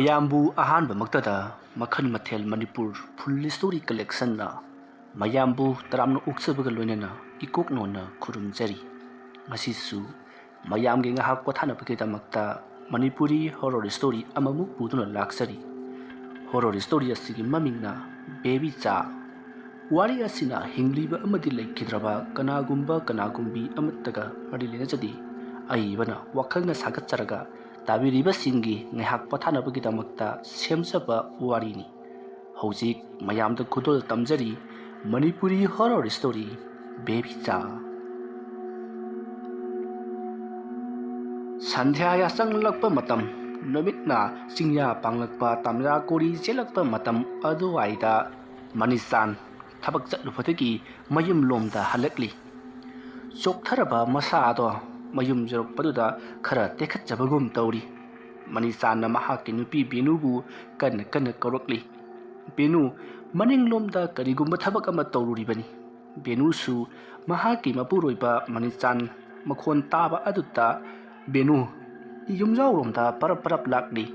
ꯃꯌꯥꯝꯕꯨ ꯑꯍꯥꯟꯕꯃꯛꯇꯗ ꯃꯈꯜ ꯃꯊꯦꯜ ꯃꯅꯤꯄꯨꯔ ꯐꯨꯜ ꯁ꯭ꯇꯣꯔꯤ ꯀꯂꯦꯛꯁꯟꯅ ꯃꯌꯥꯝꯕꯨ ꯇꯔꯥꯝꯅ ꯑꯣꯛꯆꯕꯒ ꯂꯣꯏꯅꯅ ꯏꯀꯣꯛꯅꯣꯟꯅ ꯈꯨꯔꯨꯝꯖꯔꯤ꯫ ꯉꯁꯤꯁꯨ ꯃꯌꯥꯝꯒꯤ ꯉꯥꯏꯍꯥꯛ ꯄꯣꯊꯥꯅꯕꯒꯤꯗꯃꯛꯇ ꯃꯅꯤꯄꯨꯔꯤ ꯍꯣꯔꯔ ꯁ꯭ꯇꯣꯔꯤ ꯑꯃꯃꯨꯛ ꯄꯨꯗꯨꯅ ꯂꯥꯛꯆꯔꯤ꯫ ꯍꯣꯔꯔ ꯁ꯭ꯇꯣꯔꯤ ꯑꯁꯤꯒꯤ ꯃꯃꯤꯡꯅ ꯕꯦꯕꯤ ꯆꯥ꯫ ꯋꯥꯔꯤ ꯑꯁꯤꯅ ꯍꯤꯡꯂꯤꯕ ꯑꯃꯗꯤ ꯂꯩꯈꯤꯗ꯭ꯔꯕ ꯀꯅꯥꯒꯨꯝꯕꯤ ꯑꯃꯠꯇꯒ ꯃꯔꯤ ꯂꯩꯅꯖꯗꯦ꯫ ꯑꯏꯕꯅ ꯋꯥꯈꯜꯅ ꯁꯥꯒꯠꯆꯔꯒ ꯇꯥꯕꯤꯔꯤꯕꯁꯤꯡꯒꯤ ꯉꯥꯏꯍꯥꯛ ꯄꯣꯊꯥꯅꯕꯒꯤꯗꯃꯛꯇ ꯁꯦꯝꯖꯕ ꯋꯥꯔꯤꯅꯤ꯫ ꯍꯧꯖꯤꯛ ꯃꯌꯥꯝꯗ ꯈꯨꯗꯣꯜ ꯇꯝꯖꯔꯤ ꯃꯅꯤꯄꯨꯔꯤ ꯍꯣꯔꯔ ꯁ꯭ꯇꯣꯔꯤ ꯕꯦꯕꯤ ꯆꯥ꯫ ꯁꯟꯙ꯭ꯌꯥ ꯌꯥꯆꯪꯂꯛꯄ ꯃꯇꯝ, ꯅꯨꯃꯤꯠꯅ ꯆꯤꯡꯌꯥ ꯄꯥꯡꯂꯛꯄ ꯇꯝꯌꯥ ꯀꯣꯔꯤ ꯆꯦꯜꯂꯛꯄ ꯃꯇꯝ ꯑꯗꯨꯋꯥꯏꯗ ꯃꯅꯤꯆꯥꯟ ꯊꯕꯛ ꯆꯠꯂꯨꯕꯗꯒꯤ ꯃꯌꯨꯝꯂꯣꯝꯗ ꯍꯜꯂꯛꯂꯤ꯫ ꯆꯣꯛꯊꯔꯕ ꯃꯁꯥꯗꯣ ꯃꯌꯨꯝ ꯌꯧꯔꯛꯄꯗꯨꯗ ꯈꯔ ꯇꯦꯛꯈꯠꯆꯕꯒꯨꯝ ꯇꯧꯔꯤ꯫ ꯃꯅꯤꯆꯥꯟꯅ ꯃꯍꯥꯛꯀꯤ ꯅꯨꯄꯤ ꯕꯦꯅꯨꯕꯨ ꯀꯟꯅ ꯀꯧꯔꯛꯂꯤ꯫ ꯕꯦꯅꯨ ꯃꯅꯤꯡꯂꯣꯝꯗ ꯀꯔꯤꯒꯨꯝꯕ ꯊꯕꯛ ꯑꯃ ꯇꯧꯔꯨꯔꯤꯕꯅꯤ꯫ ꯕꯦꯅꯨꯁꯨ ꯃꯍꯥꯛꯀꯤ ꯃꯄꯨꯔꯣꯏꯕ ꯃꯅꯤꯆꯥꯟ ꯃꯈꯣꯟ ꯇꯥꯕ ꯑꯗꯨꯗ ꯕꯦꯅꯨ ꯌꯨꯝꯖꯥꯎꯔꯣꯝꯗ ꯄꯔꯞ ꯂꯥꯛꯂꯤ꯫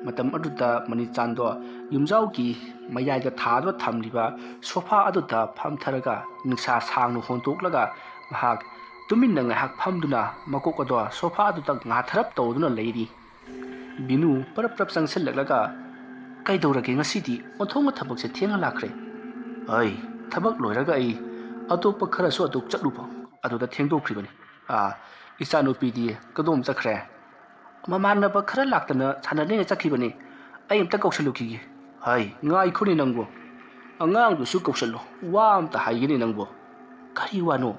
ꯃꯇꯝ ꯑꯗꯨꯗ ꯃꯅꯤꯆꯥꯟꯗꯣ ꯌꯨꯝꯖꯥꯎꯒꯤ ꯃꯌꯥꯏꯗ ꯊꯥꯗꯨꯅ ꯊꯝꯂꯤꯕ ꯁꯣꯐꯥ ꯑꯗꯨꯗ ꯐꯝꯊꯔꯒ ꯅꯨꯡꯁꯥ ꯁꯥꯡꯅ ꯍꯣꯟꯇꯣꯛꯂꯒ ꯃꯍꯥꯛ ꯇꯨꯃꯤꯟꯅ ꯉꯥꯏꯍꯥꯛ ꯐꯝꯗꯨꯅ ꯃꯀꯣꯛ ꯑꯗꯣ ꯁꯣꯐꯥ ꯑꯗꯨꯗ ꯉꯥꯊꯔꯞ ꯇꯧꯗꯨꯅ ꯂꯩꯔꯤ꯫ ꯕꯦꯅꯨ ꯄꯔꯞ ꯆꯪꯁꯤꯜꯂꯛꯂꯒ "ꯀꯩꯗꯧꯔꯒꯦ ꯉꯁꯤꯗꯤ ꯑꯣꯟꯊꯣꯛꯅ ꯊꯕꯛꯁꯦ ꯊꯦꯡꯅ ꯂꯥꯛꯈ꯭ꯔꯦ?" "ꯊꯕꯛ ꯂꯣꯏꯔꯒ ꯑꯩ ꯑꯇꯣꯞꯄ ꯈꯔꯁꯨ ꯑꯗꯨꯛ ꯆꯠꯂꯨꯕ ꯑꯗꯨꯗ ꯊꯦꯡꯗꯣꯛꯈ꯭ꯔꯤꯕꯅꯤ꯫ ꯏꯆꯥꯅꯨꯄꯤꯗꯤ ꯀꯗꯣꯝ ꯆꯠꯈ꯭ꯔꯦ?" "ꯃꯃꯥꯟꯅꯕ ꯈꯔ ꯂꯥꯛꯇꯅ ꯁꯥꯟꯅꯅꯤꯡꯉꯥꯏ ꯆꯠꯈꯤꯕꯅꯤ, ꯑꯩ ꯑꯝꯇ ꯀꯧꯁꯜꯂꯨꯈꯤꯒꯦ." "ꯉꯥꯏꯈꯣꯅꯦ ꯅꯪꯕꯣ, ꯑꯉꯥꯡꯗꯨꯁꯨ ꯀꯧꯁꯜꯂꯨ, ꯋꯥ ꯑꯝꯇ ꯍꯥꯏꯒꯦꯅꯦ ꯅꯪꯕꯣ." "ꯀꯔꯤ ꯋꯥꯅꯣ?"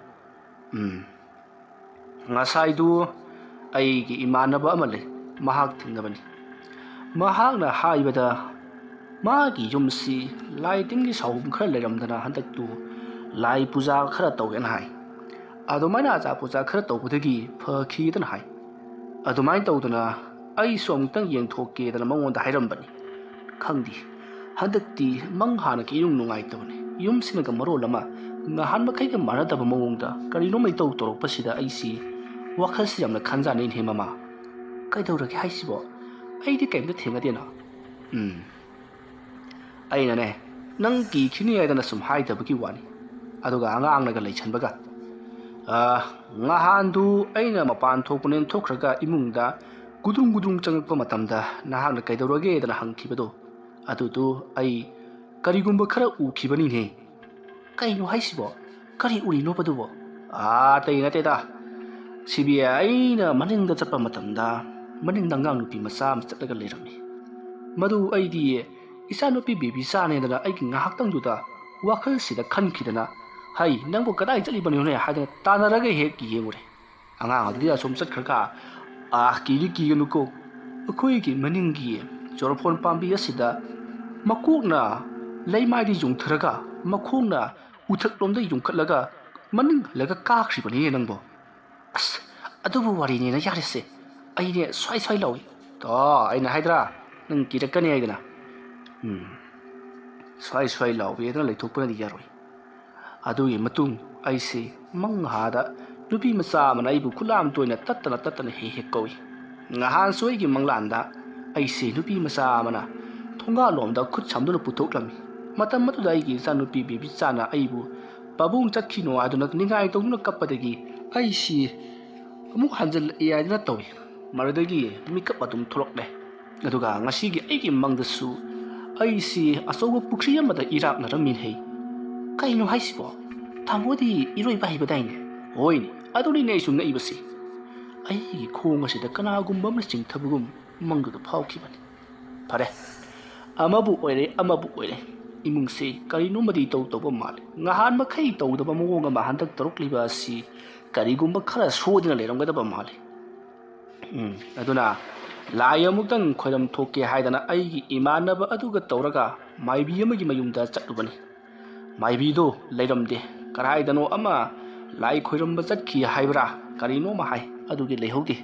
"ꯉꯁꯥꯏꯗꯨ ꯑꯩꯒꯤ ꯏꯃꯥꯟꯅꯕ ꯑꯃ ꯂꯩ, ꯃꯍꯥꯛ ꯊꯦꯡꯅꯕꯅꯤ꯫ ꯃꯍꯥꯛꯅ ꯍꯥꯏꯕꯗ ꯃꯥꯒꯤ ꯌꯨꯝꯁꯤ ꯂꯥꯏ ꯇꯤꯟꯒꯤ ꯁꯥꯎꯕ ꯈꯔ ꯂꯩꯔꯝꯗꯅ ꯍꯟꯗꯛꯇꯨ ꯂꯥꯏ ꯄꯨꯖꯥ ꯈꯔ ꯇꯧꯋꯦꯅ ꯍꯥꯏ꯫ ꯑꯗꯨꯃꯥꯏꯅ ꯑꯆꯥ ꯄꯨꯖꯥ ꯈꯔ ꯇꯧꯕꯗꯒꯤ ꯐꯈꯤꯗꯅ ꯍꯥꯏ꯫ ꯑꯗꯨꯃꯥꯏꯅ ꯇꯧꯗꯅ ꯑꯩꯁꯨ ꯑꯃꯨꯛꯇꯪ ꯌꯦꯡꯊꯣꯛꯀꯦꯗꯅ ꯃꯉꯣꯟꯗ ꯍꯥꯏꯔꯝꯕꯅꯤ꯫ ꯈꯪꯗꯦ, ꯍꯟꯗꯛꯇꯤ ꯃꯪ ꯍꯥꯟꯅꯒ ꯏꯅꯨꯡ ꯅꯨꯡꯉꯥꯏꯇꯕꯅꯤ꯫ ꯌꯨꯝꯁꯤꯅꯒ ꯃꯔꯣꯜ ꯑꯃ ꯅꯍꯥꯟ ꯃꯈꯩꯒ ꯃꯥꯟꯅꯗꯕ ꯃꯑꯣꯡꯗ ꯀꯔꯤꯅꯣꯝ ꯏꯇꯧ ꯇꯧꯔꯛꯄꯁꯤꯗ ꯑꯩꯁꯤ ꯋꯥꯈꯜꯁꯤ ꯌꯥꯝꯅ ꯈꯟꯖꯥꯟꯅꯩꯅꯦ ꯃꯃꯥ." "ꯀꯩꯗꯧꯔꯒꯦ ꯍꯥꯏꯁꯤꯕꯣ? ꯑꯩꯗꯤ ꯀꯩꯝꯇ ꯊꯦꯡꯅꯗꯦꯅ." "ꯑꯩꯅꯅꯦ ꯅꯪ ꯀꯤꯈꯤꯅꯤ ꯍꯥꯏꯗꯅ ꯁꯨꯝ ꯍꯥꯏꯗꯕꯒꯤ ꯋꯥꯅꯤ, ꯑꯗꯨꯒ ꯑꯉꯥꯡꯅꯒ ꯂꯩꯁꯟꯕꯒ." "ꯉꯍꯥꯟꯗꯨ ꯑꯩꯅ ꯃꯄꯥꯟ ꯊꯣꯛꯄꯅꯦꯅ ꯊꯣꯛꯈ꯭ꯔꯒ ꯏꯃꯨꯡꯗ ꯒꯨꯗꯨꯡ ꯆꯪꯉꯛꯄ ꯃꯇꯝꯗ ꯅꯍꯥꯛꯅ ꯀꯩꯗꯧꯔꯒꯦꯗꯅ ꯍꯪꯈꯤꯕꯗꯣ, ꯑꯗꯨꯗꯨ ꯑꯩ ꯀꯔꯤꯒꯨꯝꯕ ꯈꯔ ꯎꯈꯤꯕꯅꯤꯅꯦ." "ꯀꯩꯅꯣ ꯍꯥꯏꯁꯤꯕꯣ? ꯀꯔꯤ ꯎꯔꯤꯅꯣꯕ ꯑꯗꯨꯕꯣ?" "ꯑꯇꯩ ꯅꯠꯇꯦꯗ, ꯁꯤꯕꯤ ꯑꯩꯅ ꯃꯅꯤꯡꯗ ꯆꯠꯄ ꯃꯇꯝꯗ ꯃꯅꯤꯡꯗ ꯑꯉꯥꯡ ꯅꯨꯄꯤ ꯃꯆꯥ ꯑꯃ ꯆꯠꯂꯒ ꯂꯩꯔꯝꯃꯤ꯫ ꯃꯗꯨ ꯑꯩꯗꯤ ꯏꯆꯥꯅꯨꯄꯤ ꯕꯦꯕꯤ ꯆꯥꯅꯦꯗꯅ ꯑꯩꯒꯤ ꯉꯥꯏꯍꯥꯛꯇꯪꯗꯨꯗ ꯋꯥꯈꯜꯁꯤꯗ ꯈꯟꯈꯤꯗꯅ ꯅꯪꯕꯨ ꯀꯗꯥꯏ ꯆꯠꯂꯤꯕꯅꯣꯅꯦ ꯍꯥꯏꯗꯅ ꯇꯥꯟꯅꯔꯒ ꯍꯦꯛ ꯌꯦꯡꯉꯨꯔꯦ꯫ ꯑꯉꯥꯡ ꯑꯗꯨꯗꯤ ꯑꯁꯣꯝ ꯆꯠꯈ꯭ꯔꯒ ꯀꯤꯒꯅꯨꯀꯣ, ꯑꯩꯈꯣꯏꯒꯤ ꯃꯅꯤꯡꯒꯤ ꯆꯣꯔꯐꯣꯟ ꯄꯥꯝꯕꯤ ꯑꯁꯤꯗ ꯃꯀꯣꯛꯅ ꯂꯩꯃꯥꯏꯗ ꯌꯨꯡꯊꯔꯒ ꯃꯈꯣꯡꯅ ꯎꯊꯛꯂꯣꯝꯗ ꯌꯨꯡꯈꯠꯂꯒ ꯃꯅꯤꯡ ꯍꯜꯂꯒ ꯀꯥꯈ꯭ꯔꯤꯕꯅꯤꯅꯦ ꯅꯪꯕꯣ." "ꯑꯁ, ꯑꯗꯨꯕꯨ ꯋꯥꯔꯤꯅꯦꯅ ꯌꯥꯔꯦꯁꯦ, ꯑꯩꯅꯦ ꯁ꯭ꯋꯥꯏ ꯂꯥꯎꯏ." "ꯑꯩꯅ ꯍꯥꯏꯗ꯭ꯔꯥ ꯅꯪ ꯀꯤꯔꯛꯀꯅꯤ ꯍꯥꯏꯗꯅ." ꯁ꯭ꯋꯥꯏ ꯂꯥꯎꯕꯦꯗꯅ ꯂꯩꯊꯣꯛꯄꯅꯗꯤ ꯌꯥꯔꯣꯏ꯫ ꯑꯗꯨꯒꯤ ꯃꯇꯨꯡ ꯑꯩꯁꯦ ꯃꯪꯍꯥꯗ ꯅꯨꯄꯤ ꯃꯆꯥ ꯑꯃꯅ ꯑꯩꯕꯨ ꯈꯨꯠꯂꯥꯝ ꯇꯣꯏꯅ ꯇꯠꯇꯅ ꯍꯦꯛ ꯀꯧꯏ꯫ ꯉꯍꯥꯟꯁꯨ ꯑꯩꯒꯤ ꯃꯪꯂꯥꯟꯗ ꯑꯩꯁꯦ ꯅꯨꯄꯤ ꯃꯆꯥ ꯑꯃꯅ ꯊꯣꯡꯒꯥꯜꯂꯣꯝꯗ ꯈꯨꯠ ꯁꯝꯗꯨꯅ ꯄꯨꯊꯣꯛꯂꯝꯃꯤ꯫ ꯃꯇꯝ ꯑꯗꯨꯗ ꯑꯩꯒꯤ ꯏꯆꯥꯅꯨꯄꯤ ꯕꯦꯕꯤ ꯆꯥꯅ ꯑꯩꯕꯨ ꯄꯥꯕꯨꯡ ꯆꯠꯈꯤꯅꯣ ꯍꯥꯏꯗꯨꯅ ꯅꯤꯡꯉꯥꯏ ꯇꯧꯗꯨꯅ ꯀꯞꯄꯗꯒꯤ ꯑꯩꯁꯤ ꯑꯃꯨꯛ ꯍꯟꯖꯤꯜꯂꯛꯑꯦ ꯍꯥꯏꯗꯨꯅ ꯇꯧꯏ꯫ ꯃꯗꯨꯗꯒꯤ ꯃꯤꯀꯞ ꯑꯗꯨꯝ ꯊꯣꯛꯂꯛꯂꯦ꯫ ꯑꯗꯨꯒ ꯉꯁꯤꯒꯤ ꯑꯩꯒꯤ ꯃꯪꯗꯁꯨ ꯑꯩꯁꯤ ꯑꯆꯧꯕ ꯄꯨꯈ꯭ꯔꯤ ꯑꯃꯗ ꯏꯔꯥꯛꯅꯔꯝꯃꯤꯅꯦ." "ꯀꯩꯅꯣ ꯍꯥꯏꯁꯤꯕꯣ? ꯇꯥꯃꯣꯗꯤ ꯏꯔꯣꯏꯕ ꯍꯩꯕꯗꯥꯏꯅꯦ?" "ꯍꯣꯏꯅꯦ, ꯑꯗꯨꯅꯤꯅꯦ ꯑꯩꯁꯨ ꯉꯛꯏꯕꯁꯤ꯫ ꯑꯩꯒꯤ ꯈꯣꯡ ꯑꯁꯤꯗ ꯀꯅꯥꯒꯨꯝꯕ ꯑꯃꯅ ꯆꯤꯡꯊꯕꯒꯨꯝ ꯃꯪꯗꯨꯗ ꯐꯥꯎꯈꯤꯕꯅꯤ꯫ ꯐꯔꯦ, ꯑꯃꯕꯨ ꯑꯣꯏꯔꯦ, ꯏꯃꯨꯡꯁꯤ ꯀꯔꯤꯅꯣꯃꯗꯤ ꯏꯇꯧ ꯇꯧꯕ ꯃꯥꯜꯂꯤ꯫ ꯉꯍꯥꯟ ꯃꯈꯩ ꯇꯧꯗꯕ ꯃꯑꯣꯡ ꯑꯃ ꯍꯟꯗꯛ ꯇꯧꯔꯛꯂꯤꯕ ꯑꯁꯤ ꯀꯔꯤꯒꯨꯝꯕ ꯈꯔ ꯁꯣꯏꯗꯅ ꯂꯩꯔꯝꯒꯗꯕ ꯃꯥꯜꯂꯤ꯫ ꯑꯗꯨꯅ ꯂꯥꯏ ꯑꯃꯨꯛꯇꯪ ꯈꯣꯏꯔꯝ ꯊꯣꯛꯀꯦ ꯍꯥꯏꯗꯅ ꯑꯩꯒꯤ ꯏꯃꯥꯟꯅꯕ ꯑꯗꯨꯒ ꯇꯧꯔꯒ ꯃꯥꯏꯕꯤ ꯑꯃꯒꯤ ꯃꯌꯨꯝꯗ ꯆꯠꯂꯨꯕꯅꯤ꯫ ꯃꯥꯏꯕꯤꯗꯣ ꯂꯩꯔꯝꯗꯦ, ꯀꯗꯥꯏꯗꯅꯣ ꯑꯃ ꯂꯥꯏ ꯈꯣꯏꯔꯝꯕ ꯆꯠꯈꯤ ꯍꯥꯏꯕ꯭ꯔꯥ ꯀꯔꯤꯅꯣꯃ ꯍꯥꯏ, ꯑꯗꯨꯒꯤ ꯂꯩꯍꯧꯗꯦ꯫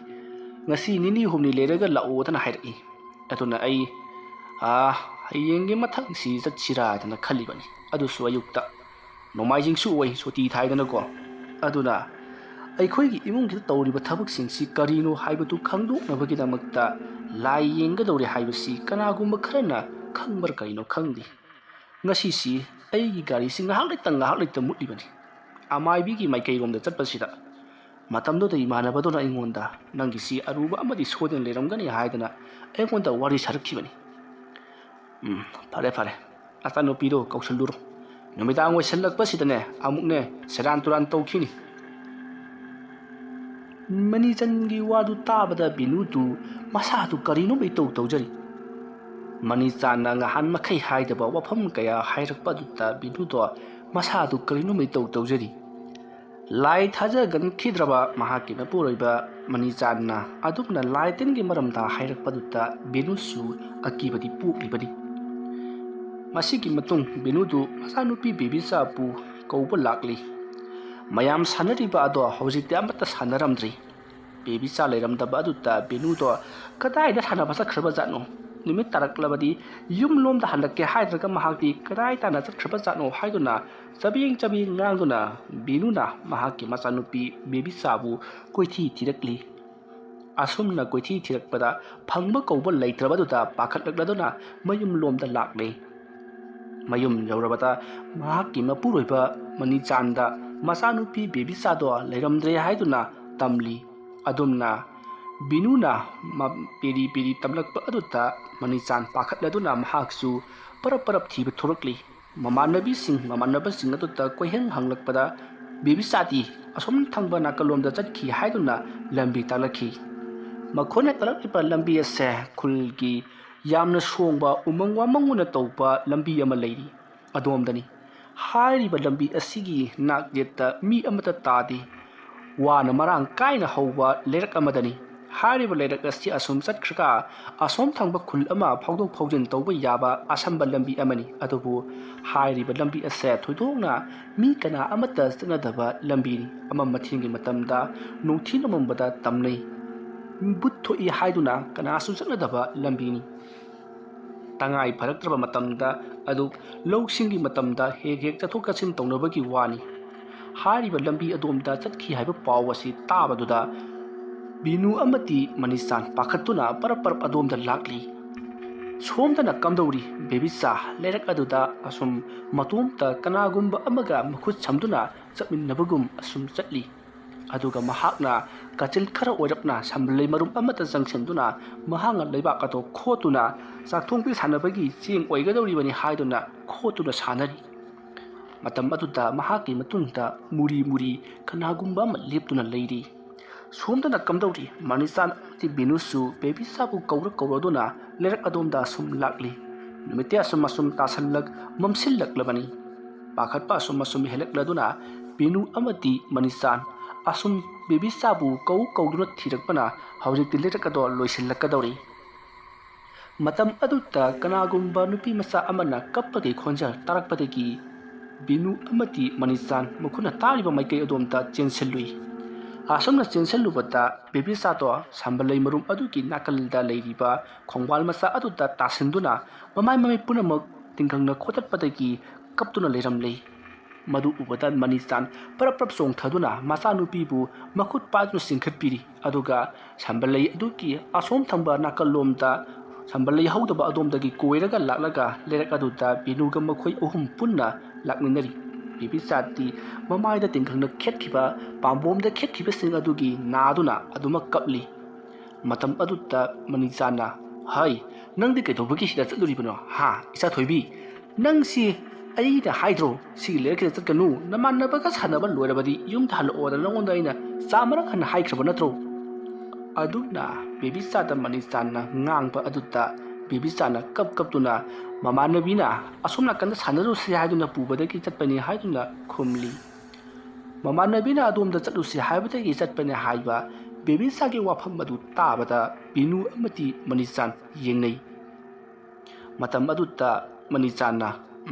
ꯉꯁꯤ ꯅꯤꯅꯤ ꯍꯨꯝꯅꯤ ꯂꯩꯔꯒ ꯂꯥꯛꯑꯣꯗꯅ ꯍꯥꯏꯔꯛꯏ꯫ ꯑꯗꯨꯅ ꯑꯩ ꯍꯌꯦꯡꯒꯤ ꯃꯊꯪꯁꯤ ꯆꯠꯁꯤꯔꯥ ꯍꯥꯏꯗꯅ ꯈꯜꯂꯤꯕꯅꯤ, ꯑꯗꯨꯁꯨ ꯑꯌꯨꯛꯇ꯫ ꯅꯣꯡꯃꯥꯏꯖꯤꯡꯁꯨ ꯑꯣꯏ, ꯁꯨꯇꯤ ꯊꯥꯏꯗꯅꯀꯣ꯫ ꯑꯗꯨꯅ ꯑꯩꯈꯣꯏꯒꯤ ꯏꯃꯨꯡꯁꯤꯗ ꯇꯧꯔꯤꯕ ꯊꯕꯛꯁꯤꯡꯁꯤ ꯀꯔꯤꯅꯣ ꯍꯥꯏꯕꯗꯨ ꯈꯪꯗꯣꯛꯅꯕꯒꯤꯗꯃꯛꯇ ꯂꯥꯏ ꯌꯦꯡꯒꯗꯧꯔꯦ ꯍꯥꯏꯕꯁꯤ ꯀꯅꯥꯒꯨꯝꯕ ꯈꯔꯅ ꯈꯪꯕ꯭ꯔꯥ ꯀꯔꯤꯅꯣ ꯈꯪꯗꯦ ꯉꯁꯤꯁꯤ ꯑꯩꯒꯤ ꯒꯥꯔꯤꯁꯤ ꯉꯥꯏꯍꯥꯛ ꯂꯩꯇ ꯃꯨꯠꯂꯤꯕꯅꯤ ꯑꯃꯥꯏꯕꯤꯒꯤ ꯃꯥꯏꯀꯩꯔꯣꯝꯗ ꯆꯠꯄꯁꯤꯗ ꯃꯇꯝꯗꯨꯗ ꯏꯃꯥꯟꯅꯕꯗꯨꯅ ꯑꯩꯉꯣꯟꯗ ꯅꯪꯒꯤꯁꯤ ꯑꯔꯨꯕ ꯑꯃꯗꯤ ꯁꯣꯏꯗꯅ ꯂꯩꯔꯝꯒꯅꯤ ꯍꯥꯏꯗꯅ ꯑꯩꯉꯣꯟꯗ ꯋꯥꯔꯤ ꯁꯥꯔꯛꯈꯤꯕꯅꯤ ꯐꯔꯦ ꯅꯆꯥꯅꯨꯄꯤꯗꯣ ꯀꯧꯁꯜꯂꯨꯔꯣ ꯅꯨꯃꯤꯗꯥꯡ ꯑꯣꯏꯁꯜꯂꯛꯄꯁꯤꯗꯅꯦ ꯑꯃꯨꯛꯅꯦ ꯁꯦꯔꯥꯟ ꯇꯨꯔꯥꯟ ꯇꯧꯈꯤꯅꯤ ꯃꯅꯤꯆꯟꯒꯤ ꯋꯥꯗꯨ ꯇꯥꯕꯗ ꯕꯤꯅꯨꯗꯨ ꯃꯁꯥꯗꯨ ꯀꯔꯤꯅꯣꯝ ꯏꯇꯧ ꯇꯧꯖꯔꯤ ꯃꯅꯤꯆꯥꯟꯅ ꯉꯍꯥꯟ ꯃꯈꯩ ꯍꯥꯏꯗꯕ ꯋꯥꯐꯝ ꯀꯌꯥ ꯍꯥꯏꯔꯛꯄ ꯑꯗꯨꯗ ꯕꯤꯅꯨꯗꯣ ꯃꯁꯥꯗꯨ ꯀꯔꯤꯅꯣꯝ ꯏꯇꯧ ꯇꯧꯖꯔꯤ ꯂꯥꯏ ꯊꯥꯖꯒꯟꯈꯤꯗ꯭ꯔꯕ ꯃꯍꯥꯛꯀꯤ ꯃꯄꯨꯔꯣꯏꯕ ꯃꯅꯤꯆꯥꯟꯅ ꯑꯗꯨꯝꯅ ꯂꯥꯏ ꯇꯤꯟꯒꯤ ꯃꯔꯝꯗ ꯍꯥꯏꯔꯛꯄꯗꯨꯗ ꯕꯤꯅꯨꯁꯨ ꯑꯀꯤꯕꯗꯤ ꯄꯣꯛꯂꯤꯕꯅꯤ ꯃꯁꯤꯒꯤ ꯃꯇꯨꯡ ꯕꯤꯅꯨꯗꯨ ꯃꯆꯥꯅꯨꯄꯤ ꯕꯦꯕꯤꯆꯥꯕꯨ ꯀꯧꯕ ꯂꯥꯛꯂꯤ ꯃꯌꯥꯝ ꯁꯥꯟꯅꯔꯤꯕ ꯑꯗꯣ ꯍꯧꯖꯤꯛꯇꯤ ꯑꯃꯠꯇ ꯁꯥꯟꯅꯔꯝꯗ꯭ꯔꯤ ꯕꯦꯕꯤꯆꯥ ꯂꯩꯔꯝꯗꯕ ꯑꯗꯨꯗ ꯕꯤꯅꯨꯗꯣ ꯀꯗꯥꯏꯗ ꯁꯥꯟꯅꯕ ꯆꯠꯈ꯭ꯔꯕꯖꯥꯠꯅꯣ ꯅꯨꯃꯤꯠ ꯇꯥꯔꯛꯂꯕꯗꯤ ꯌꯨꯝꯂꯣꯝꯗ ꯍꯜꯂꯛꯀꯦ ꯍꯥꯏꯗ꯭ꯔꯒ ꯃꯍꯥꯛꯇꯤ ꯀꯗꯥꯏ ꯇꯥꯟꯅ ꯆꯠꯈ꯭ꯔꯕꯖꯥꯠꯅꯣ ꯍꯥꯏꯗꯨꯅ ꯆꯕꯦꯡ ꯉꯥꯡꯗꯨꯅ ꯕꯤꯅꯨꯅ ꯃꯍꯥꯛꯀꯤ ꯃꯆꯥꯅꯨꯄꯤ ꯕꯦꯕꯤꯆꯥꯕꯨ ꯀꯣꯏꯊꯤ ꯊꯤꯔꯛꯂꯤ ꯑꯁꯨꯝꯅ ꯀꯣꯏꯊꯤ ꯊꯤꯔꯛꯄꯗ ꯐꯪꯕ ꯀꯧꯕ ꯂꯩꯇ꯭ꯔꯕꯗꯨꯗ ꯄꯥꯈꯠꯂꯛꯂꯗꯨꯅ ꯃꯌꯨꯝꯂꯣꯝꯗ ꯂꯥꯛꯂꯤ ꯃꯌꯨꯝ ꯌꯧꯔꯕꯗ ꯃꯍꯥꯛꯀꯤ ꯃꯄꯨꯔꯣꯏꯕ ꯃꯅꯤꯆꯥꯟꯗ ꯃꯆꯥꯅꯨꯄꯤ ꯕꯦꯕꯤꯆꯥꯗꯣ ꯂꯩꯔꯝꯗ꯭ꯔꯦ ꯍꯥꯏꯗꯨꯅ ꯇꯝꯂꯤ ꯑꯗꯨꯝꯅ ꯕꯤꯅꯨꯅ ꯄꯦꯔꯤ ꯇꯝꯂꯛꯄ ꯑꯗꯨꯗ ꯃꯅꯤꯆꯥꯟ ꯄꯥꯈꯠꯂꯗꯨꯅ ꯃꯍꯥꯛꯁꯨ ꯄꯔꯞ ꯊꯤꯕ ꯊꯣꯔꯛꯂꯤ ꯃꯃꯥꯟꯅꯕꯁꯤꯡ ꯑꯗꯨꯗ ꯀꯣꯏꯍꯪ ꯍꯪꯂꯛꯄꯗ ꯕꯦꯕꯤꯆꯥꯗꯤ ꯑꯁꯣꯝ ꯊꯪꯕ ꯅꯥꯀꯜꯂꯣꯝꯗ ꯆꯠꯈꯤ ꯍꯥꯏꯗꯨꯅ ꯂꯝꯕꯤ ꯇꯥꯛꯂꯛꯈꯤ ꯃꯈꯣꯏꯅ ꯇꯥꯛꯂꯛꯂꯤꯕ ꯂꯝꯕꯤ ꯑꯁꯦ ꯈꯨꯜꯒꯤ ꯌꯥꯝꯅ ꯁꯣꯡꯕ ꯎꯃꯪ ꯋꯥꯃꯪꯅ ꯇꯧꯕ ꯂꯝꯕꯤ ꯑꯃ ꯂꯩꯔꯤ ꯑꯗꯣꯝꯗꯅꯤ ꯍꯥꯏꯔꯤꯕ ꯂꯝꯕꯤ ꯑꯁꯤꯒꯤ ꯅꯥꯛ ꯌꯦꯠꯇ ꯃꯤ ꯑꯃꯠꯇ ꯇꯥꯗꯦ ꯋꯥꯅ ꯃꯔꯥꯡ ꯀꯥꯏꯅ ꯍꯧꯕ ꯂꯩꯔꯛ ꯑꯃꯗꯅꯤ ꯍꯥꯏꯔꯤꯕ ꯂꯩꯔꯛ ꯑꯁꯤ ꯑꯁꯨꯝ ꯆꯠꯈ꯭ꯔꯒ ꯑꯁꯣꯝ ꯊꯪꯕ ꯈꯨꯜ ꯑꯃ ꯐꯥꯎꯗꯣꯛ ꯐꯥꯎꯖꯤꯟ ꯇꯧꯕ ꯌꯥꯕ ꯑꯁꯝꯕ ꯂꯝꯕꯤ ꯑꯃꯅꯤ ꯑꯗꯨꯕꯨ ꯍꯥꯏꯔꯤꯕ ꯂꯝꯕꯤ ꯑꯁꯦ ꯊꯣꯏꯗꯣꯛꯅ ꯃꯤ ꯀꯅꯥ ꯑꯃꯠꯇ ꯆꯠꯅꯗꯕ ꯂꯝꯕꯤꯅꯤ ꯑꯃꯊꯦꯡꯒꯤ ꯃꯇꯝꯗ ꯅꯣꯡꯊꯤ ꯅꯣꯡꯃꯪꯕꯗ ꯇꯝꯅꯩ ꯕꯨꯠ ꯊꯣꯛꯏ ꯍꯥꯏꯗꯨꯅ ꯀꯅꯥꯁꯨ ꯆꯠꯅꯗꯕ ꯂꯝꯕꯤꯅꯤ ꯇꯉꯥꯏ ꯐꯔꯛꯇ꯭ꯔꯕ ꯃꯇꯝꯗ ꯑꯗꯨ ꯂꯧꯁꯤꯡꯒꯤ ꯃꯇꯝꯗ ꯍꯦꯛ ꯆꯠꯊꯣꯛ ꯆꯠꯁꯤꯟ ꯇꯧꯅꯕꯒꯤ ꯋꯥꯅꯤ ꯍꯥꯏꯔꯤꯕ ꯂꯝꯕꯤ ꯑꯗꯣꯝꯗ ꯆꯠꯈꯤ ꯍꯥꯏꯕ ꯄꯥꯎ ꯑꯁꯤ ꯇꯥꯕꯗꯨꯗ ꯕꯤꯅꯨ ꯑꯃꯗꯤ ꯃꯅꯤꯆꯥꯟ ꯄꯥꯈꯠꯇꯨꯅ ꯄꯔꯞ ꯑꯗꯣꯝꯗ ꯂꯥꯛꯂꯤ ꯁꯣꯝꯗꯅ ꯀꯝꯗꯧꯔꯤ ꯕꯦꯕꯤꯆꯥ ꯂꯩꯔꯛ ꯑꯗꯨꯗ ꯑꯁꯨꯝ ꯃꯇꯣꯝꯇ ꯀꯅꯥꯒꯨꯝꯕ ꯑꯃꯒ ꯃꯈꯨꯠ ꯁꯝꯗꯨꯅ ꯆꯠꯃꯤꯟꯅꯕꯒꯨꯝ ꯑꯁꯨꯝ ꯆꯠꯂꯤ ꯑꯗꯨꯒ ꯃꯍꯥꯛꯅ ꯀꯥꯆꯤꯟ ꯈꯔ ꯑꯣꯏꯔꯞꯅ ꯁꯝꯕꯜꯂꯩ ꯃꯔꯨꯝ ꯑꯃꯠꯇ ꯆꯪꯁꯤꯟꯗꯨꯅ ꯃꯍꯥꯛꯅ ꯂꯩꯕꯥꯛ ꯑꯗꯨ ꯈꯣꯠꯇꯨꯅ ꯆꯥꯛꯊꯣꯡꯕꯤ ꯁꯥꯟꯅꯕꯒꯤ ꯆꯦꯡ ꯑꯣꯏꯒꯗꯧꯔꯤꯕꯅꯤ ꯍꯥꯏꯗꯨꯅ ꯈꯣꯠꯇꯨꯅ ꯁꯥꯟꯅꯔꯤ ꯃꯇꯝ ꯑꯗꯨꯗ ꯃꯍꯥꯛꯀꯤ ꯃꯇꯨꯡꯗ ꯃꯨꯔꯤ ꯀꯅꯥꯒꯨꯝꯕ ꯑꯃ ꯂꯦꯞꯇꯨꯅ ꯂꯩꯔꯤ ꯁꯣꯝꯗꯅ ꯀꯝꯗꯧꯔꯤ ꯃꯅꯤꯆꯥꯟ ꯑꯃꯗꯤ ꯕꯤꯅꯨꯁꯨ ꯕꯦꯕꯤꯆꯥꯕꯨ ꯀꯧꯔꯗꯨꯅ ꯂꯩꯔꯛ ꯑꯗꯣꯝꯗ ꯑꯁꯨꯝ ꯂꯥꯛꯂꯤ ꯅꯨꯃꯤꯠꯇꯤ ꯑꯁꯨꯝ ꯃꯝꯁꯤꯜꯂꯛꯂꯕꯅꯤ ꯄꯥꯈꯠꯄ ꯑꯁꯨꯝ ꯍꯦꯜꯂꯛꯂꯗꯨꯅ ꯕꯤꯅꯨ ꯑꯃꯗꯤ ꯃꯅꯤꯆꯥꯟ ꯑꯁꯨꯝ ꯕꯦꯕꯤꯆꯥꯕꯨ ꯀꯧꯗꯨꯅ ꯊꯤꯔꯛꯄꯅ ꯍꯧꯖꯤꯛꯇꯤ ꯂꯩꯔꯛ ꯑꯗꯣ ꯂꯣꯏꯁꯤꯜꯂꯛꯀꯗꯧꯔꯤ ꯃꯇꯝ ꯑꯗꯨꯗ ꯀꯅꯥꯒꯨꯝꯕ ꯅꯨꯄꯤ ꯃꯆꯥ ꯑꯃꯅ ꯀꯞꯄꯒꯤ ꯈꯣꯟꯖꯦꯜ ꯇꯥꯔꯛꯄꯗꯒꯤ ꯕꯤꯅꯨ ꯑꯃꯗꯤ ꯃꯅꯤꯆꯥꯟ ꯃꯈꯣꯏꯅ ꯇꯥꯔꯤꯕ ꯃꯥꯏꯀꯩ ꯑꯗꯣꯝꯗ ꯆꯦꯟꯁꯤꯜꯂꯨꯏ ꯑꯁꯨꯝꯅ ꯆꯦꯟꯁꯤꯜꯂꯨꯕꯗ ꯕꯦꯕꯤꯆꯥꯗꯣ ꯁꯝꯕꯜꯂꯩ ꯃꯔꯨꯝ ꯑꯗꯨꯒꯤ ꯅꯥꯀꯜꯗ ꯂꯩꯔꯤꯕ ꯈꯣꯡꯕꯥꯜ ꯃꯆꯥ ꯑꯗꯨꯗ ꯇꯥꯁꯤꯟꯗꯨꯅ ꯃꯃꯥꯏ ꯃꯃꯤꯠ ꯄꯨꯝꯅꯃꯛ ꯇꯤꯡꯈꯪꯅ ꯈꯣꯠꯇꯠꯄꯗꯒꯤ ꯀꯞꯇꯨꯅ ꯂꯩꯔꯝꯂꯤ ꯃꯗꯨ ꯎꯕꯗ ꯃꯅꯤꯆꯥꯟ ꯄꯔꯞ ꯆꯣꯡꯊꯗꯨꯅ ꯃꯆꯥꯅꯨꯄꯤꯕꯨ ꯃꯈꯨꯠ ꯄꯥꯏꯗꯨꯅ ꯆꯤꯡꯈꯠꯄꯤꯔꯤ ꯑꯗꯨꯒ ꯁꯝꯕꯜꯂꯩ ꯑꯗꯨꯒꯤ ꯑꯁꯣꯝ ꯊꯪꯕ ꯅꯥꯀꯜꯂꯣꯝꯗ ꯁꯝꯕꯜꯂꯩ ꯍꯧꯗꯕ ꯑꯗꯣꯝꯗꯒꯤ ꯀꯣꯏꯔꯒ ꯂꯥꯛꯂꯒ ꯂꯩꯔꯛ ꯑꯗꯨꯗ ꯕꯤꯅꯨꯒ ꯃꯈꯣꯏ ꯑꯍꯨꯝ ꯄꯨꯟꯅ ꯂꯥꯛꯃꯤꯟꯅꯔꯤ ꯕꯦꯕꯤꯆꯥꯗꯤ ꯃꯃꯥꯏꯗ ꯇꯤꯡꯈꯪꯅ ꯈꯦꯠꯈꯤꯕ ꯄꯥꯝꯕꯣꯝꯗ ꯈꯦꯠꯈꯤꯕꯁꯤꯡ ꯑꯗꯨꯒꯤ ꯅꯥꯗꯨꯅ ꯑꯗꯨꯃꯛ ꯀꯞꯂꯤ ꯃꯇꯝ ꯑꯗꯨꯗ ꯃꯅꯤꯆꯥꯟꯅ ꯍꯩ ꯅꯪꯗꯤ ꯀꯩꯗꯧꯕꯒꯤ ꯁꯤꯗ ꯆꯠꯂꯨꯔꯤꯕꯅꯣ ꯏꯆꯥ ꯊꯣꯏꯕꯤ ꯅꯪꯁꯤ ꯑꯩꯅ ꯍꯥꯏꯗ꯭ꯔꯣ ꯁꯤꯒꯤ ꯂꯩꯔꯛꯁꯤꯗ ꯆꯠꯀꯅꯨ ꯅꯃꯥꯟꯅꯕꯒ ꯁꯥꯟꯅꯕ ꯂꯣꯏꯔꯕꯗꯤ ꯌꯨꯝꯗ ꯍꯜꯂꯛꯑꯣꯗ ꯅꯉꯣꯟꯗ ꯑꯩꯅ ꯆꯥꯃꯔꯛ ꯍꯟꯅ ꯍꯥꯏꯈ꯭ꯔꯕ ꯅꯠꯇ꯭ꯔꯣ ꯑꯗꯨꯅ ꯕꯦꯕꯤꯆꯥꯗ ꯃꯅꯤꯆꯥꯟꯅ ꯉꯥꯡꯕ ꯑꯗꯨꯗ ꯕꯦꯕꯤꯆꯥꯅ ꯀꯞꯇꯨꯅ ꯃꯃꯥꯟꯅꯕꯤꯅ ꯑꯁꯣꯝ ꯅꯥꯀꯟꯗ ꯁꯥꯟꯅꯔꯨꯁꯤ ꯍꯥꯏꯗꯨꯅ ꯄꯨꯕꯗꯒꯤ ꯆꯠꯄꯅꯤ ꯍꯥꯏꯗꯨꯅ ꯈꯨꯝꯂꯤ ꯃꯃꯥꯟꯅꯕꯤꯅ ꯑꯗꯣꯝꯗ ꯆꯠꯂꯨꯁꯤ ꯍꯥꯏꯕꯗꯒꯤ ꯆꯠꯄꯅꯤ ꯍꯥꯏꯕ ꯕꯦꯕꯤꯆꯥꯒꯤ ꯋꯥꯐꯝ ꯑꯗꯨ ꯇꯥꯕꯗ ꯕꯤꯅꯨ ꯑꯃꯗꯤ ꯃꯅꯤꯆꯥꯟ ꯌꯦꯡꯅꯩ ꯃꯇꯝ ꯑꯗꯨꯗ ꯃꯅꯤꯆꯥꯟꯅ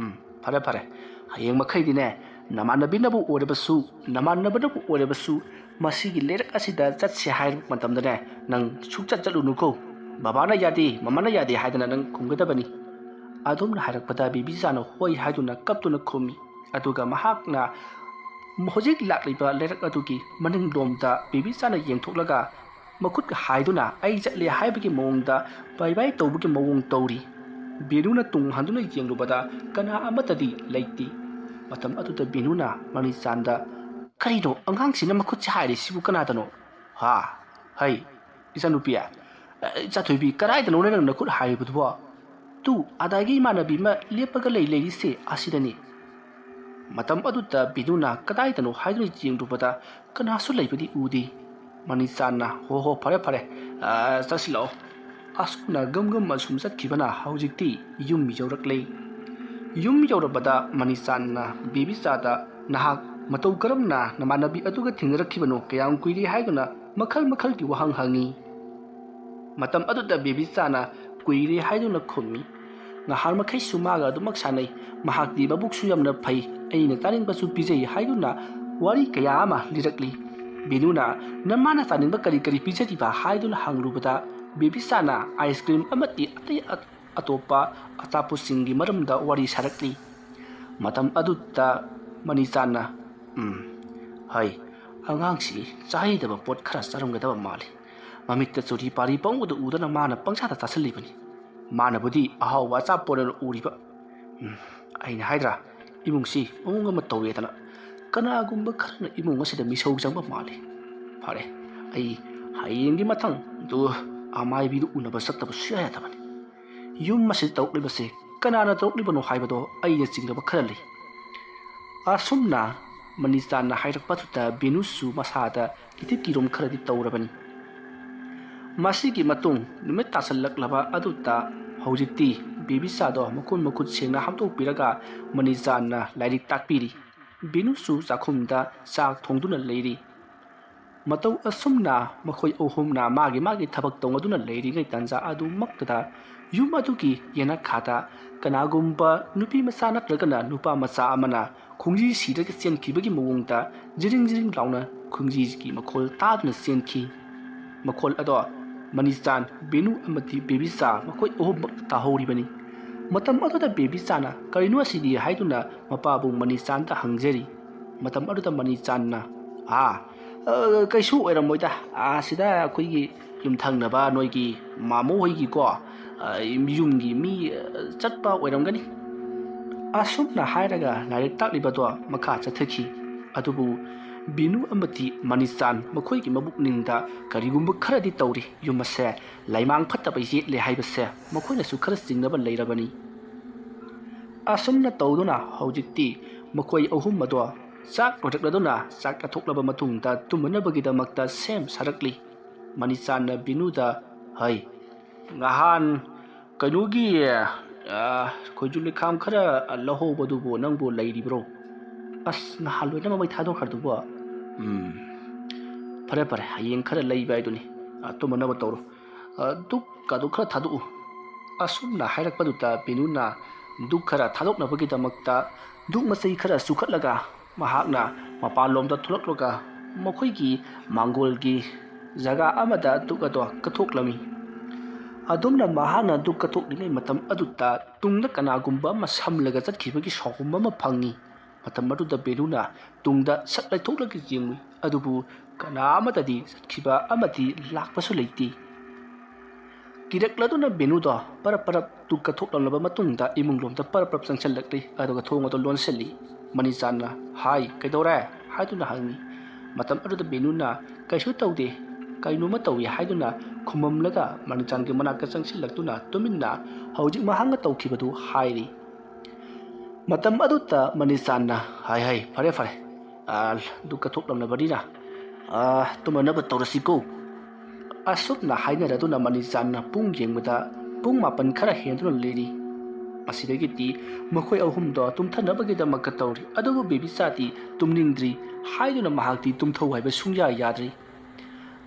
ꯐꯔꯦ ꯍꯌꯦꯡ ꯃꯈꯩꯗꯤꯅꯦ ꯅꯃꯥꯟꯅꯕꯅꯕꯨ ꯑꯣꯏꯔꯕꯁꯨ ꯃꯁꯤꯒꯤ ꯂꯩꯔꯛ ꯑꯁꯤꯗ ꯆꯠꯁꯦ ꯍꯥꯏꯔꯛꯄ ꯃꯇꯝꯗꯅꯦ ꯅꯪ ꯁꯨꯡꯆꯠ ꯆꯠꯂꯨꯅꯨꯀꯣ ꯕꯕꯥꯅ ꯌꯥꯗꯦ ꯃꯃꯥꯅ ꯌꯥꯗꯦ ꯍꯥꯏꯗꯅ ꯅꯪ ꯈꯨꯝꯒꯗꯕꯅꯤ ꯑꯗꯨꯝꯅ ꯍꯥꯏꯔꯛꯄꯗ ꯕꯦꯕꯤꯆꯥꯅ ꯍꯣꯏ ꯍꯥꯏꯗꯨꯅ ꯀꯞꯇꯨꯅ ꯈꯨꯝꯃꯤ ꯑꯗꯨꯒ ꯃꯍꯥꯛꯅ ꯍꯧꯖꯤꯛ ꯂꯥꯛꯂꯤꯕ ꯂꯩꯔꯛ ꯑꯗꯨꯒꯤ ꯃꯅꯤꯡꯂꯣꯝꯗ ꯕꯦꯕꯤꯆꯥꯅ ꯌꯦꯡꯊꯣꯛꯂꯒ ꯃꯈꯨꯠꯀ ꯍꯥꯏꯗꯨꯅ ꯑꯩ ꯆꯠꯂꯦ ꯍꯥꯏꯕꯒꯤ ꯃꯑꯣꯡꯗ ꯕꯥꯏ ꯕꯥꯏ ꯇꯧꯕꯒꯤ ꯃꯑꯣꯡ ꯇꯧꯔꯤ꯫ ꯕꯦꯅꯨꯅ ꯇꯨꯡ ꯍꯟꯗꯨꯅ ꯌꯦꯡꯂꯨꯕꯗ ꯀꯅꯥ ꯑꯃꯠꯇꯗꯤ ꯂꯩꯇꯦ꯫ ꯃꯇꯝ ꯑꯗꯨꯗ ꯕꯦꯅꯨꯅ ꯃꯅꯤꯆꯥꯟꯗ ꯀꯔꯤꯅꯣ ꯑꯉꯥꯡꯁꯤꯅ ꯃꯈꯨꯠꯁꯦ ꯍꯥꯏꯔꯤꯁꯤꯕꯨ ꯀꯅꯥꯗꯅꯣ? ꯍꯥ ꯍꯩ ꯏꯆꯥꯅꯨꯄꯤ ꯆꯥꯊꯣꯏꯕꯤ ꯀꯗꯥꯏꯗꯅꯣ ꯅꯪ ꯅꯈꯨꯠ ꯍꯥꯏꯔꯤꯕꯗꯨꯕꯣ? ꯇꯨ ꯑꯗꯥꯒꯤ ꯏꯃꯥꯟꯅꯕꯤ ꯑꯃ ꯂꯦꯞꯄꯒ ꯂꯩꯔꯤꯁꯦ ꯑꯁꯤꯗꯅꯤ꯫ ꯃꯇꯝ ꯑꯗꯨꯗ ꯕꯦꯅꯨꯅ ꯀꯗꯥꯏꯗꯅꯣ ꯍꯥꯏꯗꯨꯅ ꯌꯦꯡꯂꯨꯕꯗ ꯀꯅꯥꯁꯨ ꯂꯩꯕꯗꯤ ꯎꯗꯦ꯫ ꯃꯅꯤꯆꯥꯟꯅ ꯍꯣ ꯐꯔꯦ ꯐꯔꯦ ꯆꯠꯁꯤꯜꯂꯛꯑꯣ꯫ ꯑꯁꯨꯝꯅ ꯒꯝ ꯑꯁꯨꯝ ꯆꯠꯈꯤꯕꯅ ꯍꯧꯖꯤꯛꯇꯤ ꯌꯨꯝ ꯌꯧꯔꯛꯂꯦ꯫ ꯌꯨꯝ ꯌꯧꯔꯕꯗ ꯃꯅꯤꯆꯥꯟꯅ ꯕꯦꯕꯤꯆꯥꯗ ꯅꯍꯥꯛ ꯃꯇꯧ ꯀꯔꯝꯅ ꯅꯃꯥꯟꯅꯕꯤ ꯑꯗꯨꯒ ꯊꯦꯡꯅꯔꯛꯈꯤꯕꯅꯣ ꯀꯌꯥꯝ ꯀꯨꯏꯔꯦ ꯍꯥꯏꯗꯨꯅ ꯃꯈꯜ ꯃꯈꯜꯒꯤ ꯋꯥꯍꯪ ꯍꯪꯉꯤ꯫ ꯃꯇꯝ ꯑꯗꯨꯗ ꯕꯦꯕꯤꯆꯥꯅ ꯀꯨꯏꯔꯦ ꯍꯥꯏꯗꯨꯅ ꯈꯨꯝꯃꯤ꯫ ꯉꯍꯥꯟ ꯃꯈꯩꯁꯨ ꯃꯥꯒ ꯑꯗꯨꯃꯛ ꯁꯥꯟꯅꯩ, ꯃꯍꯥꯛꯇꯤ ꯃꯕꯨꯛꯁꯨ ꯌꯥꯝꯅ ꯐꯩ, ꯑꯩꯅ ꯆꯥꯅꯤꯡꯕꯁꯨ ꯄꯤꯖꯩ ꯍꯥꯏꯗꯨꯅ ꯋꯥꯔꯤ ꯀꯌꯥ ꯑꯃ ꯂꯤꯔꯛꯂꯤ꯫ ꯕꯦꯅꯨꯅ ꯅꯃꯥꯅ ꯆꯥꯅꯤꯡꯕ ꯀꯔꯤ ꯀꯔꯤ ꯄꯤꯖꯔꯤꯕ ꯍꯥꯏꯗꯨꯅ ꯍꯪꯂꯨꯕꯗ ꯕꯦꯕꯤꯆꯥꯅ ꯑꯥꯏꯁ ꯀ꯭ꯔꯤꯝ ꯑꯃꯗꯤ ꯑꯇꯩ ꯑꯇꯣꯞꯄ ꯑꯆꯥꯄꯣꯠꯁꯤꯡꯒꯤ ꯃꯔꯝꯗ ꯋꯥꯔꯤ ꯁꯥꯔꯛꯂꯤ꯫ ꯃꯇꯝ ꯑꯗꯨꯗ ꯃꯅꯤꯆꯥꯟꯅ ꯍꯩ ꯑꯉꯥꯡꯁꯤ ꯆꯥꯍꯩꯗꯕ ꯄꯣꯠ ꯈꯔ ꯆꯥꯔꯝꯒꯗꯕ ꯃꯥꯜꯂꯤ, ꯃꯃꯤꯠꯇ ꯆꯨꯔꯤ ꯄꯥꯔꯤ ꯄꯪꯎꯗ ꯎꯗꯅ ꯃꯥꯅ ꯄꯪꯆꯥꯗ ꯆꯥꯁꯤꯜꯂꯤꯕꯅꯤ, ꯃꯥꯅꯕꯨꯗꯤ ꯑꯍꯥꯎꯕ ꯑꯆꯥꯄꯣꯠꯅ ꯎꯔꯤꯕ, ꯑꯩꯅ ꯍꯥꯏꯗ꯭ꯔꯥ ꯏꯃꯨꯡꯁꯤ ꯃꯑꯣꯡ ꯑꯃ ꯇꯧꯋꯦꯗꯅ, ꯀꯅꯥꯒꯨꯝꯕ ꯈꯔꯅ ꯏꯃꯨꯡ ꯑꯁꯤꯗ ꯃꯤꯁꯧ ꯆꯪꯕ ꯃꯥꯜꯂꯤ꯫ ꯐꯔꯦ ꯑꯩ ꯍꯌꯦꯡꯒꯤ ꯃꯊꯪꯗꯨ ꯑꯃꯥꯏꯕꯤꯗꯨ ꯎꯅꯕ ꯆꯠꯇꯕ ꯁꯨꯡꯌꯥ ꯌꯥꯗꯕꯅꯤ꯫ ꯌꯨꯝ ꯑꯁꯤꯗ ꯇꯧꯔꯛꯂꯤꯕꯁꯦ ꯀꯅꯥꯅ ꯇꯧꯔꯛꯂꯤꯕꯅꯣ ꯍꯥꯏꯕꯗꯣ ꯑꯩꯅ ꯆꯤꯡꯅꯕ ꯈꯔ ꯂꯩ꯫ ꯑꯁꯨꯝꯅ ꯃꯅꯤꯆꯥꯟꯅ ꯍꯥꯏꯔꯛꯄꯗꯨꯗ ꯕꯦꯅꯨꯁꯨ ꯃꯁꯥꯗ ꯏꯊꯤꯛ ꯀꯤꯔꯣꯝ ꯈꯔꯗꯤ ꯇꯧꯔꯕꯅꯤ꯫ ꯃꯁꯤꯒꯤ ꯃꯇꯨꯡ ꯅꯨꯃꯤꯠ ꯇꯥꯁꯜꯂꯛꯂꯕ ꯑꯗꯨꯗ ꯍꯧꯖꯤꯛꯇꯤ ꯕꯦꯕꯤꯆꯥꯗꯣ ꯃꯈꯨꯠ ꯁꯦꯡꯅ ꯍꯥꯝꯗꯣꯛꯄꯤꯔꯒ ꯃꯅꯤꯆꯥꯟꯅ ꯂꯥꯏꯔꯤꯛ ꯇꯥꯛꯄꯤꯔꯤ꯫ ꯕꯦꯅꯨꯁꯨ ꯆꯥꯛꯈꯨꯝꯗ ꯆꯥꯛ ꯊꯣꯡꯗꯨꯅ ꯂꯩꯔꯤ꯫ ꯃꯇꯧ ꯑꯁꯨꯝꯅ ꯃꯈꯣꯏ ꯑꯍꯨꯝꯅ ꯃꯥꯒꯤ ꯊꯕꯛ ꯇꯧꯅꯗꯨꯅ ꯂꯩꯔꯤꯉꯩ ꯇꯥꯟꯖꯥ ꯑꯗꯨꯃꯛꯇꯗ ꯌꯨꯝ ꯑꯗꯨꯒꯤ ꯌꯦꯅꯈꯥꯗ ꯀꯅꯥꯒꯨꯝꯕ ꯅꯨꯄꯤ ꯃꯆꯥ ꯅꯠꯇ꯭ꯔꯒꯅ ꯅꯨꯄꯥ ꯃꯆꯥ ꯑꯃꯅ ꯈꯣꯡꯖꯤ ꯁꯤꯔꯒ ꯆꯦꯟꯈꯤꯕꯒꯤ ꯃꯑꯣꯡꯗ ꯖꯤꯔꯤꯡ ꯂꯥꯎꯅ ꯈꯣꯡꯖꯤꯒꯤ ꯃꯈꯣꯜ ꯇꯥꯗꯨꯅ ꯆꯦꯟꯈꯤ꯫ ꯃꯈꯣꯜ ꯑꯗꯣ ꯃꯅꯤꯆꯥꯟ, ꯕꯦꯅꯨ ꯑꯃꯗꯤ ꯕꯦꯕꯤꯆꯥ ꯃꯈꯣꯏ ꯑꯍꯨꯝꯃꯛ ꯇꯥꯍꯧꯔꯤꯕꯅꯤ꯫ ꯃꯇꯝ ꯑꯗꯨꯗ ꯕꯦꯕꯤꯆꯥꯅ ꯀꯔꯤꯅꯣ ꯑꯁꯤꯗꯤ ꯍꯥꯏꯗꯨꯅ ꯃꯄꯥꯕꯨꯡ ꯃꯅꯤꯆꯥꯟꯗ ꯍꯪꯖꯔꯤ꯫ ꯃꯇꯝ ꯑꯗꯨꯗ ꯃꯅꯤꯆꯥꯟꯅ ꯀꯩꯁꯨ ꯑꯣꯏꯔꯝꯃꯣꯏꯗ, ꯑꯁꯤꯗ ꯑꯩꯈꯣꯏꯒꯤ ꯌꯨꯝꯊꯪꯅꯕ ꯅꯣꯏꯒꯤ ꯃꯥꯃꯣ ꯍꯣꯏꯒꯤꯀꯣ ꯌꯨꯝꯒꯤ ꯃꯤ ꯆꯠꯄ ꯑꯣꯏꯔꯝꯒꯅꯤ꯫ ꯑꯁꯨꯝꯅ ꯍꯥꯏꯔꯒ ꯂꯥꯏꯔꯤꯛ ꯇꯥꯛꯂꯤꯕꯗꯣ ꯃꯈꯥ ꯆꯠꯊꯈꯤ꯫ ꯑꯗꯨꯕꯨ ꯕꯦꯅꯨ ꯑꯃꯗꯤ ꯃꯅꯤꯆꯥꯟ ꯃꯈꯣꯏꯒꯤ ꯃꯕꯨꯛꯅꯤꯡꯗ ꯀꯔꯤꯒꯨꯝꯕ ꯈꯔꯗꯤ ꯇꯧꯔꯤ꯫ ꯌꯨꯝ ꯑꯁꯦ ꯂꯩꯃꯥꯡ ꯐꯠꯇꯕ ꯌꯦꯠꯂꯦ ꯍꯥꯏꯕꯁꯦ ꯃꯈꯣꯏꯅꯁꯨ ꯈꯔ ꯆꯤꯡꯅꯕ ꯂꯩꯔꯕꯅꯤ꯫ ꯑꯁꯨꯝꯅ ꯇꯧꯗꯨꯅ ꯍꯧꯖꯤꯛꯇꯤ ꯃꯈꯣꯏ ꯑꯍꯨꯝ ꯑꯗꯣ ꯆꯥꯛ ꯂꯣꯏꯔꯛꯂꯗꯨꯅ ꯆꯥꯛ ꯆꯥꯊꯣꯛꯂꯕ ꯃꯇꯨꯡꯗ ꯇꯨꯝꯅꯕꯒꯤꯗꯃꯛꯇ ꯁꯦꯝ ꯁꯥꯔꯛꯂꯤ꯫ ꯃꯅꯤꯆꯥꯟꯅ ꯕꯦꯅꯨꯗ ꯍꯩ ꯅꯍꯥꯟ ꯀꯩꯅꯣꯒꯤ ꯈꯣꯏꯖꯨ ꯂꯩꯈꯥꯝ ꯈꯔ ꯂꯧꯍꯧꯕꯗꯨꯕꯨ ꯅꯪꯕꯨ ꯂꯩꯔꯤꯕ꯭ꯔꯣ? ꯑꯁ ꯅꯍꯥꯟ ꯂꯣꯏꯅꯃꯛ ꯃꯩ ꯊꯥꯗꯣꯛꯈ꯭ꯔꯗꯨꯕꯣ? ꯐꯔꯦ ꯍꯌꯦꯡ ꯈꯔ ꯂꯩꯕ ꯍꯥꯏꯗꯨꯅꯤ, ꯇꯨꯝꯅꯕ ꯇꯧꯔꯣ, ꯗꯨꯛꯀꯗꯨ ꯈꯔ ꯊꯥꯗꯣꯛꯎ꯫ ꯑꯁꯨꯝꯅ ꯍꯥꯏꯔꯛꯄꯗꯨꯗ ꯕꯦꯅꯨꯅ ꯗꯨꯛ ꯈꯔ ꯊꯥꯗꯣꯛꯅꯕꯒꯤꯗꯃꯛꯇ ꯗꯨꯛ ꯃꯆꯩ ꯈꯔ ꯆꯨꯈꯠꯂꯒ ꯃꯍꯥꯛꯅ ꯃꯄꯥꯟꯂꯣꯝꯗ ꯊꯣꯛꯂꯛꯂꯒ ꯃꯈꯣꯏꯒꯤ ꯃꯥꯡꯒꯣꯜꯒꯤ ꯖꯒꯥ ꯑꯃꯗ ꯗꯨꯛ ꯑꯗꯣ ꯀꯠꯊꯣꯛꯂꯝꯃꯤ꯫ ꯑꯗꯨꯝꯅ ꯃꯍꯥꯛꯅ ꯗꯨꯛ ꯀꯠꯊꯣꯛꯂꯤꯉꯩ ꯃꯇꯝ ꯑꯗꯨꯗ ꯇꯨꯡꯗ ꯀꯅꯥꯒꯨꯝꯕ ꯑꯃ ꯁꯝꯂꯒ ꯆꯠꯈꯤꯕꯒꯤ ꯁꯥꯎꯍꯨꯝ ꯑꯃ ꯐꯪꯉꯤ꯫ ꯃꯇꯝ ꯑꯗꯨꯗ ꯕꯦꯅꯨꯅ ꯇꯨꯡꯗ ꯁꯠ ꯂꯩꯊꯣꯛꯂꯒ ꯌꯦꯡꯉꯨꯏ, ꯑꯗꯨꯕꯨ ꯀꯅꯥ ꯑꯃꯠꯇꯗꯤ ꯆꯠꯈꯤꯕ ꯑꯃꯗꯤ ꯂꯥꯛꯄꯁꯨ ꯂꯩꯇꯦ꯫ ꯀꯤꯔꯛꯂꯗꯨꯅ ꯕꯦꯅꯨꯗꯣ ꯄꯔꯞ ꯗꯨꯛ ꯀꯠꯊꯣꯛꯂꯝꯂꯕ ꯃꯇꯨꯡꯗ ꯏꯃꯨꯡꯂꯣꯝꯗ ꯄꯔꯞ ꯆꯪꯁꯤꯜꯂꯛꯂꯤ, ꯑꯗꯨꯒ ꯊꯣꯡ ꯑꯗꯨ ꯂꯣꯟꯁꯤꯜꯂꯤ꯫ ꯃꯅꯤꯆꯥꯟꯅ ꯍꯥꯏ ꯀꯩꯗꯧꯔꯦ ꯍꯥꯏꯗꯨꯅ ꯍꯪꯉꯤ꯫ ꯃꯇꯝ ꯑꯗꯨꯗ ꯕꯦꯅꯨꯅ ꯀꯩꯁꯨ ꯇꯧꯗꯦ, ꯀꯩꯅꯣꯝꯃ ꯇꯧꯏ ꯍꯥꯏꯗꯨꯅ ꯈꯨꯃꯝꯂꯒ ꯃꯅꯤꯆꯥꯟꯒꯤ ꯃꯅꯥꯛꯇ ꯆꯪꯁꯤꯜꯂꯛꯇꯨꯅ ꯇꯨꯃꯤꯟꯅ ꯍꯧꯖꯤꯛ ꯃꯍꯥꯛꯅ ꯇꯧꯈꯤꯕꯗꯨ ꯍꯥꯏꯔꯤ꯫ ꯃꯇꯝ ꯑꯗꯨꯗ ꯃꯅꯤꯆꯥꯟꯅ ꯍꯩ ꯐꯔꯦ ꯗꯨꯛ ꯀꯠꯊꯣꯛꯂꯝꯂꯕꯅꯤꯅ ꯇꯨꯝꯅꯕ ꯇꯧꯔꯁꯤꯀꯣ꯫ ꯑꯁꯨꯝꯅ ꯍꯥꯏꯅꯔꯗꯨꯅ ꯃꯅꯤꯆꯥꯟꯅ ꯄꯨꯡ ꯌꯦꯡꯕꯗ ꯄꯨꯡ 9 ꯈꯔ ꯍꯦꯟꯗꯨꯅ ꯂꯩꯔꯤ꯫ ꯃꯁꯤꯗꯒꯤꯗꯤ ꯃꯈꯣꯏ ꯑꯍꯨꯝꯗꯣ ꯇꯨꯝꯊꯅꯕꯒꯤꯗꯃꯛꯇ ꯇꯧꯔꯤ, ꯑꯗꯨꯕꯨ ꯕꯦꯕꯤꯆꯥꯗꯤ ꯇꯨꯝꯅꯤꯡꯗ꯭ꯔꯤ ꯍꯥꯏꯗꯨꯅ ꯃꯍꯥꯛꯇꯤ ꯇꯨꯝꯊꯧ ꯍꯥꯏꯕ ꯁꯨꯡꯌꯥ ꯌꯥꯗ꯭ꯔꯤ꯫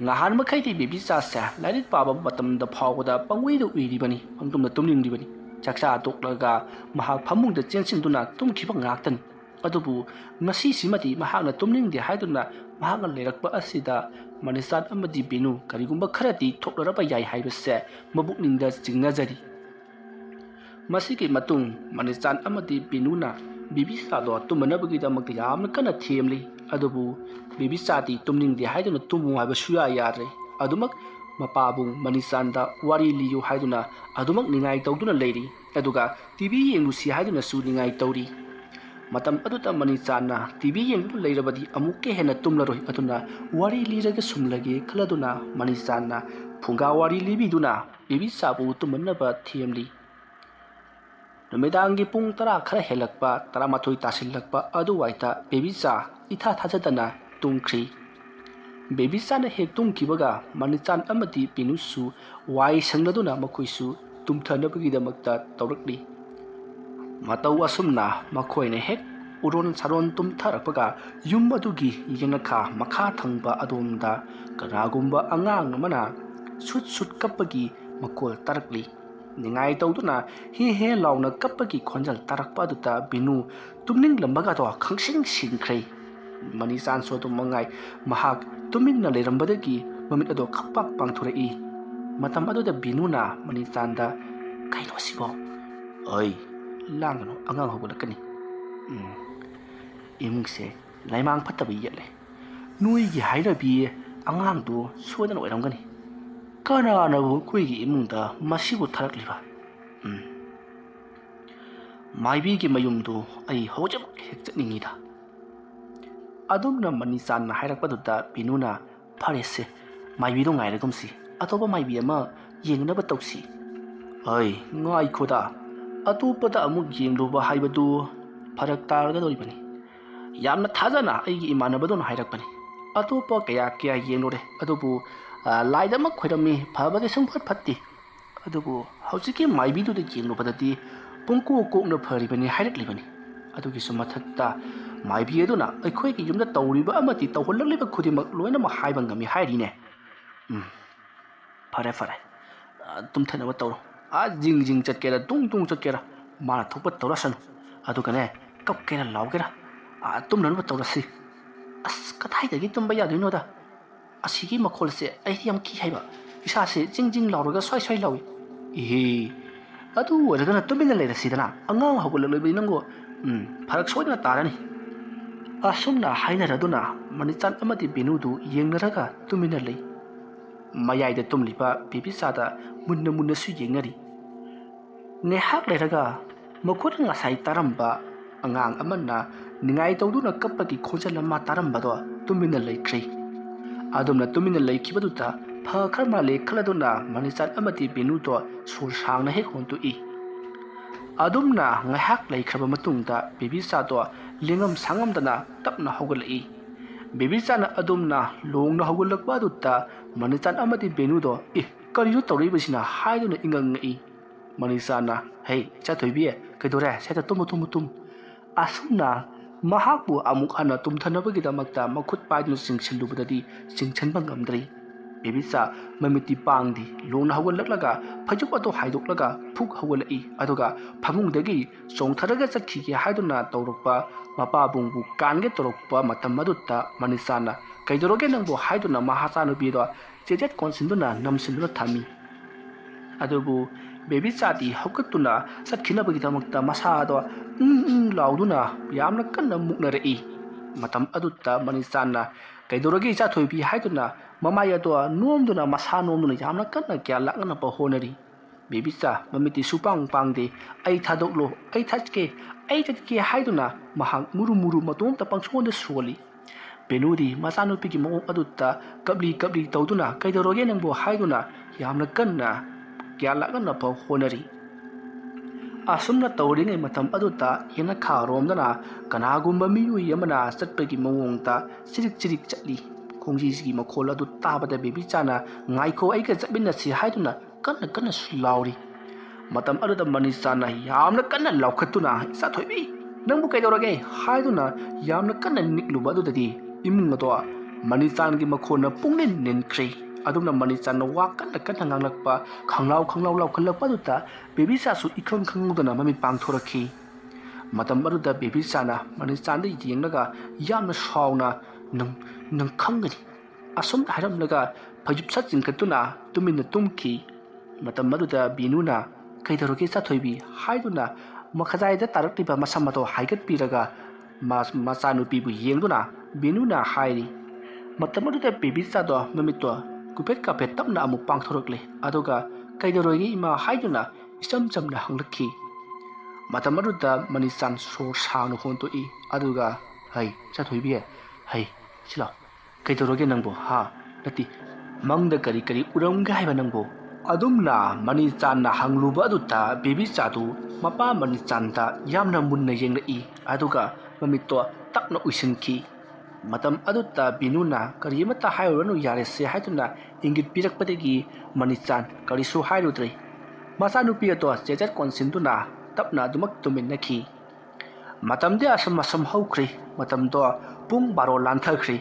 ꯉꯍꯥꯟ ꯃꯈꯩꯗꯤ ꯕꯦꯕꯤꯆꯥꯁꯦ ꯂꯥꯏꯔꯤꯛ ꯄꯥꯕ ꯃꯇꯝꯗ ꯐꯥꯎꯕꯗ ꯄꯪꯎꯏꯗ उइꯔꯤꯕꯅꯤ, ꯄꯪꯇꯨꯝꯗ ꯇꯨꯝꯅꯤꯡꯂꯤꯕꯅꯤ꯫ ꯆꯥꯛꯆꯥ ꯇꯣꯛꯂꯒ ꯃꯍꯥꯛ ꯐꯃꯨꯡꯗ ꯆꯦꯟꯁꯤꯟꯗꯨꯅ ꯇꯨꯝꯈꯤꯕ ꯉꯥꯛꯇꯅꯤ꯫ ꯑꯗꯨꯕꯨ ꯉꯁꯤꯁꯤꯃꯗꯤ ꯃꯍꯥꯛꯅ ꯇꯨꯝꯅꯤꯡꯗꯦ ꯍꯥꯏꯗꯨꯅ ꯃꯍꯥꯛꯅ ꯂꯩꯔꯛꯄ ꯑꯁꯤꯗ ꯃꯅꯤꯆꯥꯟ ꯑꯃꯗꯤ ꯕꯦꯅꯨ ꯀꯔꯤꯒꯨꯝꯕ ꯈꯔꯗꯤ ꯊꯣꯛꯂꯔꯕ ꯌꯥꯏ ꯍꯥꯏꯕꯁꯦ ꯃꯕꯨꯛꯅꯤꯡꯗ ꯆꯤꯡꯅꯖꯔꯤ꯫ ꯃꯁꯤꯒꯤ ꯃꯇꯨꯡ ꯃꯅꯤꯆꯥꯟ ꯑꯃꯗꯤ ꯕꯦꯅꯨꯅ ꯕꯦꯕꯤꯆꯥꯗꯣ ꯇꯨꯝꯅꯕꯒꯤꯗꯃꯛꯇ ꯌꯥꯝꯅ ꯀꯟꯅ ꯊꯦꯝꯂꯤ, ꯑꯗꯨꯕꯨ ꯕꯦꯕꯤꯆꯥꯗꯤ ꯇꯨꯝꯅꯤꯡꯗꯦ ꯍꯥꯏꯗꯨꯅ ꯇꯨꯝꯃꯨ ꯍꯥꯏꯕ ꯁꯨꯡꯌꯥ ꯌꯥꯗ꯭ꯔꯦ꯫ adumak mapabung Manichanda wari liyu haiduna adumak ningai tawduna leiri aduga TV yenglusi haiduna su ningai tawri matam aduta Manichanna TV yenglu leirabadi amukke hena tumlaroi aduna wari liraga sumlage khaladuna Manichanna phunga wari libiduna Bebisa bu tumanaba thiamli numidangi pung tara khara helakpa taramatoi tasilakpa aduwaita Bebisa itha thajadana tungkhri Bebisa na hek tungkibaga Manichan amati Binusu wai sangladuna makoisu tumthanabagidamagta tawrakli matau asumna makoina hek uron saron tumtharakpaga yum adugi yenakha makha thangba adomda kanagumba angang amana sut sut kapagi makol tarakli ningai tawduna he launa kapagi khonjal tarakpa aduta Binu tumning lambaga to khangsing singkhrai Manichan so tumangai mahak tuminna leirambadagi mamit ado khakpak pangthurai matam aduda Binuna Manichanda kaino sibo oi langano angang hogulakani imungse laimang phatabi yele nui gi hairabi angang du sodan oiramgani kana na bu kuigi imungda masibu tharakliba maibi gi mayumdu ai hojam hekchatningida adumna Manichanna hairakpaduta Binuna pharese maibido ngairagumsi atoba maibi ama yengnaba tawsi ai ngai khoda atopada amuk yengluba haibadu pharak targa doribani yamna thajana aigi imanabadon hairakpani atopa kaya yenglore adubu laidama khoirami phabade sangphat phatti adubu hausiki maibidu de yenglubadati pungku kokna pharibani hairaklibani adugi sumathakta maibi aduna akhoi ki yumda tawriba amati tawhollakliba khudimak loina ma haiba ngami hairine fare tumthanaba tawro a jing chatkera tung chatkera mana thokpa tawrasan adugane kapkera lawgera a tumnanba tawrasi as kathaidagi tumba yadoinoda asigi makholse ai yam ki haiba isase jing lawraga swai lawi ehe adu waragana tumina leirasidana angang hogolloibi nango pharak soidana tarani asumna hainaraduna Manichan amati Binudu yengnaraga tumina lei mayaida tumliba Bebisada munna su yengnari ngehak leiraga makhut ngasai taramba angang amanna ningai tawduna kappagi khonjalama tarambado tumina leikhri adumna tumina leikhibaduta phakharma le khaladuna Manichan amati Binudo sur sangna hek hontu I adumna ngahak leikhaba matungda Bebisado lingam sangamdana tapna hogolai Bebisana adumna longna hogolakba dutta Manichan amati Binudo kariyo tawribasina haiduna ingangai Manichanna hey chathoibi kaidore seta tum asumna mahakbu amuk hana tumthanabagidamagta makhut paiduna singsilubadadi singchanba ngamdri Bebisa mamiti pangdi longna hogolaklaga phajuk ato haidoklaga phuk hogolai aduga phamungdagi chongtharaga chakhige haiduna tawrokpa mapabungbu kange torokpa matam madutta Manichanna kaidoroge nangbo haiduna mahachanubido jejet konsinduna namsinduna thami adubu Bebisadi hokatuna satkhinabagidamakta masado lauduna yamna kanna muknarei matam adutta Manichanna kaidoroge chathoibi haiduna mamayado nomduna masa nomduna yamna kanna kya lakna pa honari Bebisa mamiti supang pangde ai thadoklo ai thachke ai tatke haiduna mahang muru matom ta pangchonda soli Benudi masanupigi mong adutta kabli tawduna kaidoroge nangbo haiduna yamna kanna kya lakna pa honari asumna tawringai matam aduta hena kharomdana kanagumba miyu yamana satpagi mawongta chirik chatli khongjisigi makhol adu tabada Bebisana ngaikho aiga jabinna si haiduna kanna sulauri matam aduda Manichanna yamna kanna laukhatuna sathoibi nangbu kaidorage haiduna yamna kanna nikluba adudadi imungado Manichangi makhona pungnen nenkhre adumna Manichanna wa kanna nganglakpa khanglaw laukhalakpa aduta Bebisa su ikhang khangudana mami pangthorakhi matam aduda Bebisana Manichanda yengnaga yamna sauna nang khangani asum hairamnaga phajub satjingkatuna tuminna tumki matam aduda Binuna kaidoroge chathoibi haiduna makhajaida tarakliba masamato haigat piraga machanupibu yengduna Binuna hairi matam aduda Bebisado mamito ꯀꯨꯄꯦꯠ ꯀꯥꯄꯦꯠ ꯇꯞꯅ ꯑꯃꯨꯛ ꯄꯥꯡꯊꯣꯔꯛꯂꯦ ꯑꯗꯨꯒ ꯀꯩꯗꯧꯔꯣꯏꯒꯦ ꯏꯃꯥ ꯍꯥꯏꯗꯨꯅ ꯏꯆꯝ ꯆꯝꯅ ꯍꯪꯂꯛꯈꯤ꯫ ꯃꯇꯝ ꯑꯗꯨꯗ ꯃꯅꯤꯆꯥꯟ ꯁꯣꯔ ꯁꯥꯡꯅ ꯍꯣꯟꯇꯣꯛꯏ ꯑꯗꯨꯒ ꯍꯩ ꯆꯥꯊꯣꯏꯕꯤ ꯍꯩ ꯁꯤꯂꯥꯎ ꯀꯩꯗꯧꯔꯒꯦ ꯅꯪꯕꯨ ꯍꯥ ꯅꯠꯇꯦ ꯃꯪꯗ ꯀꯔꯤ ꯀꯔꯤ ꯎꯔꯝꯒꯦ ꯍꯥꯏꯕ ꯅꯪꯕꯨ? ꯑꯗꯨꯝꯅ ꯃꯅꯤꯆꯥꯟꯅ ꯍꯪꯂꯨꯕ ꯑꯗꯨꯗ ꯕꯦꯕꯤꯆꯥꯗꯨ ꯃꯄꯥ ꯃꯅꯤꯆꯥꯟꯗ ꯌꯥꯝꯅ ꯃꯨꯟꯅ ꯌꯦꯡꯂꯛꯏ ꯑꯗꯨꯒ ꯃꯃꯤꯠꯇꯣ ꯇꯞꯅ ꯎꯏꯁꯤꯟꯈꯤ꯫ ꯃꯇꯝ ꯑꯗꯨꯗ ꯕꯤꯅꯨꯅ ꯀꯔꯤ ꯑꯃꯠꯇ ꯍꯥꯏꯔꯨꯔꯅꯨ ꯌꯥꯔꯦꯁꯦ ꯍꯥꯏꯗꯨꯅ ꯏꯪꯒꯤꯠ ꯄꯤꯔꯛꯄꯗꯒꯤ ꯃꯅꯤꯆꯥꯟ ꯀꯔꯤꯁꯨ ꯍꯥꯏꯔꯨꯗ꯭ꯔꯦ꯫ ꯃꯆꯥꯅꯨꯄꯤ ꯑꯗꯣ ꯆꯦꯆꯠ ꯀꯣꯟꯁꯤꯟꯗꯨꯅ ꯇꯞꯅ ꯑꯗꯨꯃꯛ ꯇꯨꯃꯤꯟꯅꯈꯤ꯫ ꯃꯇꯝꯗꯤ ꯑꯁꯨꯝ ꯑꯁꯨꯝ ꯍꯧꯈ꯭ꯔꯦ꯫ ꯃꯇꯝꯗꯣ ꯄꯨꯡ 12 ꯂꯥꯟꯊꯈ꯭ꯔꯦ꯫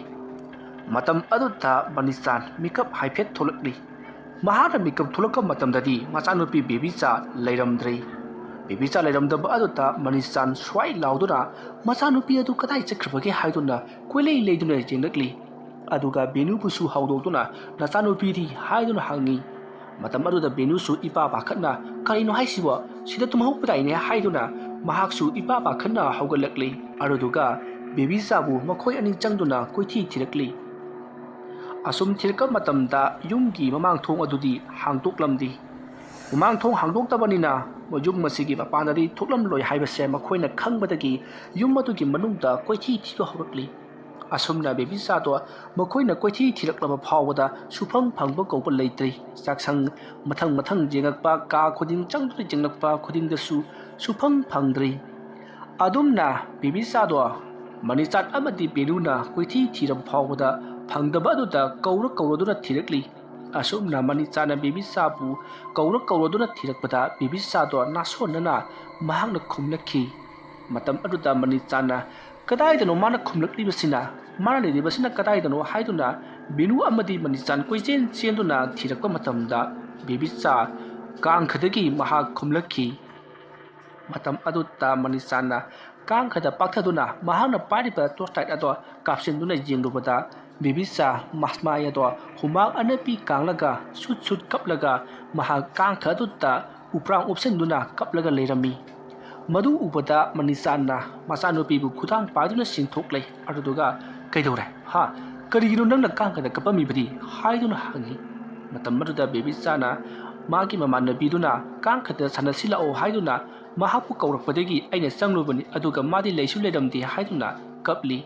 ꯃꯇꯝ ꯑꯗꯨꯗ ꯃꯅꯤꯆꯥꯟ ꯃꯤꯀꯞ ꯍꯥꯏꯐꯦꯠ ꯊꯣꯛꯂꯛꯂꯤ꯫ ꯃꯍꯥꯛꯅ ꯃꯤꯀꯞ ꯊꯣꯛꯂꯛꯄ ꯃꯇꯝꯗꯗꯤ ꯃꯆꯥꯅꯨꯄꯤ ꯕꯦꯕꯤꯆꯥ ꯂꯩꯔꯝꯗ꯭ꯔꯦ꯫ ꯕꯦꯕꯤꯆꯥ ꯂꯩꯔꯝꯗꯕ ꯑꯗꯨꯗ ꯃꯅꯤꯆꯥꯟ ꯁ꯭ꯋꯥꯏ ꯂꯥꯎꯗꯨꯅ ꯃꯆꯥꯅꯨꯄꯤ ꯑꯗꯨ ꯀꯗꯥꯏ ꯆꯠꯈ꯭ꯔꯕꯒꯦ ꯍꯥꯏꯗꯨꯅ ꯀꯣꯏꯂꯩ ꯂꯩꯗꯨꯅ ꯌꯦꯡꯂꯛꯂꯤ꯫ ꯑꯗꯨꯒ ꯕꯦꯅꯨꯕꯨꯁꯨ ꯍꯧꯗꯣꯛꯇꯨꯅ ꯅꯆꯥꯅꯨꯄꯤꯗꯤ ꯍꯥꯏꯗꯨꯅ ꯍꯪꯉꯤ꯫ ꯃꯇꯝ ꯑꯗꯨꯗ ꯕꯦꯅꯨꯁꯨ ꯏꯄꯥ ꯄꯥꯈꯠꯅ ꯀꯔꯤꯅꯣ ꯍꯥꯏꯁꯤꯕꯣ ꯁꯤꯗ ꯇꯨꯝꯍꯧꯕꯗꯥꯏꯅꯦ ꯍꯥꯏꯗꯨꯅ ꯃꯍꯥꯛꯁꯨ ꯏꯄꯥ ꯄꯥꯈꯠꯅ ꯍꯧꯒꯠꯂꯛꯂꯤ꯫ ꯑꯗꯨꯗꯨꯒ ꯕꯦꯕꯤꯆꯥꯕꯨ ꯃꯈꯣꯏ ꯑꯅꯤ ꯆꯪꯗꯨꯅ ꯀꯣꯏꯊꯤ ꯊꯤꯔꯛꯂꯤ꯫ ꯑꯁꯨꯝ ꯊꯤꯔꯛꯄ ꯃꯇꯝꯗ ꯌꯨꯝꯒꯤ ꯃꯃꯥꯡꯊꯣꯡ ꯑꯗꯨꯗꯤ ꯍꯥꯡꯗꯣꯛꯂꯝꯗꯦ꯫ ꯃꯃꯥꯡꯊꯣꯡ ꯍꯥꯡꯗꯣꯛꯇꯕꯅꯤꯅ ꯌꯨꯝ ꯑꯁꯤꯒꯤ ꯃꯄꯥꯟꯗꯗꯤ ꯊꯣꯛꯂꯝꯂꯣꯏ ꯍꯥꯏꯕꯁꯦ ꯃꯈꯣꯏꯅ ꯈꯪꯕꯗꯒꯤ ꯌꯨꯝ ꯑꯗꯨꯒꯤ ꯃꯅꯨꯡꯗ ꯀꯣꯏꯊꯤ ꯊꯤꯕ ꯍꯧꯔꯛꯂꯤ꯫ ꯑꯁꯨꯝꯅ ꯕꯦꯕꯤꯆꯥꯗꯣ ꯃꯈꯣꯏꯅ ꯀꯣꯏꯊꯤ ꯊꯤꯔꯛꯂꯕ ꯐꯥꯎꯕꯗ ꯁꯨꯐꯝ ꯐꯪꯕ ꯀꯧꯕ ꯂꯩꯇ꯭ꯔꯤ꯫ ꯆꯥꯛꯁꯪ ꯃꯊꯪ ꯃꯊꯪ ꯌꯦꯡꯉꯛꯄ ꯀꯥ ꯈꯨꯗꯤꯡ ꯆꯪꯗꯨꯅ ꯌꯦꯡꯂꯛꯄ ꯈꯨꯗꯤꯡꯗꯁꯨ ꯁꯨꯐꯝ ꯐꯪꯗ꯭ꯔꯤ꯫ ꯑꯗꯨꯝꯅ ꯕꯦꯕꯤꯆꯥꯗꯣ ꯃꯅꯤꯆꯥꯟ ꯑꯃꯗꯤ ꯕꯦꯅꯨꯅ ꯀꯣꯏꯊꯤ ꯊꯤꯔꯕ ꯐꯥꯎꯕꯗ ꯐꯪꯗꯕ ꯑꯗꯨꯗ ꯀꯧꯔꯗꯨꯅ ꯊꯤꯔꯛꯂꯤ꯫ ꯑꯁꯨꯝꯅ ꯃꯅꯤꯆꯥꯟꯅ ꯕꯦꯕꯤꯆꯥꯕꯨ ꯀꯧꯔꯗꯨꯅ ꯊꯤꯔꯛꯄꯗ ꯕꯦꯕꯤꯆꯥꯗꯣ ꯅꯥꯁꯣꯟꯅꯅ ꯃꯍꯥꯛꯅ ꯈꯨꯝꯂꯛꯈꯤ꯫ ꯃꯇꯝ ꯑꯗꯨꯗ ꯃꯅꯤꯆꯥꯟꯅ ꯀꯗꯥꯏꯗꯅꯣ ꯃꯥꯅ ꯈꯨꯝꯂꯛꯂꯤꯕꯁꯤꯅ ꯃꯥꯅ ꯂꯩꯔꯤꯕꯁꯤꯅ ꯀꯗꯥꯏꯗꯅꯣ ꯍꯥꯏꯗꯨꯅ ꯕꯦꯅꯨ ꯑꯃꯗꯤ ꯃꯅꯤꯆꯥꯟ ꯀꯣꯏꯆꯦꯟ ꯆꯦꯟꯗꯨꯅ ꯊꯤꯔꯛꯄ ꯃꯇꯝꯗ ꯕꯦꯕꯤꯆꯥ ꯀꯥꯡꯈꯗꯒꯤ ꯃꯍꯥꯛ ꯈꯨꯝꯂꯛꯈꯤ꯫ ꯃꯇꯝ ꯑꯗꯨꯗ ꯃꯅꯤꯆꯥꯟꯅ ꯀꯥꯡꯈꯗ ꯄꯥꯛꯊꯗꯨꯅ ꯃꯍꯥꯛꯅ ꯄꯥꯏꯔꯤꯕ ꯇꯣꯔꯆꯂꯥꯏꯠ ꯑꯗꯣ ꯀꯥꯞꯁꯤꯟꯗꯨꯅ ꯌꯦꯡꯂꯨꯕꯗ ꯕꯦꯕꯤꯆꯥ ꯃꯥꯏ ꯑꯗꯣ ꯍꯨꯃꯥꯡ ꯑꯅꯞꯄꯤ ꯀꯥꯡꯂꯒ ꯁꯨꯠ ꯁꯨꯠ ꯀꯞꯂꯒ ꯃꯍꯥꯛ ꯀꯥꯡꯈ ꯑꯗꯨꯗ ꯎꯄ꯭ꯔꯥꯡ ꯎꯞꯁꯤꯟꯗꯨꯅ ꯀꯞꯂꯒ ꯂꯩꯔꯝꯃꯤ꯫ ꯃꯗꯨ ꯎꯕꯗ ꯃꯅꯤꯆꯥꯟꯅ ꯃꯆꯥꯅꯨꯄꯤꯕꯨ ꯈꯨꯗꯥꯡ ꯄꯥꯏꯗꯨꯅ ꯆꯤꯡꯊꯣꯛꯂꯦ ꯑꯗꯨꯗꯨꯒ ꯀꯩꯗꯧꯔꯦ ꯍꯥ ꯀꯔꯤꯒꯤꯅꯣ ꯅꯪꯅ ꯀꯥꯡꯈꯗ ꯀꯞꯄꯝꯃꯤꯕꯗꯤ ꯍꯥꯏꯗꯨꯅ ꯍꯪꯉꯤ꯫ ꯃꯇꯝ ꯑꯗꯨꯗ ꯕꯦꯕꯤꯆꯥꯅ ꯃꯥꯒꯤ ꯃꯃꯥꯟꯅꯕꯤꯗꯨꯅ ꯀꯥꯡꯈꯗ ꯁꯥꯟꯅꯁꯤ ꯂꯥꯛꯑꯣ ꯍꯥꯏꯗꯨꯅ ꯃꯍꯥꯛꯄꯨ ꯀꯧꯔꯛꯄꯗꯒꯤ ꯑꯩꯅ ꯆꯪꯂꯨꯕꯅꯤ ꯑꯗꯨꯒ ꯃꯥꯗꯤ ꯂꯩꯁꯨ ꯂꯩꯔꯝꯗꯦ ꯍꯥꯏꯗꯨꯅ ꯀꯞꯂꯤ꯫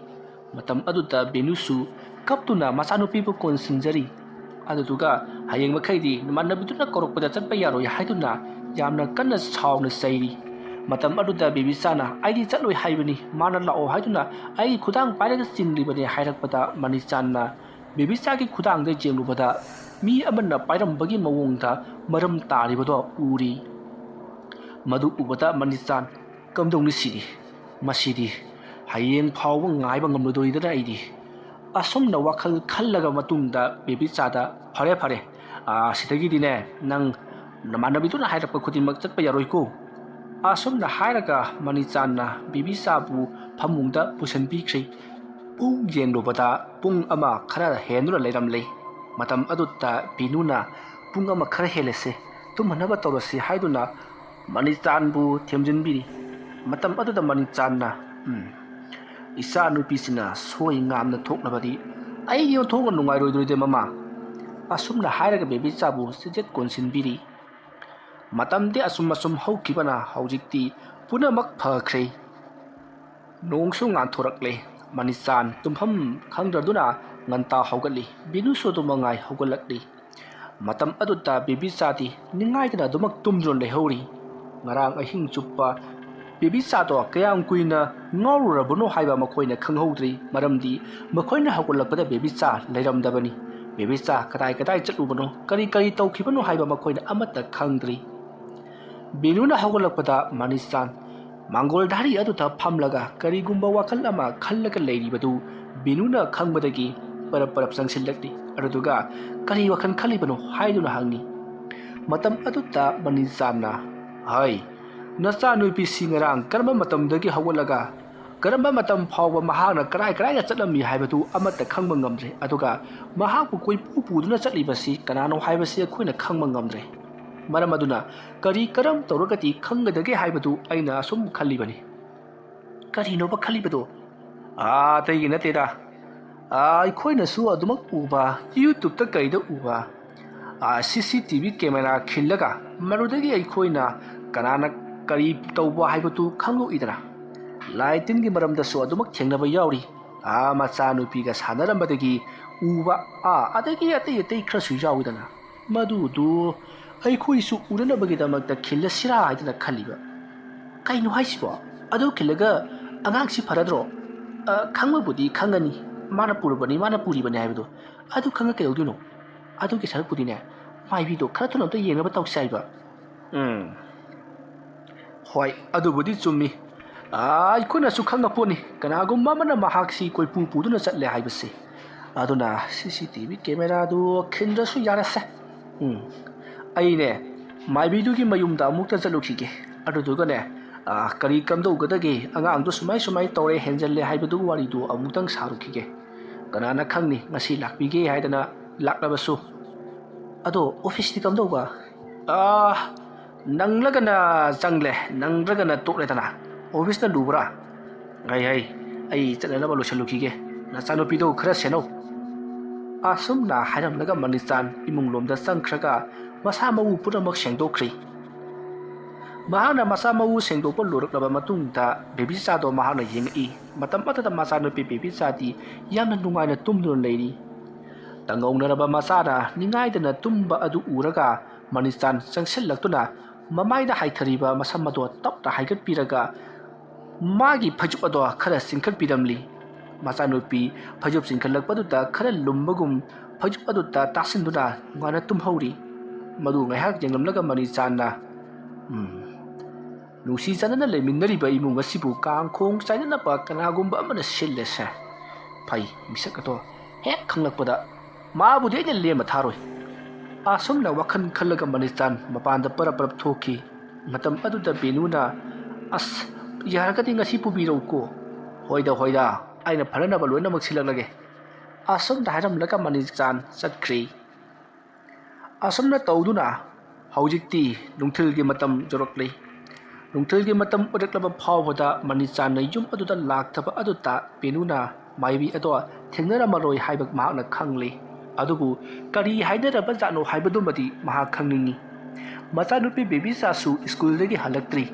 ꯃꯇꯝ ꯑꯗꯨꯗ ꯕꯦꯅꯨꯁꯨ ꯀꯞꯇꯨꯅ ꯃꯆꯥꯅꯨꯄꯤꯕꯨ ꯀꯣꯟꯁꯤꯟꯖꯔꯤ꯫ ꯑꯗꯨꯗꯨꯒ ꯍꯌꯦꯡ ꯃꯈꯩꯗꯤ ꯅꯃꯥꯟꯅꯕꯤꯗꯨꯅ ꯀꯧꯔꯛꯄꯗ ꯆꯠꯄ ꯌꯥꯔꯣꯏ ꯍꯥꯏꯗꯨꯅ ꯌꯥꯝꯅ ꯀꯟꯅ ꯁꯥꯎꯅ ꯆꯩꯔꯤ꯫ ꯃꯇꯝ ꯑꯗꯨꯗ ꯕꯦꯕꯤꯆꯥꯅ ꯑꯩꯗꯤ ꯆꯠꯂꯣꯏ ꯍꯥꯏꯕꯅꯤ ꯃꯥꯅ ꯂꯥꯛꯑꯣ ꯍꯥꯏꯗꯨꯅ ꯑꯩꯒꯤ ꯈꯨꯗꯥꯡ ꯄꯥꯏꯔꯒ ꯆꯤꯡꯂꯤꯕꯅꯤ ꯍꯥꯏꯔꯛꯄꯗ ꯃꯅꯤꯆꯥꯟꯅ ꯕꯦꯕꯤꯆꯥꯒꯤ ꯈꯨꯗꯥꯡꯗ ꯌꯦꯡꯂꯨꯕꯗ ꯃꯤ ꯑꯃꯅ ꯄꯥꯏꯔꯝꯕꯒꯤ ꯃꯑꯣꯡꯗ ꯃꯔꯝ ꯇꯥꯔꯤꯕꯗꯣ ꯎꯔꯤ꯫ ꯃꯗꯨ ꯎꯕꯗ ꯃꯅꯤꯆꯥꯟ ꯀꯝꯗꯧꯅꯤ ꯃꯁꯤꯗꯤ ꯍꯌꯦꯡ ꯐꯥꯎꯕ ꯉꯥꯏꯕ ꯉꯝꯂꯣꯏꯗꯣꯔꯤꯗꯅ ꯑꯩꯗꯤ ꯑꯁꯨꯝꯅ ꯋꯥꯈꯜ ꯈꯜꯂꯒ ꯃꯇꯨꯡꯗ ꯕꯦꯕꯤꯆꯥꯗ ꯐꯔꯦ ꯁꯤꯗꯒꯤꯗꯤꯅꯦ ꯅꯪ ꯅꯃꯥꯟꯅꯕꯤꯗꯨꯅ ꯍꯥꯏꯔꯛꯄ ꯈꯨꯗꯤꯡꯃꯛ ꯆꯠꯄ ꯌꯥꯔꯣꯏꯀꯣ꯫ ꯑꯁꯨꯝꯅ ꯍꯥꯏꯔꯒ ꯃꯅꯤꯆꯥꯟꯅ ꯕꯦꯕꯤꯆꯥꯕꯨ ꯐꯃꯨꯡꯗ ꯄꯨꯁꯤꯟꯕꯤꯈ꯭ꯔꯦ꯫ ꯄꯨꯡ ꯌꯦꯡꯂꯨꯕꯗ ꯄꯨꯡ ꯑꯃ ꯈꯔ ꯍꯦꯟꯗꯨꯅ ꯂꯩꯔꯝꯂꯦ꯫ ꯃꯇꯝ ꯑꯗꯨꯗ ꯕꯦꯅꯨꯅ ꯄꯨꯡ ꯑꯃ ꯈꯔ ꯍꯦꯜꯂꯁꯦ ꯇꯨꯝꯍꯟꯅꯕ ꯇꯧꯔꯁꯤ ꯍꯥꯏꯗꯨꯅ ꯃꯅꯤꯆꯥꯟꯕꯨ ꯊꯦꯝꯖꯤꯟꯕꯤꯔꯤ꯫ ꯃꯇꯝ ꯑꯗꯨꯗ ꯃꯅꯤꯆꯥꯟꯅ ꯏꯆꯥ ꯅꯨꯄꯤꯁꯤꯅ ꯁꯣꯏ ꯉꯥꯝꯅ ꯊꯣꯛꯂꯕꯗꯤ ꯑꯩꯒꯤ ꯑꯣꯟꯊꯣꯛꯅ ꯅꯨꯡꯉꯥꯏꯔꯣꯏꯗꯣꯏꯗ ꯃꯃꯥ꯫ ꯑꯁꯨꯝꯅ ꯍꯥꯏꯔꯒ ꯕꯦꯕꯤꯆꯥꯕꯨ ꯆꯦꯆꯦꯠ ꯀꯣꯟꯁꯤꯟꯕꯤꯔꯤ꯫ ꯃꯇꯝꯗꯤ ꯑꯁꯨꯝ ꯍꯧꯈꯤꯕꯅ ꯍꯧꯖꯤꯛꯇꯤ ꯄꯨꯝꯅꯃꯛ ꯐꯈ꯭ꯔꯦ꯫ ꯅꯣꯡꯁꯨ ꯉꯥꯟꯊꯣꯔꯛꯂꯦ꯫ ꯃꯅꯤꯆꯥꯟ ꯇꯨꯝꯐꯝ ꯈꯪꯗ꯭ꯔꯗꯨꯅ ꯉꯟꯇꯥ ꯍꯧꯒꯠꯂꯤ꯫ ꯕꯦꯅꯨꯁꯨ ꯑꯗꯨꯃꯉꯥꯏ ꯍꯧꯒꯠꯂꯛꯂꯤ꯫ ꯃꯇꯝ ꯑꯗꯨꯗ ꯕꯦꯕꯤꯆꯥꯗꯤ ꯅꯤꯡꯉꯥꯏꯗꯅ ꯑꯗꯨꯃꯛ ꯇꯨꯝꯗꯨꯅ ꯂꯩꯍꯧꯔꯤ꯫ ꯉꯔꯥꯡ ꯑꯍꯤꯡ ꯆꯨꯞꯄ ꯕꯦꯕꯤꯆꯥꯗꯣ ꯀꯌꯥꯝ ꯀꯨꯏꯅ ꯉꯥꯎꯔꯨꯔꯕꯅꯣ ꯍꯥꯏꯕ ꯃꯈꯣꯏꯅ ꯈꯪꯍꯧꯗ꯭ꯔꯤ ꯃꯔꯝꯗꯤ ꯃꯈꯣꯏꯅ ꯍꯧꯒꯠꯂꯛꯄꯗ ꯕꯦꯕꯤꯆꯥ ꯂꯩꯔꯝꯗꯕꯅꯤ꯫ ꯕꯦꯕꯤꯆꯥ ꯀꯗꯥꯏ ꯆꯠꯂꯨꯕꯅꯣ ꯀꯔꯤ ꯇꯧꯈꯤꯕꯅꯣ ꯍꯥꯏꯕ ꯃꯈꯣꯏꯅ ꯑꯃꯠꯇ ꯈꯪꯗ꯭ꯔꯤ꯫ ꯕꯦꯅꯨꯅ ꯍꯧꯒꯠꯂꯛꯄꯗ ꯃꯅꯤꯆꯥꯟ ꯃꯥꯡꯒꯣꯜ ꯙꯥꯔꯤ ꯑꯗꯨꯗ ꯐꯝꯂꯒ ꯀꯔꯤꯒꯨꯝꯕ ꯋꯥꯈꯜ ꯑꯃ ꯈꯜꯂꯒ ꯂꯩꯔꯤꯕꯗꯨ ꯕꯦꯅꯨꯅ ꯈꯪꯕꯗꯒꯤ ꯄꯔꯞ ꯆꯪꯁꯤꯜꯂꯛꯂꯤ꯫ ꯑꯗꯨꯗꯨꯒ ꯀꯔꯤ ꯋꯥꯈꯜ ꯈꯜꯂꯤꯕꯅꯣ ꯍꯥꯏꯗꯨꯅ ꯍꯪꯉꯤ꯫ ꯃꯇꯝ ꯑꯗꯨꯗ ꯃꯅꯤꯆꯥꯟꯅ ꯍꯩ ꯅꯆꯥꯅꯨꯄꯤꯁꯤ ꯉꯔꯥꯡ ꯀꯔꯝꯕ ꯃꯇꯝꯗꯒꯤ ꯍꯧꯒꯠꯂꯒ ꯀꯔꯝꯕ ꯃꯇꯝ ꯐꯥꯎꯕ ꯃꯍꯥꯛꯅ ꯀꯗꯥꯏꯗ ꯆꯠꯂꯝꯃꯤ ꯍꯥꯏꯕꯗꯨ ꯑꯃꯠꯇ ꯈꯪꯕ ꯉꯝꯗ꯭ꯔꯦ ꯑꯗꯨꯒ ꯃꯍꯥꯛꯄꯨ ꯀꯣꯏꯄꯨ ꯄꯨꯗꯨꯅ ꯆꯠꯂꯤꯕꯁꯤ ꯀꯅꯥꯅꯣ ꯍꯥꯏꯕꯁꯤ ꯑꯩꯈꯣꯏꯅ ꯈꯪꯕ ꯉꯝꯗ꯭ꯔꯦ꯫ ꯃꯔꯝ ꯑꯗꯨꯅ ꯀꯔꯝ ꯇꯧꯔꯒꯗꯤ ꯈꯪꯒꯗꯒꯦ ꯍꯥꯏꯕꯗꯨ ꯑꯩꯅ ꯑꯁꯨꯝ ꯈꯜꯂꯤꯕꯅꯤ꯫ ꯀꯔꯤꯅꯣꯕ ꯈꯜꯂꯤꯕꯗꯣ? ꯑꯇꯩꯒꯤ ꯅꯠꯇꯦꯗ ꯑꯩꯈꯣꯏꯅꯁꯨ ꯑꯗꯨꯃꯛ ꯎꯕ ꯌꯨꯇ꯭ꯌꯨꯕꯇ ꯀꯩꯗ ꯎꯕ CCTV ꯀꯦꯃꯦꯔꯥ ꯈꯤꯜꯂꯒ ꯃꯗꯨꯗꯒꯤ ꯑꯩꯈꯣꯏꯅ ꯀꯅꯥꯅ ꯀꯔꯤ ꯇꯧꯕ ꯍꯥꯏꯕꯗꯨ ꯈꯪꯗꯣꯛꯏꯗꯅ ꯂꯥꯏ ꯇꯤꯟꯒꯤ ꯃꯔꯝꯗꯁꯨ ꯑꯗꯨꯃꯛ ꯊꯦꯡꯅꯕ ꯌꯥꯎꯔꯤ ꯃꯆꯥꯅꯨꯄꯤꯒ ꯁꯥꯟꯅꯔꯝꯕꯗꯒꯤ ꯎꯕ ꯑꯗꯒꯤ ꯑꯇꯩ ꯑꯇꯩ ꯈꯔꯁꯨ ꯌꯥꯎꯏꯗꯅ ꯃꯗꯨꯗꯨ ꯑꯩꯈꯣꯏꯁꯨ ꯎꯅꯅꯕꯒꯤꯗꯃꯛꯇ ꯈꯤꯜꯂꯁꯤꯔꯥ ꯍꯥꯏꯗꯅ ꯈꯜꯂꯤꯕ ꯀꯩꯅꯣ ꯍꯥꯏꯁꯤꯕꯣ ꯑꯗꯨ ꯈꯤꯜꯂꯒ ꯑꯉꯥꯡꯁꯤ ꯐꯔꯗ꯭ꯔꯣ ꯈꯪꯕꯕꯨꯗꯤ ꯈꯪꯒꯅꯤ ꯃꯥꯅ ꯄꯨꯔꯤꯕꯅꯤ ꯍꯥꯏꯕꯗꯣ ꯑꯗꯨ ꯈꯪꯉ ꯀꯩꯗꯧꯗꯣꯏꯅꯣ ꯑꯗꯨꯒꯤ ꯁꯔꯨꯛꯄꯨꯗꯤꯅꯦ ꯃꯥꯏꯕꯤꯗꯣ ꯈꯔ ꯊꯨꯅ ꯑꯝꯇ ꯌꯦꯡꯅꯕ ꯇꯧꯁꯤ ꯍꯥꯏꯕ ꯍꯣꯏ ꯑꯗꯨꯕꯨꯗꯤ ꯆꯨꯝꯃꯤ ꯑꯩꯈꯣꯏꯅꯁꯨ ꯈꯪꯉ ꯄꯣꯠꯅꯤ ꯀꯅꯥꯒꯨꯝꯕ ꯑꯃꯅ ꯃꯍꯥꯛꯁꯤ ꯀꯣꯏꯄꯨ ꯄꯨꯗꯨꯅ ꯆꯠꯂꯦ ꯍꯥꯏꯕꯁꯤ ꯑꯗꯨꯅ CCTV ꯀꯦꯃꯦꯔꯥꯗꯨ ꯈꯤꯟꯗ꯭ꯔꯁꯨ ꯌꯥꯔꯁꯦ ꯑꯩꯅꯦ ꯃꯥꯏꯕꯤꯗꯨꯒꯤ ꯃꯌꯨꯝꯗ ꯑꯃꯨꯛꯇ ꯆꯠꯂꯨꯈꯤꯒꯦ ꯑꯗꯨꯗꯨꯒꯅꯦ ꯀꯔꯤ ꯀꯝꯗꯧꯒꯗꯒꯦ ꯑꯉꯥꯡꯗꯣ ꯁꯨꯃꯥꯏ ꯇꯧꯔꯦ ꯍꯦꯟꯖꯜꯂꯦ ꯍꯥꯏꯕꯗꯨ ꯋꯥꯔꯤꯗꯨ ꯑꯃꯨꯛꯇꯪ ꯁꯥꯔꯨꯈꯤꯒꯦ ꯀꯅꯥꯅ ꯈꯪꯅꯤ ꯉꯁꯤ ꯂꯥꯛꯄꯤꯒꯦ ꯍꯥꯏꯗꯅ ꯂꯥꯛꯂꯕꯁꯨ ꯑꯗꯣ ꯑꯣꯐꯤꯁꯇꯤ ꯀꯝꯗꯧꯕ ꯅꯪꯂꯒꯅ ꯆꯪꯂꯦ ꯅꯪꯗ꯭ꯔꯒꯅ ꯇꯣꯛꯂꯦꯗꯅ ꯑꯣꯐꯤꯁꯅ ꯂꯨꯕ꯭ꯔꯥ ꯑꯩ ꯆꯠꯅꯅꯕ ꯂꯣꯏꯁꯤꯜꯂꯨꯈꯤꯒꯦ ꯅꯆꯥꯅꯨꯄꯤꯗꯣ ꯈꯔ ꯁꯦꯟꯅꯧ ꯑꯁꯨꯝꯅ ꯍꯥꯏꯔꯝꯂꯒ ꯃꯅꯤꯆꯥꯟ ꯏꯃꯨꯡꯂꯣꯝꯗ ꯆꯪꯈ꯭ꯔꯒ ꯃꯁꯥ ꯃꯎ ꯄꯨꯝꯅꯃꯛ ꯁꯦꯡꯗꯣꯛꯈ꯭ꯔꯤ ꯃꯍꯥꯛꯅ ꯃꯁꯥ ꯃꯎ ꯁꯦꯡꯗꯣꯛꯄ ꯂꯣꯏꯔꯛꯂꯕ ꯃꯇꯨꯡꯗ ꯕꯦꯕꯤꯆꯥꯗꯣ ꯃꯍꯥꯛꯅ ꯌꯦꯡꯉꯛꯏ ꯃꯇꯝ ꯑꯗꯨꯗ ꯃꯆꯥꯅꯨꯄꯤ ꯕꯦꯕꯤꯆꯥꯗꯤ ꯌꯥꯝꯅ ꯅꯨꯡꯉꯥꯏꯅ ꯇꯨꯝꯗꯨꯅ ꯂꯩꯔꯤ ꯇꯪꯉꯧꯅꯔꯕ ꯃꯆꯥꯅ ꯅꯤꯡꯉꯥꯏꯗꯅ ꯇꯨꯝꯕ ꯑꯗꯨ ꯎꯔꯒ ꯃꯅꯤꯆꯥꯟ ꯆꯪꯁꯤꯜꯂꯛꯇꯨꯅ ꯃꯃꯥꯏꯗ ꯍꯥꯏꯊꯔꯤꯕ ꯃꯁꯝ ꯑꯗꯣ ꯇꯞꯅ ꯍꯥꯏꯒꯠꯄꯤꯔꯒ मागी फजुप अदो खरा सिंखल पिरमली मचानुपी फजुप सिंखलकपदुता खरा लुम्बगुम फजुप अदुता तासिन्दुना गाना तुम्हौरी मदु ngaiहak jengamlaga mani channa nusi chanana leminariba imung asibu kangkhong chainana pa kanagumba amana sillese phai misakato hek khanglakpada mabu de ne lema tharoi asumna wakhan khallaga mani chan mapanda parap thoki matam aduda benuna as yaragati ngasi pubiro ko hoida aina pharana ba loina mak silaklage asum dairam laka mani chan chakri asumna tawduna haujikti nungthilgi matam jorokli nungthilgi matam odaklaba phawbada mani chan yum aduda laktaba aduta penuna maibi ado thengnara maroi haibak mahakna khangli adubu kari haidara ba jano haibadumadi mahak khangningi machanupi baby sasu school dagi halaktri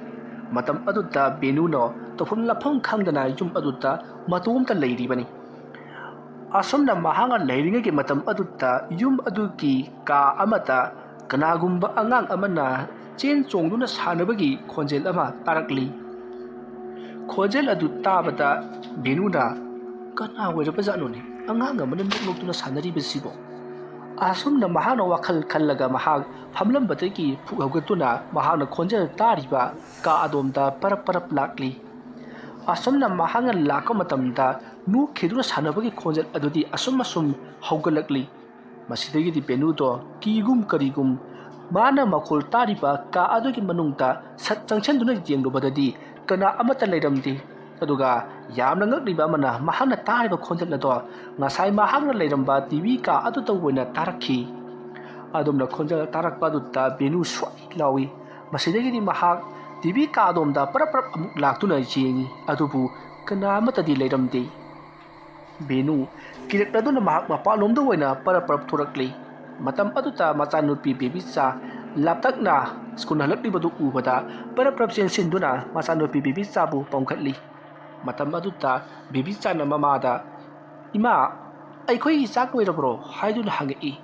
matam aduta benuno tofum lafam khangdana yum aduta matumta leiribani asomna mahanga leiringe matam aduta yum aduki ka amata kanagumba angang amana chen chongduna sanabagi khonjel ama tarakli khonjel adu tabata benuna kana weraba janoni angang amana noktuna sanari besibo asomna mahana wakhal khallaga mahag phamlam bataki phugawgatuna mahana khonjel tariba ka adomda parap lakli asomna mahanga lakka matamda nu khidura sanabagi khonjel adudi asum haugalakli masidagi di benudo kigum karigum mana makhol tariba ka adugi manungta sat changchenduna yenglubadadi kana amata leiramdi aduga yamna ngakliba mana mahana tariba khonjel ado ngasai mahangna leiramba TV ka adu tawena tarakhi adumna khonjel tarakpa dutta benu swai lawi masidagi di mahak TV ka adomda parap amuk laktuna jengi adubu kana amata di leiramdi benu kirekladuna mahak mapalomda wena parap thorakli matam aduta machanupi baby cha laptakna skun halakli badu ubada parap sinduna machanupi baby cha bu pongkhatli matam aduta baby cha na mamada ima aikhoi chak loirabro haiduna hangi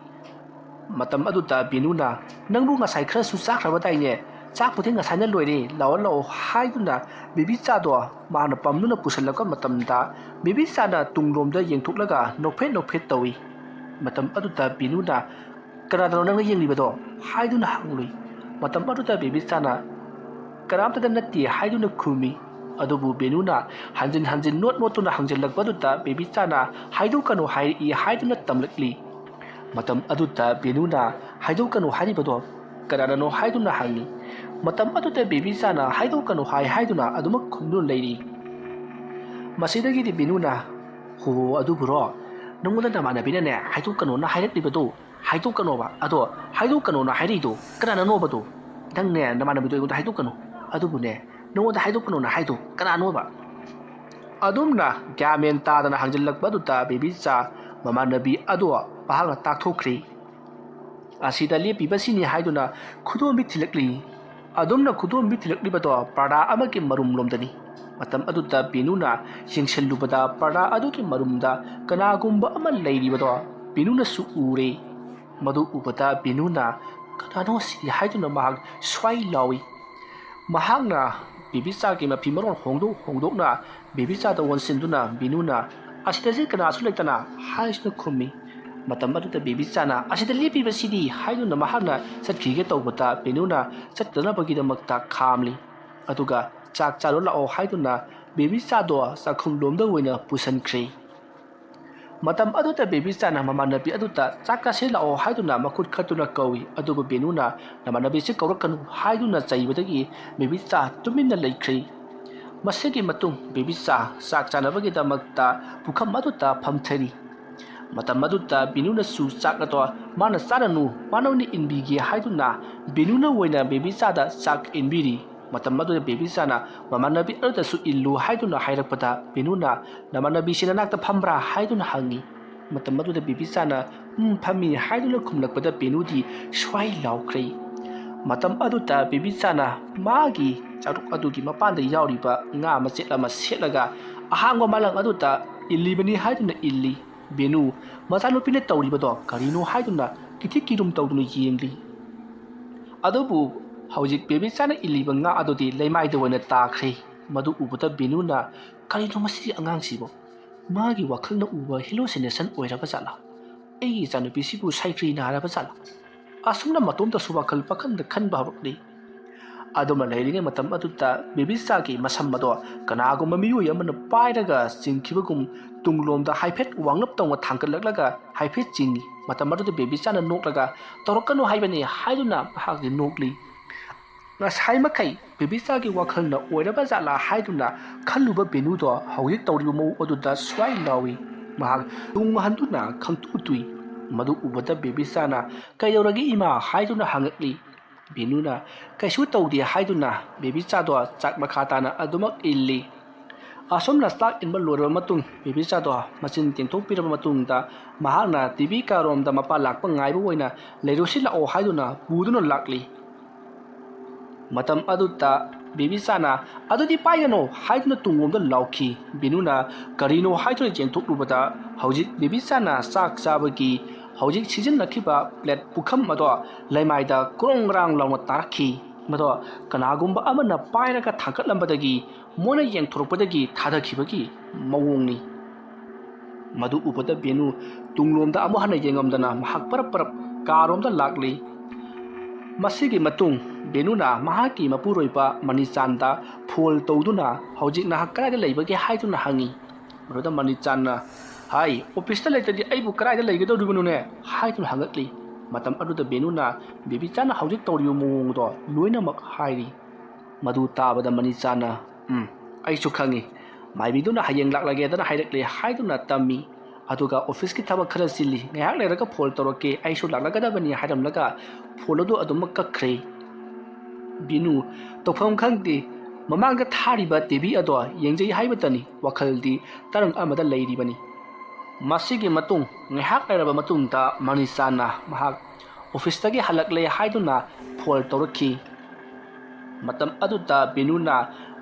matam aduta benuna nangbu ngasai khra su chak raba daine chak puthi ngasai na loire law haiduna baby cha do mana pamnuna pusalaka matamda baby cha na tungromda yengthuklaga nokphet tawi matam aduta benuna kanadano nang yenglibado haiduna hanglui matam aduta baby cha na karamta natti haiduna khumi adubu benuna hanjin not na hangjellakpaduta baby cha na haidu kanu haiduna tamlakli matam aduta benuna haidu kanu haribado kanadano haiduna hangi matam aduta baby cha na haidu kanu haiduna adumak khumdu leiri masidagi di benuna ho aduburo nanguna namana binane haidu kanu na haidaklibado haidu kanu ba ado haidu kanu na hairido kanadano bado dangne namana bido haidu kanu adubu ne nongoda haidu kanu na haidu kanano ba ꯑꯗꯨꯝꯅ ꯒ꯭ꯌꯥꯟ ꯇꯥꯗꯅ ꯍꯪꯖꯤꯜꯂꯛꯄꯗꯨꯗ ꯕꯦꯕꯤꯆꯥ ꯃꯃꯥꯟꯅꯕꯤ ꯑꯗꯨ ꯃꯍꯥꯛꯅ ꯇꯥꯛꯊꯣꯛꯈ꯭ꯔꯤ꯫ ꯑꯁꯤꯗ ꯂꯦꯞꯄꯤꯕꯁꯤꯅꯤ ꯍꯥꯏꯗꯨꯅ ꯈꯨꯗꯣꯝꯕꯤ ꯊꯤꯜꯂꯛꯂꯤ꯫ ꯑꯗꯨꯝꯅ ꯈꯨꯗꯣꯝꯕꯤ ꯊꯤꯜꯂꯛꯂꯤꯕꯗꯣ ꯄꯔꯗꯥ ꯑꯃꯒꯤ ꯃꯔꯨꯝꯂꯣꯝꯗꯅꯤ꯫ ꯃꯇꯝ ꯑꯗꯨꯗ ꯕꯦꯅꯨꯅ ꯌꯦꯡꯁꯤꯜꯂꯨꯕꯗ ꯄꯔꯗꯥ ꯑꯗꯨꯒꯤ ꯃꯔꯨꯝꯗ ꯀꯅꯥꯒꯨꯝꯕ ꯑꯃ ꯂꯩꯔꯤꯕꯗꯣ ꯕꯦꯅꯨꯅꯁꯨ ꯎꯔꯦ꯫ ꯃꯗꯨ ꯎꯕꯗ ꯕꯦꯅꯨꯅ ꯀꯅꯥꯅꯣ ꯁꯤꯗꯤ ꯍꯥꯏꯗꯨꯅ ꯃꯍꯥꯛ ꯁ꯭ꯋꯥꯏ ꯂꯥꯎꯏ꯫ ꯃꯍꯥꯛꯅ ꯕꯦꯕꯤꯆꯥꯒꯤ ꯃꯐꯤ ꯃꯔꯣꯟ ꯍꯣꯡꯗꯣꯛꯅ ꯕꯦꯕꯤꯆꯥꯗ ꯑꯣꯟꯁꯤꯟꯗꯨꯅ ꯕꯦꯅꯨꯅ ꯑꯁꯤꯗꯗꯤ ꯀꯅꯥꯁꯨ ꯂꯩꯇꯅ ꯍꯥꯏꯗꯨꯅ ꯈꯨꯝꯃꯤ꯫ ꯃꯇꯝ ꯑꯗꯨꯗ ꯕꯦꯕꯤꯆꯥꯅ ꯑꯁꯤꯗ ꯂꯦꯞꯄꯤꯕꯁꯤꯗꯤ ꯍꯥꯏꯗꯨꯅ ꯃꯍꯥꯛꯅ ꯆꯠꯈꯤꯒꯦ ꯇꯧꯕꯗ ꯕꯦꯅꯨꯅ ꯆꯠꯇꯅꯕꯒꯤꯗꯃꯛꯇ ꯈꯥꯝꯂꯤ꯫ ꯑꯗꯨꯒ ꯆꯥꯛ ꯆꯥꯔꯨ ꯂꯥꯛꯑꯣ ꯍꯥꯏꯗꯨꯅ ꯕꯦꯕꯤꯆꯥꯗꯣ ꯆꯥꯛꯈꯨꯝꯂꯣꯝꯗ ꯑꯣꯏꯅ ꯄꯨꯁꯤꯟꯈ꯭ꯔꯦ꯫ ꯃꯇꯝ ꯑꯗꯨꯗ ꯕꯦꯕꯤꯆꯥꯅ ꯃꯃꯥꯟꯅꯕꯤ ꯑꯗꯨꯗ ꯆꯥꯛ ꯆꯥꯁꯦ ꯂꯥꯛꯑꯣ ꯍꯥꯏꯗꯨꯅ ꯃꯈꯨꯠ ꯈꯠꯇꯨꯅ ꯀꯧꯏ꯫ ꯑꯗꯨꯕꯨ ꯕꯦꯅꯨꯅ ꯅꯃꯥꯟꯅꯕꯤꯁꯤ ꯀꯧꯔꯛꯀꯅꯨ ꯍꯥꯏꯗꯨꯅ ꯆꯩꯕꯗꯒꯤ ꯕꯦꯕꯤꯆꯥ ꯇꯨꯃꯤꯟꯅ ꯂꯩꯈ꯭ꯔꯦ꯫ ꯃꯁꯤꯒꯤ ꯃꯇꯨꯡ ꯕꯦꯕꯤꯆꯥ ꯆꯥꯛ ꯆꯥꯅꯕꯒꯤꯗꯃꯛꯇ ꯄꯨꯈꯝ ꯑꯗꯨꯗ ꯐꯝꯊꯔꯤ꯫ ꯃꯇꯝ ꯑꯗꯨꯗ ꯕꯦꯅꯨꯅꯁꯨ ꯆꯥꯛ ꯑꯗꯣ ꯃꯥꯅ ꯆꯥꯔꯅꯨ ꯃꯥꯅ ꯑꯣꯏꯅ ꯏꯟꯕꯤꯒꯦ ꯍꯥꯏꯗꯨꯅ ꯕꯦꯅꯨꯅ ꯑꯣꯏꯅ ꯕꯦꯕꯤꯆꯥꯗ ꯆꯥꯛ ꯏꯟꯕꯤꯔꯤ꯫ ꯃꯇꯝ ꯑꯗꯨꯗ ꯕꯦꯕꯤꯆꯥꯅ ꯃꯃꯥꯟꯅꯕꯤ ꯑꯗꯨꯗꯁꯨ ꯏꯜꯂꯨ ꯍꯥꯏꯗꯨꯅ ꯍꯥꯏꯔꯛꯄꯗ ꯕꯦꯅꯨꯅ ꯅꯃꯥꯟꯅꯕꯤꯁꯤ ꯅꯅꯥꯛꯇ ꯐꯝꯕ꯭ꯔꯥ ꯍꯥꯏꯗꯨꯅ ꯍꯪꯉꯤ꯫ ꯃꯇꯝ ꯑꯗꯨꯗ ꯕꯦꯕꯤꯆꯥꯅ ꯐꯝꯃꯤ ꯍꯥꯏꯗꯨꯅ ꯈꯨꯝꯂꯛꯄꯗ ꯕꯦꯅꯨꯗꯤ ꯁ꯭ꯋꯥꯏ ꯂꯥꯎꯈ꯭ꯔꯦ꯫ ꯃꯇꯝ ꯑꯗꯨꯗ ꯕꯦꯕꯤꯆꯥꯅ ꯃꯥꯒꯤ ꯆꯥꯔꯨꯛ ꯑꯗꯨꯒꯤ ꯃꯄꯥꯟꯗ ꯌꯥꯎꯔꯤꯕ ꯉꯥ ꯃꯆꯦꯠ ꯑꯃ ꯁꯦꯠꯂꯒ ꯑꯍꯥꯡꯕ ꯃꯥꯂꯪ ꯑꯗꯨꯗ ꯏꯜꯂꯤꯕꯅꯤ ꯍꯥꯏꯗꯨꯅ ꯏꯜꯂꯤ꯫ ꯕꯦꯅꯨ ꯃꯆꯥꯅꯨꯄꯤꯅ ꯇꯧꯔꯤꯕꯗꯣ ꯀꯔꯤꯅꯣ ꯍꯥꯏꯗꯨꯅ ꯀꯤꯊꯤ ꯀꯤꯔꯨꯝ ꯇꯧꯗꯨꯅ ꯌꯦꯡꯂꯤ꯫ ꯑꯗꯨꯕꯨ ꯍꯧꯖꯤꯛ ꯕꯦꯕꯤꯆꯥꯅ ꯏꯜꯂꯤꯕ ꯉꯥ ꯑꯗꯨꯗꯤ ꯂꯩꯃꯥꯏꯗ ꯑꯣꯏꯅ ꯇꯥꯈ꯭ꯔꯦ꯫ ꯃꯗꯨ ꯎꯕꯗ ꯕꯦꯅꯨꯅ ꯀꯔꯤꯅꯣ ꯃꯁꯤꯒꯤ ꯑꯉꯥꯡꯁꯤꯕꯣ ꯃꯥꯒꯤ ꯋꯥꯈꯜꯅ ꯎꯕ ꯍꯦꯂꯨꯁꯤꯅꯦꯁꯟ ꯑꯣꯏꯔꯕ ꯖꯥꯠꯂꯥ? ꯑꯩꯒꯤ ꯏꯆꯥꯅꯨꯄꯤꯁꯤꯕꯨ ꯁꯥꯏꯀ꯭ꯔꯤ ꯅꯥꯔꯕ ꯖꯥꯠꯂꯥ? ꯑꯁꯨꯝꯅ ꯃꯇꯣꯝꯇꯁꯨ ꯋꯥꯈꯜ ꯄꯥꯈꯪꯗ ꯈꯟꯕ ꯍꯧꯔꯛꯂꯤ꯫ ꯑꯗꯨꯝꯅ ꯂꯩꯔꯤꯉꯩ ꯃꯇꯝ ꯑꯗꯨꯗ ꯕꯦꯕꯤꯆꯥꯒꯤ ꯃꯁꯝ ꯑꯗꯣ ꯀꯅꯥꯒꯨꯝꯕ ꯃꯤꯑꯣꯏ ꯑꯃꯅ ꯄꯥꯏꯔꯒ ꯆꯤꯡꯈꯤꯕꯒꯨꯝ ꯇꯨꯡꯂꯣꯝꯗ ꯍꯥꯏꯐꯦꯠ ꯋꯥꯡꯂꯞ ꯇꯧꯅ ꯊꯥꯡꯒꯠꯂꯛꯂꯒ ꯍꯥꯏꯐꯦꯠ ꯆꯤꯡꯏ꯫ ꯃꯇꯝ ꯑꯗꯨꯗ ꯕꯦꯕꯤꯆꯥꯅ ꯅꯣꯛꯂꯒ ꯇꯧꯔꯛꯀꯅꯨ ꯍꯥꯏꯕꯅꯤ ꯍꯥꯏꯗꯨꯅ ꯃꯍꯥꯛꯅ ꯅꯣꯛꯂꯤ꯫ ꯉꯁꯥꯏꯃꯈꯩ ꯕꯦꯕꯤꯆꯥꯒꯤ ꯋꯥꯈꯜꯅ ꯑꯣꯏꯔꯕ ꯖꯥꯠꯂꯥ ꯍꯥꯏꯗꯨꯅ ꯈꯜꯂꯨꯕ ꯕꯦꯅꯨꯗꯣ ꯍꯧꯖꯤꯛ ꯇꯧꯔꯤꯕ ꯃꯑꯣꯡ ꯑꯗꯨꯗ ꯁ꯭ꯋꯥꯏ ꯂꯥꯎꯏ꯫ ꯃꯍꯥꯛ ꯇꯨꯡ ꯍꯟꯗꯨꯅ ꯈꯪꯇꯨ ꯇꯨꯏ꯫ ꯃꯗꯨ ꯎꯕꯗ ꯕꯦꯕꯤꯆꯥꯅ ꯀꯩꯗꯧꯔꯒꯦ ꯏꯃꯥ ꯍꯥꯏꯗꯨꯅ ꯍꯪꯉꯛꯂꯤ꯫ ꯕꯦꯅꯨꯅ ꯀꯩꯁꯨ ꯇꯧꯗꯦ ꯍꯥꯏꯗꯨꯅ ꯕꯦꯕꯤꯆꯥꯗꯣ ꯆꯥꯛ ꯃꯈꯥ ꯇꯥꯅ ꯑꯗꯨꯃꯛ ꯏꯜꯂꯤ꯫ ꯑꯁꯨꯝꯅ ꯆꯥꯛ ꯏꯟꯕ ꯂꯣꯏꯔꯕ ꯃꯇꯨꯡ ꯕꯦꯕꯤꯆꯥꯗꯣ ꯃꯆꯤꯟ ꯇꯦꯡꯊꯣꯛꯄꯤꯔꯕ ꯃꯇꯨꯡꯗ ꯃꯍꯥꯛꯅ ꯇꯤꯚꯤ ꯀꯥꯔꯣꯝꯗ ꯃꯄꯥ ꯂꯥꯛꯄ ꯉꯥꯏꯕ ꯑꯣꯏꯅ ꯂꯩꯔꯨꯁꯤ ꯂꯥꯛꯑꯣ ꯍꯥꯏꯗꯨꯅ ꯄꯨꯗꯨꯅ ꯂꯥꯛꯂꯤ꯫ ꯃꯇꯝ ꯑꯗꯨꯗ ꯕꯦꯕꯤꯆꯥꯅ ꯑꯗꯨꯗꯤ ꯄꯥꯏꯒꯅꯣ ꯍꯥꯏꯗꯨꯅ ꯇꯨꯡꯂꯣꯝꯗ ꯂꯥꯎꯈꯤ꯫ ꯕꯦꯅꯨꯅ ꯀꯔꯤꯅꯣ ꯍꯥꯏꯗꯨꯅ ꯌꯦꯡꯊꯣꯛꯂꯨꯕꯗ ꯍꯧꯖꯤꯛ ꯕꯦꯕꯤꯆꯥꯅ ꯆꯥꯛ ꯆꯥꯕꯒꯤ ꯍꯧꯖꯤꯛ ꯁꯤꯖꯤꯟꯅꯈꯤꯕ ꯄ꯭ꯂꯦꯠ ꯄꯨꯈꯝ ꯑꯗꯣ ꯂꯩꯃꯥꯏꯗ ꯀ꯭ꯔꯣꯡ ꯒ꯭ꯔꯥꯡ ꯂꯥꯎꯅ ꯇꯥꯔꯛꯈꯤ꯫ ꯃꯗꯣ ꯀꯅꯥꯒꯨꯝꯕ ꯑꯃꯅ ꯄꯥꯏꯔꯒ ꯊꯥꯡꯒꯠꯂꯝꯕꯗꯒꯤ ꯃꯣꯏꯅ ꯌꯦꯡꯊꯣꯔꯛꯄꯗꯒꯤ ꯊꯥꯗꯈꯤꯕꯒꯤ ꯃꯑꯣꯡꯅꯤ꯫ ꯃꯗꯨ ꯎꯕꯗ ꯕꯦꯅꯨ ꯇꯨꯡꯂꯣꯝꯗ ꯑꯃꯨꯛ ꯍꯟꯅ ꯌꯦꯡꯉꯝꯗꯅ ꯃꯍꯥꯛ ꯄꯔꯞ ꯄꯔꯞ ꯀꯥꯔꯣꯝꯗ ꯂꯥꯛꯂꯤ꯫ ꯃꯁꯤꯒꯤ ꯃꯇꯨꯡ ꯕꯦꯅꯨꯅ ꯃꯍꯥꯛꯀꯤ ꯃꯄꯨꯔꯣꯏꯕ ꯃꯅꯤꯆꯥꯟꯗ ꯐꯣꯟ ꯇꯧꯗꯨꯅ ꯍꯧꯖꯤꯛ ꯅꯍꯥꯛ ꯀꯗꯥꯏꯗ ꯂꯩꯕꯒꯦ ꯍꯥꯏꯗꯨꯅ ꯍꯪꯉꯤ꯫ ꯃꯗꯨꯗ ꯃꯅꯤꯆꯥꯟꯅ ꯍꯥꯏ ꯑꯣꯐꯤꯁꯇ ꯂꯩꯇ꯭ꯔꯗꯤ ꯑꯩꯕꯨ ꯀꯗꯥꯏꯗ ꯂꯩꯒꯗꯧꯔꯤꯕꯅꯣꯅꯦ ꯍꯥꯏꯗꯨꯅ ꯍꯪꯉꯛꯂꯤ꯫ ꯃꯇꯝ ꯑꯗꯨꯗ ꯕꯦꯅꯨꯅ ꯕꯦꯕꯤꯆꯥꯅ ꯍꯧꯖꯤꯛ ꯇꯧꯔꯤꯕ ꯃꯑꯣꯡꯗꯣ ꯂꯣꯏꯅꯃꯛ ꯍꯥꯏꯔꯤ꯫ ꯃꯗꯨ ꯇꯥꯕꯗ ꯃꯅꯤꯆꯥꯟꯅ ꯑꯩꯁꯨ ꯈꯪꯉꯤ ꯃꯥꯏꯕꯤꯗꯨꯅ ꯍꯌꯦꯡ ꯂꯥꯛꯂꯒꯦꯗꯅ ꯍꯥꯏꯔꯛꯂꯦ ꯍꯥꯏꯗꯨꯅ ꯇꯝꯃꯤ꯫ ꯑꯗꯨꯒ ꯑꯣꯐꯤꯁꯀꯤ ꯊꯕꯛ ꯈꯔ ꯆꯤꯜꯂꯤ ꯉꯥꯏꯍꯥꯛ ꯂꯩꯔꯒ ꯐꯣꯟ ꯇꯧꯔꯛꯀꯦ ꯑꯩꯁꯨ ꯂꯥꯛꯂꯒꯗꯕꯅꯤ ꯍꯥꯏꯔꯝꯂꯒ ꯐꯣꯟ ꯑꯗꯨ ꯑꯗꯨꯃꯛ ꯀꯛꯈ꯭ꯔꯦ꯫ ꯕꯦꯅꯨ ꯇꯧꯐꯝ ꯈꯪꯗꯦ ꯃꯃꯥꯡꯗ ꯊꯥꯔꯤꯕ ꯇꯤꯚꯤ ꯑꯗꯣ ꯌꯦꯡꯖꯩ ꯍꯥꯏꯕꯇꯅꯤ ꯋꯥꯈꯜꯗꯤ ꯇꯔꯪ ꯑꯃꯗ ꯂꯩꯔꯤꯕꯅꯤ꯫ ꯃꯁꯤꯒꯤ ꯃꯇꯨꯡ ꯉꯥꯏꯍꯥꯛ ꯂꯩꯔꯕ ꯃꯇꯨꯡꯗ ꯃꯅꯤꯆꯥꯟꯅ ꯃꯍꯥꯛ ꯑꯣꯐꯤꯁꯇꯒꯤ ꯍꯜꯂꯛꯂꯦ ꯍꯥꯏꯗꯨꯅ ꯐꯣꯟ ꯇꯧꯔꯛꯈꯤ꯫ ꯃꯇꯝ ꯑꯗꯨꯗ ꯕꯦꯅꯨꯅ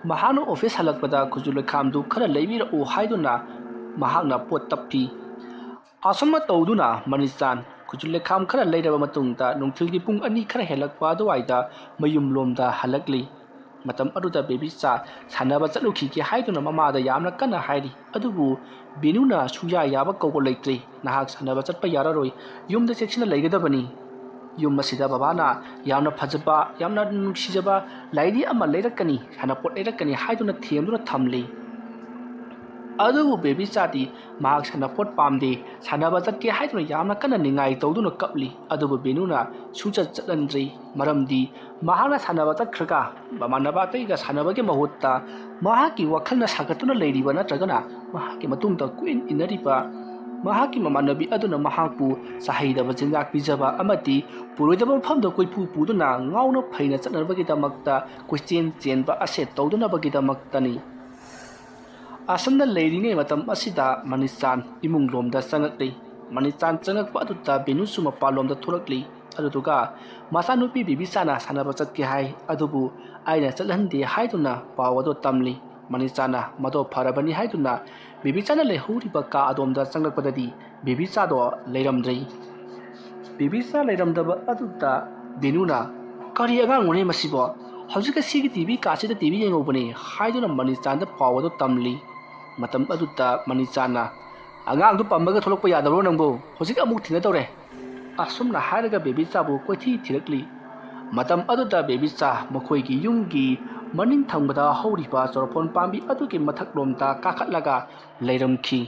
ꯃꯍꯥꯛꯅ ꯑꯣꯐꯤꯁ ꯍꯜꯂꯛꯄꯗ ꯈꯨꯖꯨ ꯂꯩꯈꯥꯝꯗꯨ ꯈꯔ ꯂꯩꯕꯤꯔꯛꯎ ꯍꯥꯏꯗꯨꯅ ꯃꯍꯥꯛꯅ ꯄꯣꯠ ꯇꯞꯄꯤ꯫ ꯑꯁꯨꯝꯅ ꯇꯧꯗꯨꯅ ꯃꯅꯤꯆꯥꯟ ꯈꯨꯖꯨ ꯂꯩꯈꯥꯝ ꯈꯔ ꯂꯩꯔꯕ ꯃꯇꯨꯡꯗ ꯅꯨꯡꯊꯤꯜꯒꯤ ꯄꯨꯡ 2 ꯈꯔ ꯍꯦꯜꯂꯛꯄ ꯑꯗꯨꯋꯥꯏꯗ ꯃꯌꯨꯝꯂꯣꯝꯗ ꯍꯜꯂꯛꯂꯤ꯫ ꯃꯇꯝ ꯑꯗꯨꯗ ꯕꯦꯕꯤꯆꯥ ꯁꯥꯟꯅꯕ ꯆꯠꯂꯨꯈꯤꯒꯦ ꯍꯥꯏꯗꯨꯅ ꯃꯃꯥꯗ ꯌꯥꯝꯅ ꯀꯟꯅ ꯍꯥꯏꯔꯤ꯫ ꯑꯗꯨꯕꯨ ꯕꯦꯅꯨꯅ ꯁꯨꯡꯌꯥ ꯌꯥꯕ ꯀꯧꯕ ꯂꯩꯇ꯭ꯔꯦ꯫ ꯅꯍꯥꯛ ꯁꯥꯟꯅꯕ ꯆꯠꯄ ꯌꯥꯔꯔꯣꯏ ꯌꯨꯝꯗ ꯆꯦꯛꯁꯤꯟꯅ ꯂꯩꯒꯗꯕꯅꯤ꯫ ꯌꯨꯝ ꯑꯁꯤꯗ ꯕꯕꯥꯅ ꯌꯥꯝꯅ ꯐꯖꯕ ꯌꯥꯝꯅ ꯅꯨꯡꯁꯤꯖꯕ ꯂꯥꯏꯔꯤ ꯑꯃ ꯂꯩꯔꯛꯀꯅꯤ ꯁꯥꯟꯅꯄꯣꯠ ꯂꯩꯔꯛꯀꯅꯤ ꯍꯥꯏꯗꯨꯅ ꯊꯦꯝꯗꯨꯅ ꯊꯝꯂꯤ꯫ ꯑꯗꯨꯕꯨ ꯕꯦꯕꯤꯆꯥꯗꯤ ꯃꯍꯥꯛ ꯁꯥꯟꯅꯄꯣꯠ ꯄꯥꯝꯗꯦ ꯁꯥꯟꯅꯕ ꯆꯠꯀꯦ ꯍꯥꯏꯗꯨꯅ ꯌꯥꯝꯅ ꯀꯟꯅ ꯅꯤꯡꯉꯥꯏ ꯇꯧꯗꯨꯅ ꯀꯞꯂꯤ꯫ ꯑꯗꯨꯕꯨ ꯕꯦꯅꯨꯅ ꯁꯨꯡꯆꯠ ꯆꯠꯍꯟꯗ꯭ꯔꯤ꯫ ꯃꯔꯝꯗꯤ ꯃꯍꯥꯛꯅ ꯁꯥꯟꯅꯕ ꯆꯠꯈ꯭ꯔꯒ ꯃꯃꯥꯟꯅꯕ ꯑꯇꯩꯒ ꯁꯥꯟꯅꯕꯒꯤ ꯃꯍꯨꯠꯇ ꯃꯍꯥꯛꯀꯤ ꯋꯥꯈꯜꯅ ꯁꯥꯒꯠꯇꯨꯅ ꯂꯩꯔꯤꯕ ꯅꯠꯇ꯭ꯔꯒꯅ ꯃꯍꯥꯛꯀꯤ ꯃꯇꯨꯡꯗ ꯀꯣꯏꯏꯟ ꯏꯟꯅꯔꯤꯕ ꯃꯍꯥꯛꯀꯤ ꯃꯃꯥꯟꯅꯕꯤ ꯑꯗꯨꯅ ꯃꯍꯥꯛꯄꯨ ꯆꯍꯩꯗꯕ ꯆꯤꯟꯖꯥꯛ ꯄꯤꯖꯕ ꯑꯃꯗꯤ ꯄꯨꯔꯣꯏꯗꯕ ꯃꯐꯝꯗ ꯀꯣꯏꯄꯨ ꯄꯨꯗꯨꯅ ꯉꯥꯎꯅ ꯐꯩꯅ ꯆꯠꯅꯕꯒꯤꯗꯃꯛꯇ ꯀꯣꯏꯆꯦꯟ ꯆꯦꯟꯕ ꯑꯁꯦ ꯇꯧꯗꯅꯕꯒꯤꯗꯃꯛꯇꯅꯤ꯫ ꯑꯁꯨꯝꯅ ꯂꯩꯔꯤꯉꯩ ꯃꯇꯝ ꯑꯁꯤꯗ ꯃꯅꯤꯆꯥꯟ ꯏꯃꯨꯡ ꯂꯣꯝꯗ ꯆꯪꯉꯛꯂꯤ ꯃꯅꯤꯆꯥꯟ ꯆꯪꯉꯛꯄ ꯑꯗꯨꯗ ꯕꯦꯅꯨꯁꯨ ꯃꯄꯥꯟꯂꯣꯝꯗ ꯊꯣꯛꯂꯛꯂꯤ ꯑꯗꯨꯗꯨꯒ ꯃꯆꯥꯅꯨꯄꯤ ꯕꯦꯕꯤꯆꯥꯅ ꯁꯥꯟꯅꯕ ꯆꯠꯀꯦ ꯍꯥꯏ ꯑꯗꯨꯕꯨ ꯑꯩꯅ ꯆꯠꯍꯟꯗꯦ ꯍꯥꯏꯗꯨꯅ ꯄꯥꯎ ꯑꯗꯨ ꯇꯝꯂꯤ ꯃꯅꯤꯆꯥꯅ ꯃꯗꯣ ꯐꯔꯕꯅꯤ ꯍꯥꯏꯗꯨꯅ ꯕꯦꯕꯤꯆꯥꯅ ꯂꯩꯍꯧꯔꯤꯕ ꯀꯥ ꯑꯗꯣꯝꯗ ꯆꯪꯂꯛꯄꯗꯗꯤ ꯕꯦꯕꯤꯆꯥꯗꯣ ꯂꯩꯔꯝꯗ꯭ꯔꯦ ꯕꯦꯕꯤꯆꯥ ꯂꯩꯔꯝꯗꯕ ꯑꯗꯨꯗ ꯕꯦꯅꯨꯅ ꯀꯔꯤ ꯑꯉꯥꯡꯅꯣꯅꯦ ꯃꯁꯤꯕꯣ ꯍꯧꯖꯤꯛ ꯑꯁꯤꯒꯤ ꯇꯤꯚꯤ ꯀꯥꯁꯤꯗ ꯇꯤꯚꯤ ꯌꯦꯡꯍꯧꯕꯅꯤ ꯍꯥꯏꯗꯨꯅ ꯃꯅꯤꯆꯥꯟꯗ ꯄꯥꯎ ꯑꯗꯨ ꯇꯝꯂꯤ ꯃꯇꯝ ꯑꯗꯨꯗ ꯃꯅꯤꯆꯥꯟꯅ ꯑꯉꯥꯡꯗꯨ ꯄꯝꯃꯒ ꯊꯣꯛꯂꯛꯄ ꯌꯥꯗꯕ꯭ꯔꯣ ꯅꯪꯕꯨ ꯍꯧꯖꯤꯛ ꯑꯃꯨꯛ ꯊꯦꯡꯅꯗꯧꯔꯦ ꯑꯁꯨꯝꯅ ꯍꯥꯏꯔꯒ ꯕꯦꯕꯤꯆꯥꯕꯨ ꯀꯣꯏꯊꯤ ꯊꯤꯔꯛꯂꯤ ꯃꯇꯝ ꯑꯗꯨꯗ ꯕꯦꯕꯤꯆꯥ ꯃꯈꯣꯏꯒꯤ ꯌꯨꯝꯒꯤ ꯃꯅꯤꯡ ꯊꯪꯕꯗ ꯍꯧꯔꯤꯕ ꯆꯣꯔꯐꯣꯟ ꯄꯥꯝꯕꯤ ꯑꯗꯨꯒꯤ ꯃꯊꯛꯂꯣꯝꯗ ꯀꯥꯈꯠꯂꯒ ꯂꯩꯔꯝꯈꯤ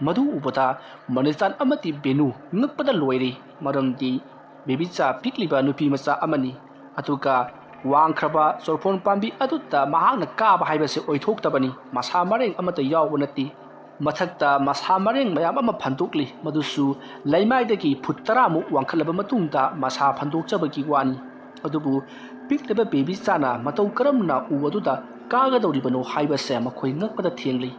ꯃꯗꯨ ꯎꯕꯗ ꯃꯅꯤꯆꯥꯟ ꯑꯃꯗꯤ ꯕꯦꯅꯨ ꯉꯛꯄꯗ ꯂꯣꯏꯔꯦ ꯃꯔꯝꯗꯤ ꯕꯦꯕꯤꯆꯥ ꯄꯤꯛꯂꯤꯕ ꯅꯨꯄꯤ ꯃꯆꯥ ꯑꯃꯅꯤ ꯑꯗꯨꯒ ꯋꯥꯡꯈ꯭ꯔꯕ ꯆꯣꯔꯐꯣꯟ ꯄꯥꯝꯕꯤ ꯑꯗꯨꯗ ꯃꯍꯥꯛꯅ ꯀꯥꯕ ꯍꯥꯏꯕꯁꯤ ꯑꯣꯏꯊꯣꯛꯇꯕꯅꯤ ꯃꯁꯥ ꯃꯔꯦꯡ ꯑꯃꯠꯇ ꯌꯥꯎꯕ ꯅꯠꯇꯦ ꯃꯊꯛꯇ ꯃꯁꯥ ꯃꯔꯦꯡ ꯃꯌꯥꯝ ꯑꯃ ꯐꯟꯗꯣꯛꯂꯤ ꯃꯗꯨꯁꯨ ꯂꯩꯃꯥꯏꯗꯒꯤ ꯐꯨꯠ 10ꯃꯨꯛ ꯋꯥꯡꯈꯠꯂꯕ ꯃꯇꯨꯡꯗ ꯃꯁꯥ ꯐꯟꯗꯣꯛꯆꯕꯒꯤ ꯋꯥꯅꯤ ꯑꯗꯨꯕꯨ ꯄꯤꯛꯂꯤꯕ ꯕꯦꯕꯤꯆꯥꯅ ꯃꯇꯧ ꯀꯔꯝꯅ ꯎ ꯑꯗꯨꯗ ꯀꯥꯒꯗꯧꯔꯤꯕꯅꯣ ꯍꯥꯏꯕꯁꯦ ꯃꯈꯣꯏ ꯉꯛꯄꯗ ꯊꯦꯡꯂꯤ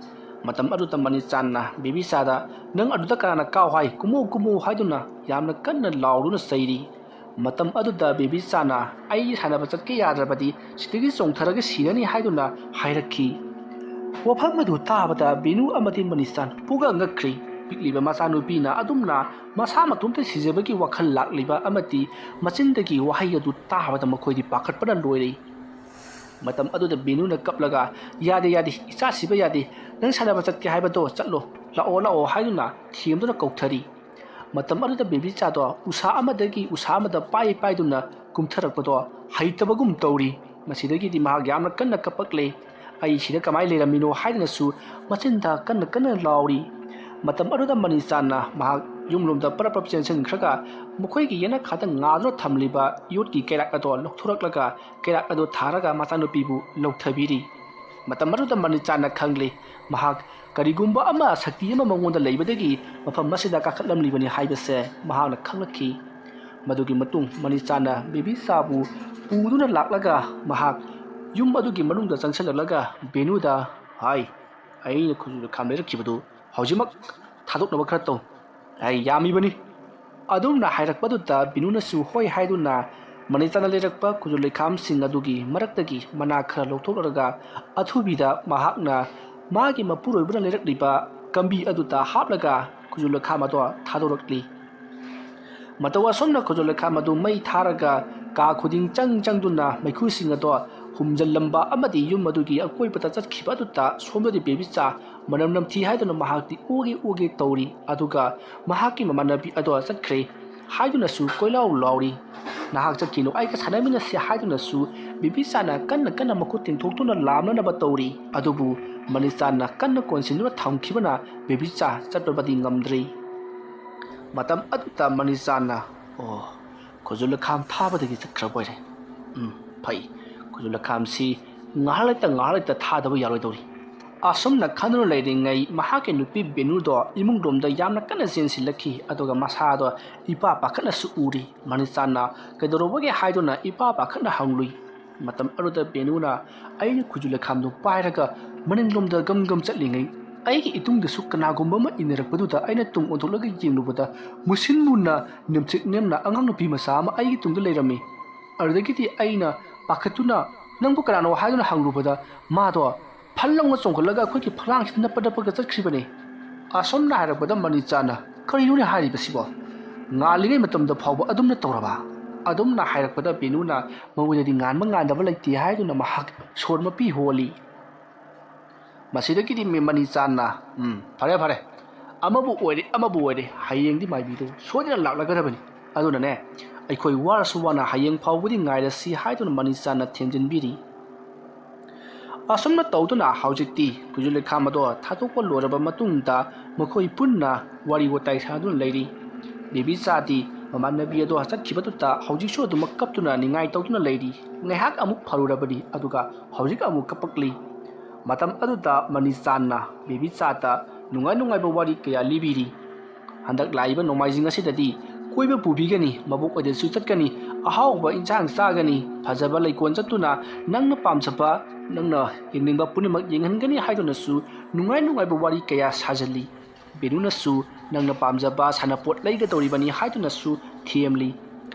ꯃꯇꯝ ꯑꯗꯨꯗ ꯃꯅꯤꯆꯥꯟꯅ ꯕꯦꯕꯤꯆꯥꯗ ꯅꯪ ꯑꯗꯨꯗ ꯀꯅꯥꯅ ꯀꯥꯎ ꯍꯥꯏ ꯀꯨꯝꯃꯨ ꯀꯨꯝꯃꯨ ꯍꯥꯏꯗꯨꯅ ꯌꯥꯝꯅ ꯀꯟꯅ ꯂꯥꯎꯗꯨꯅ ꯆꯩꯔꯤ ꯃꯇꯝ ꯑꯗꯨꯗ ꯕꯦꯕꯤꯆꯥꯅ ꯑꯩ ꯁꯥꯟꯅꯕ ꯆꯠꯀꯦ ꯌꯥꯗ꯭ꯔꯕꯗꯤ ꯁꯤꯗꯒꯤ ꯆꯣꯡꯊꯔꯒ ꯁꯤꯔꯅꯤ ꯍꯥꯏꯗꯨꯅ ꯍꯥꯏꯔꯛꯈꯤ ꯋꯥꯐꯝ ꯑꯗꯨ ꯇꯥꯕꯗ ꯕꯦꯅꯨ ꯑꯃꯗꯤ ꯃꯅꯤꯆꯥꯟ ꯄꯨꯡꯉꯛ ꯉꯛꯈ꯭ꯔꯤ ꯄꯤꯛꯂꯤꯕ ꯃꯆꯥꯅꯨꯄꯤꯅ ꯑꯗꯨꯝꯅ ꯃꯁꯥ ꯃꯇꯣꯝꯇ ꯁꯤꯖꯕꯒꯤ ꯋꯥꯈꯜ ꯂꯥꯛꯂꯤꯕ ꯑꯃꯗꯤ ꯃꯆꯤꯟꯗꯒꯤ ꯋꯥꯍꯩ ꯑꯗꯨ ꯇꯥꯕꯗ ꯃꯈꯣꯏꯗꯤ ꯄꯥꯈꯠꯄꯅ ꯂꯣꯏꯔꯦ ꯃꯇꯝ ꯑꯗꯨꯗ ꯕꯦꯅꯨꯅ ꯀꯞꯂꯒ ꯌꯥꯗꯦ ꯌꯥꯗꯦ ꯏꯆꯥ ꯁꯤꯕ ꯌꯥꯗꯦ ꯅꯪ ꯁꯥꯟꯅꯕ ꯆꯠꯀꯦ ꯍꯥꯏꯕꯗꯣ ꯆꯠꯂꯣ ꯂꯥꯛꯑꯣ ꯂꯥꯛꯑꯣ ꯍꯥꯏꯗꯨꯅ ꯊꯦꯝꯗꯨꯅ ꯀꯧꯊꯔꯤ ꯃꯇꯝ ꯑꯗꯨꯗ ꯕꯦꯕꯤꯆꯥꯗꯣ ꯎꯁꯥ ꯑꯃꯗꯒꯤ ꯎꯁꯥ ꯑꯃꯗ ꯄꯥꯏꯗꯨꯅ ꯀꯨꯝꯊꯔꯛꯄꯗꯣ ꯍꯩꯇꯕꯒꯨꯝ ꯇꯧꯔꯤ ꯃꯁꯤꯗꯒꯤꯗꯤ ꯃꯍꯥꯛ ꯌꯥꯝꯅ ꯀꯟꯅ ꯀꯞꯄꯛꯂꯦ ꯑꯩ ꯁꯤꯗ ꯀꯃꯥꯏꯅ ꯂꯩꯔꯝꯃꯤꯅꯣ ꯍꯥꯏꯗꯨꯅꯁꯨ ꯃꯆꯤꯟꯗ ꯀꯟꯅ ꯀꯟꯅ ꯂꯥꯎꯔꯤ ꯃꯇꯝ ꯑꯗꯨꯗ ꯃꯅꯤꯆꯥꯟꯅ ꯃꯍꯥꯛ ꯌꯨꯝꯂꯣꯝꯗ ꯄꯔꯞ ꯆꯦꯟꯁꯤꯟꯈ꯭ꯔꯒ ꯃꯈꯣꯏꯒꯤ ꯌꯦꯅꯈꯥꯗ ꯉꯥꯗꯨꯅ ꯊꯝꯂꯤꯕ ꯌꯣꯠꯀꯤ ꯀꯩꯔꯥꯛ ꯑꯗꯣ ꯂꯧꯊꯣꯔꯛꯂꯒ ꯀꯩꯔꯥꯛ ꯑꯗꯨ ꯊꯥꯔꯒ ꯃꯆꯥꯅꯨꯄꯤꯕꯨ ꯂꯧꯊꯕꯤꯔꯤ ꯃꯇꯝ ꯑꯗꯨꯗ ꯃꯅꯤꯆꯥꯟꯅ ꯈꯪꯂꯤ ꯃꯍꯥꯛ ꯀꯔꯤꯒꯨꯝꯕ ꯑꯃ ꯁꯛꯇꯤ ꯑꯃ ꯃꯉꯣꯟꯗ ꯂꯩꯕꯗꯒꯤ ꯃꯐꯝ ꯑꯁꯤꯗ ꯀꯥꯈꯠꯂꯝꯂꯤꯕꯅꯤ ꯍꯥꯏꯕꯁꯦ ꯃꯍꯥꯛꯅ ꯈꯪꯂꯛꯈꯤ ꯃꯗꯨꯒꯤ ꯃꯇꯨꯡ ꯃꯅꯤꯆꯥꯟꯅ ꯕꯦꯕꯤꯆꯥꯕꯨ ꯄꯨꯗꯨꯅ ꯂꯥꯛꯂꯒ ꯃꯍꯥꯛ ꯌꯨꯝ ꯑꯗꯨꯒꯤ ꯃꯅꯨꯡꯗ ꯆꯪꯁꯤꯜꯂꯛꯂꯒ ꯕꯦꯅꯨꯗ ꯍꯥꯏ ꯑꯩꯅ ꯈꯨꯖꯨ ꯂꯩꯈꯥꯝ ꯂꯩꯔꯛꯈꯤꯕꯗꯨ ꯍꯧꯖꯤꯛꯃꯛ ꯊꯥꯗꯣꯛꯅꯕ ꯈꯔ ꯇꯧ ꯑꯩ ꯌꯥꯝꯃꯤꯕꯅꯤ ꯑꯗꯨꯝꯅ ꯍꯥꯏꯔꯛꯄꯗꯨꯗ ꯕꯦꯅꯨꯅꯁꯨ ꯍꯣꯏ ꯍꯥꯏꯗꯨꯅ ꯃꯅꯤꯆꯥꯟꯅ ꯂꯩꯔꯛꯄ ꯈꯨꯖꯨ ꯂꯩꯈꯥꯝꯁꯤꯡ ꯑꯗꯨꯒꯤ ꯃꯔꯛꯇꯒꯤ ꯃꯅꯥ ꯈꯔ ꯂꯧꯊꯣꯛꯂꯒ ꯑꯊꯨꯕꯤꯗ ꯃꯍꯥꯛꯅ ꯃꯥꯒꯤ ꯃꯄꯨꯔꯣꯏꯕꯅ ꯂꯩꯔꯛꯂꯤꯕ ꯀꯝꯕꯤ ꯑꯗꯨꯗ ꯍꯥꯞꯂꯒ ꯈꯨꯖꯨ ꯂꯩꯈꯥꯝ ꯑꯗꯣ ꯊꯥꯗꯣꯔꯛꯂꯤ ꯃꯇꯧ ꯑꯁꯣꯝꯅ ꯈꯨꯖꯨ ꯂꯩꯈꯥꯝ ꯑꯗꯨ ꯃꯩ ꯊꯥꯔꯒ ꯀꯥ ꯈꯨꯗꯤꯡ ꯆꯪꯗꯨꯅ ꯃꯩꯈꯨꯁꯤꯡ ꯑꯗꯣ ꯍꯨꯝꯖꯤꯜꯂꯝꯕ ꯑꯃꯗꯤ ꯌꯨꯝ ꯑꯗꯨꯒꯤ ꯑꯀꯣꯏꯕꯗ ꯆꯠꯈꯤꯕ ꯑꯗꯨꯗ ꯁꯣꯝꯗꯗꯤ ꯕꯦꯕꯤꯆꯥ ꯃꯅꯝ ꯅꯝꯊꯤ ꯍꯥꯏꯗꯨꯅ ꯃꯍꯥꯛꯇꯤ ꯑꯣꯒꯦ ꯇꯧꯔꯤ ꯑꯗꯨꯒ ꯃꯍꯥꯛꯀꯤ ꯃꯃꯥꯟꯅꯕꯤ ꯑꯗꯣ ꯆꯠꯈ꯭ꯔꯦ ꯍꯥꯏꯗꯨꯅꯁꯨ ꯀꯣꯏꯂꯥꯎ ꯂꯥꯎꯔꯤ ꯅꯍꯥꯛ ꯆꯠꯈꯤꯅꯨ ꯑꯩꯒ ꯁꯥꯟꯅꯃꯤꯟꯅꯁꯤ ꯍꯥꯏꯗꯨꯅꯁꯨ ꯕꯦꯕꯤꯆꯥꯅ ꯀꯟꯅ ꯃꯈꯨꯠ ꯇꯤꯡꯊꯣꯛꯇꯨꯅ ꯂꯥꯝꯅꯅꯕ ꯇꯧꯔꯤ ꯑꯗꯨꯕꯨ ꯃꯅꯤꯆꯥꯟꯅ ꯀꯟꯅ ꯀꯣꯟꯁꯤꯟꯗꯨꯅ ꯊꯝꯈꯤꯕꯅ ꯕꯦꯕꯤꯆꯥ ꯆꯠꯄꯕꯗꯤ ꯉꯝꯗ꯭ꯔꯤ ꯃꯇꯝ ꯑꯗꯨꯗ ꯃꯅꯤꯆꯥꯟꯅ ꯈꯨꯖꯨ ꯂꯩꯈꯥꯝ ꯊꯥꯕꯗꯒꯤ ꯆꯠꯈ꯭ꯔꯕ ꯑꯣꯏꯔꯦ ꯐꯩ ꯈꯨꯖꯨ ꯂꯩꯈꯥꯝꯁꯤ ꯉꯥꯏꯍꯥꯛ ꯂꯩꯇ ꯊꯥꯗꯕ ꯌꯥꯔꯣꯏꯗꯧꯔꯤ ꯑꯁꯨꯝꯅ ꯈꯟꯗꯨꯅ ꯂꯩꯔꯤꯉꯩ ꯃꯍꯥꯛꯀꯤ ꯅꯨꯄꯤ ꯕꯦꯅꯨꯗꯣ ꯏꯃꯨꯡꯂꯣꯝꯗ ꯌꯥꯝꯅ ꯀꯟꯅ ꯆꯦꯟꯁꯤꯜꯂꯛꯈꯤ ꯑꯗꯨꯒ ꯃꯁꯥꯗꯣ ꯏꯄꯥ ꯄꯥꯈꯠꯅꯁꯨ ꯎꯔꯤ ꯃꯅꯤꯆꯥꯟꯅ ꯀꯩꯗꯧꯔꯕꯒꯦ ꯍꯥꯏꯗꯨꯅ ꯏꯄꯥ ꯄꯥꯈꯠꯅ ꯍꯪꯂꯨꯏ ꯃꯇꯝ ꯑꯗꯨꯗ ꯕꯦꯅꯨꯅ ꯑꯩꯅ ꯈꯨꯖꯨ ꯂꯩꯈꯥꯝꯗꯨ ꯄꯥꯏꯔꯒ ꯃꯅꯤꯡꯂꯣꯝꯗ ꯒꯝ ꯆꯠꯂꯤꯉꯩ ꯑꯩꯒꯤ ꯏꯇꯨꯡꯗꯁꯨ ꯀꯅꯥꯒꯨꯝꯕ ꯑꯃ ꯏꯟꯅꯔꯛꯄꯗꯨꯗ ꯑꯩꯅ ꯇꯨꯡ ꯑꯣꯟꯊꯣꯛꯂꯒ ꯌꯦꯡꯂꯨꯕꯗ ꯃꯨꯁꯤꯟ ꯃꯨꯟꯅ ꯅꯤꯡꯊꯤꯛ ꯅꯦꯝꯅ ꯑꯉꯥꯡ ꯅꯨꯄꯤ ꯃꯆꯥ ꯑꯃ ꯑꯩꯒꯤ ꯇꯨꯡꯗ ꯂꯩꯔꯝꯃꯤ ꯑꯗꯨꯗꯒꯤꯗꯤ ꯑꯩꯅ ꯄꯥꯈꯠꯇꯨꯅ ꯅꯪꯕꯨ ꯀꯅꯥꯅꯣ ꯍꯥꯏꯗꯨꯅ ꯍꯪꯂꯨꯕꯗ ꯃꯥꯗꯣ ꯐꯜ ꯂꯥꯎꯅ ꯆꯣꯡꯈꯠꯂꯒ ꯑꯩꯈꯣꯏꯒꯤ ꯐꯛꯂꯥꯡꯁꯤꯗ ꯅꯞꯄꯒ ꯆꯠꯈ꯭ꯔꯤꯕꯅꯤ ꯑꯁꯣꯝꯅ ꯍꯥꯏꯔꯛꯄꯗ ꯃꯅꯤꯆꯥꯟꯅ ꯀꯔꯤꯅꯣꯅꯦ ꯍꯥꯏꯔꯤꯕꯁꯤꯕꯣ ꯉꯥꯜꯂꯤꯉꯩ ꯃꯇꯝꯗ ꯐꯥꯎꯕ ꯑꯗꯨꯝꯅ ꯇꯧꯔꯕ ꯑꯗꯨꯝꯅ ꯍꯥꯏꯔꯛꯄꯗ ꯕꯦꯅꯨꯅ ꯃꯉꯣꯟꯗꯗꯤ ꯉꯥꯟꯗꯕ ꯂꯩꯇꯦ ꯍꯥꯏꯗꯨꯅ ꯃꯍꯥꯛ ꯁꯣꯔ ꯃꯄꯤ ꯍꯣꯜꯂꯤ ꯃꯁꯤꯗꯒꯤꯗꯤ ꯃꯅꯤꯆꯥꯟꯅ ꯐꯔꯦ ꯑꯃꯕꯨ ꯑꯣꯏꯔꯦ ꯍꯌꯦꯡꯗꯤ ꯃꯥꯏꯕꯤꯗꯨ ꯁꯣꯏꯗꯅ ꯂꯥꯛꯂꯒꯗꯕꯅꯤ ꯑꯗꯨꯅꯅꯦ ꯑꯩꯈꯣꯏ ꯋꯥꯔꯁꯨ ꯋꯥꯅ ꯍꯌꯦꯡ ꯐꯥꯎꯕꯗꯤ ꯉꯥꯏꯔꯁꯤ ꯍꯥꯏꯗꯨꯅ ꯃꯅꯤꯆꯥꯟꯅ ꯊꯦꯝꯖꯤꯟꯕꯤꯔꯤ ꯑꯁꯨꯝꯅ ꯇꯧꯗꯨꯅ ꯍꯧꯖꯤꯛꯇꯤ ꯈꯨꯖꯨ ꯂꯩꯈꯥꯝ ꯑꯗꯣ ꯊꯥꯗꯣꯛꯄ ꯂꯣꯏꯔꯕ ꯃꯇꯨꯡꯗ ꯃꯈꯣꯏ ꯄꯨꯟꯅ ꯋꯥꯔꯤ ꯋꯥꯇꯥꯏ ꯁꯥꯗꯨꯅ ꯂꯩꯔꯤ ꯕꯦꯕꯤꯆꯥꯗꯤ ꯃꯃꯥꯟꯅꯕꯤ ꯑꯗꯣ ꯆꯠꯈꯤꯕꯗꯨꯗ ꯍꯧꯖꯤꯛꯁꯨ ꯑꯗꯨꯃꯛ ꯀꯞꯇꯨꯅ ꯅꯤꯡꯉꯥꯏ ꯇꯧꯗꯨꯅ ꯂꯩꯔꯤ ꯉꯥꯏꯍꯥꯛ ꯑꯃꯨꯛ ꯐꯔꯨꯔꯕꯅꯤ ꯑꯗꯨꯒ ꯍꯧꯖꯤꯛ ꯑꯃꯨꯛ ꯀꯞꯄꯛꯂꯤ ꯃꯇꯝ ꯑꯗꯨꯗ ꯃꯅꯤꯆꯥꯟꯅ ꯕꯦꯕꯤꯆꯥꯗ ꯅꯨꯡꯉꯥꯏꯕ ꯋꯥꯔꯤ ꯀꯌꯥ ꯂꯤꯕꯤꯔꯤ ꯍꯟꯗꯛ ꯂꯥꯛꯏꯕ ꯅꯣꯡꯃꯥꯏꯖꯤꯡ ꯑꯁꯤꯗꯗꯤ ꯀꯣꯏꯕ ꯄꯨꯕꯤꯒꯅꯤ ꯃꯕꯣꯛ ꯑꯣꯏꯗꯁꯨ ꯆꯠꯀꯅꯤ ꯑꯍꯥꯎꯕ ꯏꯟꯁꯥꯡ ꯆꯥꯒꯅꯤ ꯐꯖꯕ ꯂꯩꯀꯣꯜ ꯆꯠꯇꯨꯅ ꯅꯪꯅ ꯄꯥꯝꯖꯕ ꯅꯪꯅ ꯌꯦꯡꯅꯤꯡꯕ ꯄꯨꯝꯅꯃꯛ ꯌꯦꯡꯍꯟꯒꯅꯤ ꯍꯥꯏꯗꯨꯅꯁꯨ ꯅꯨꯡꯉꯥꯏꯕ ꯋꯥꯔꯤ ꯀꯌꯥ ꯁꯥꯖꯜꯂꯤ꯫ ꯕꯦꯅꯨꯅꯁꯨ ꯅꯪꯅ ꯄꯥꯝꯖꯕ ꯁꯥꯟꯅꯄꯣꯠ ꯂꯩꯒꯗꯧꯔꯤꯕꯅꯤ ꯍꯥꯏꯗꯨꯅꯁꯨ ꯊꯦꯝꯂꯤ꯫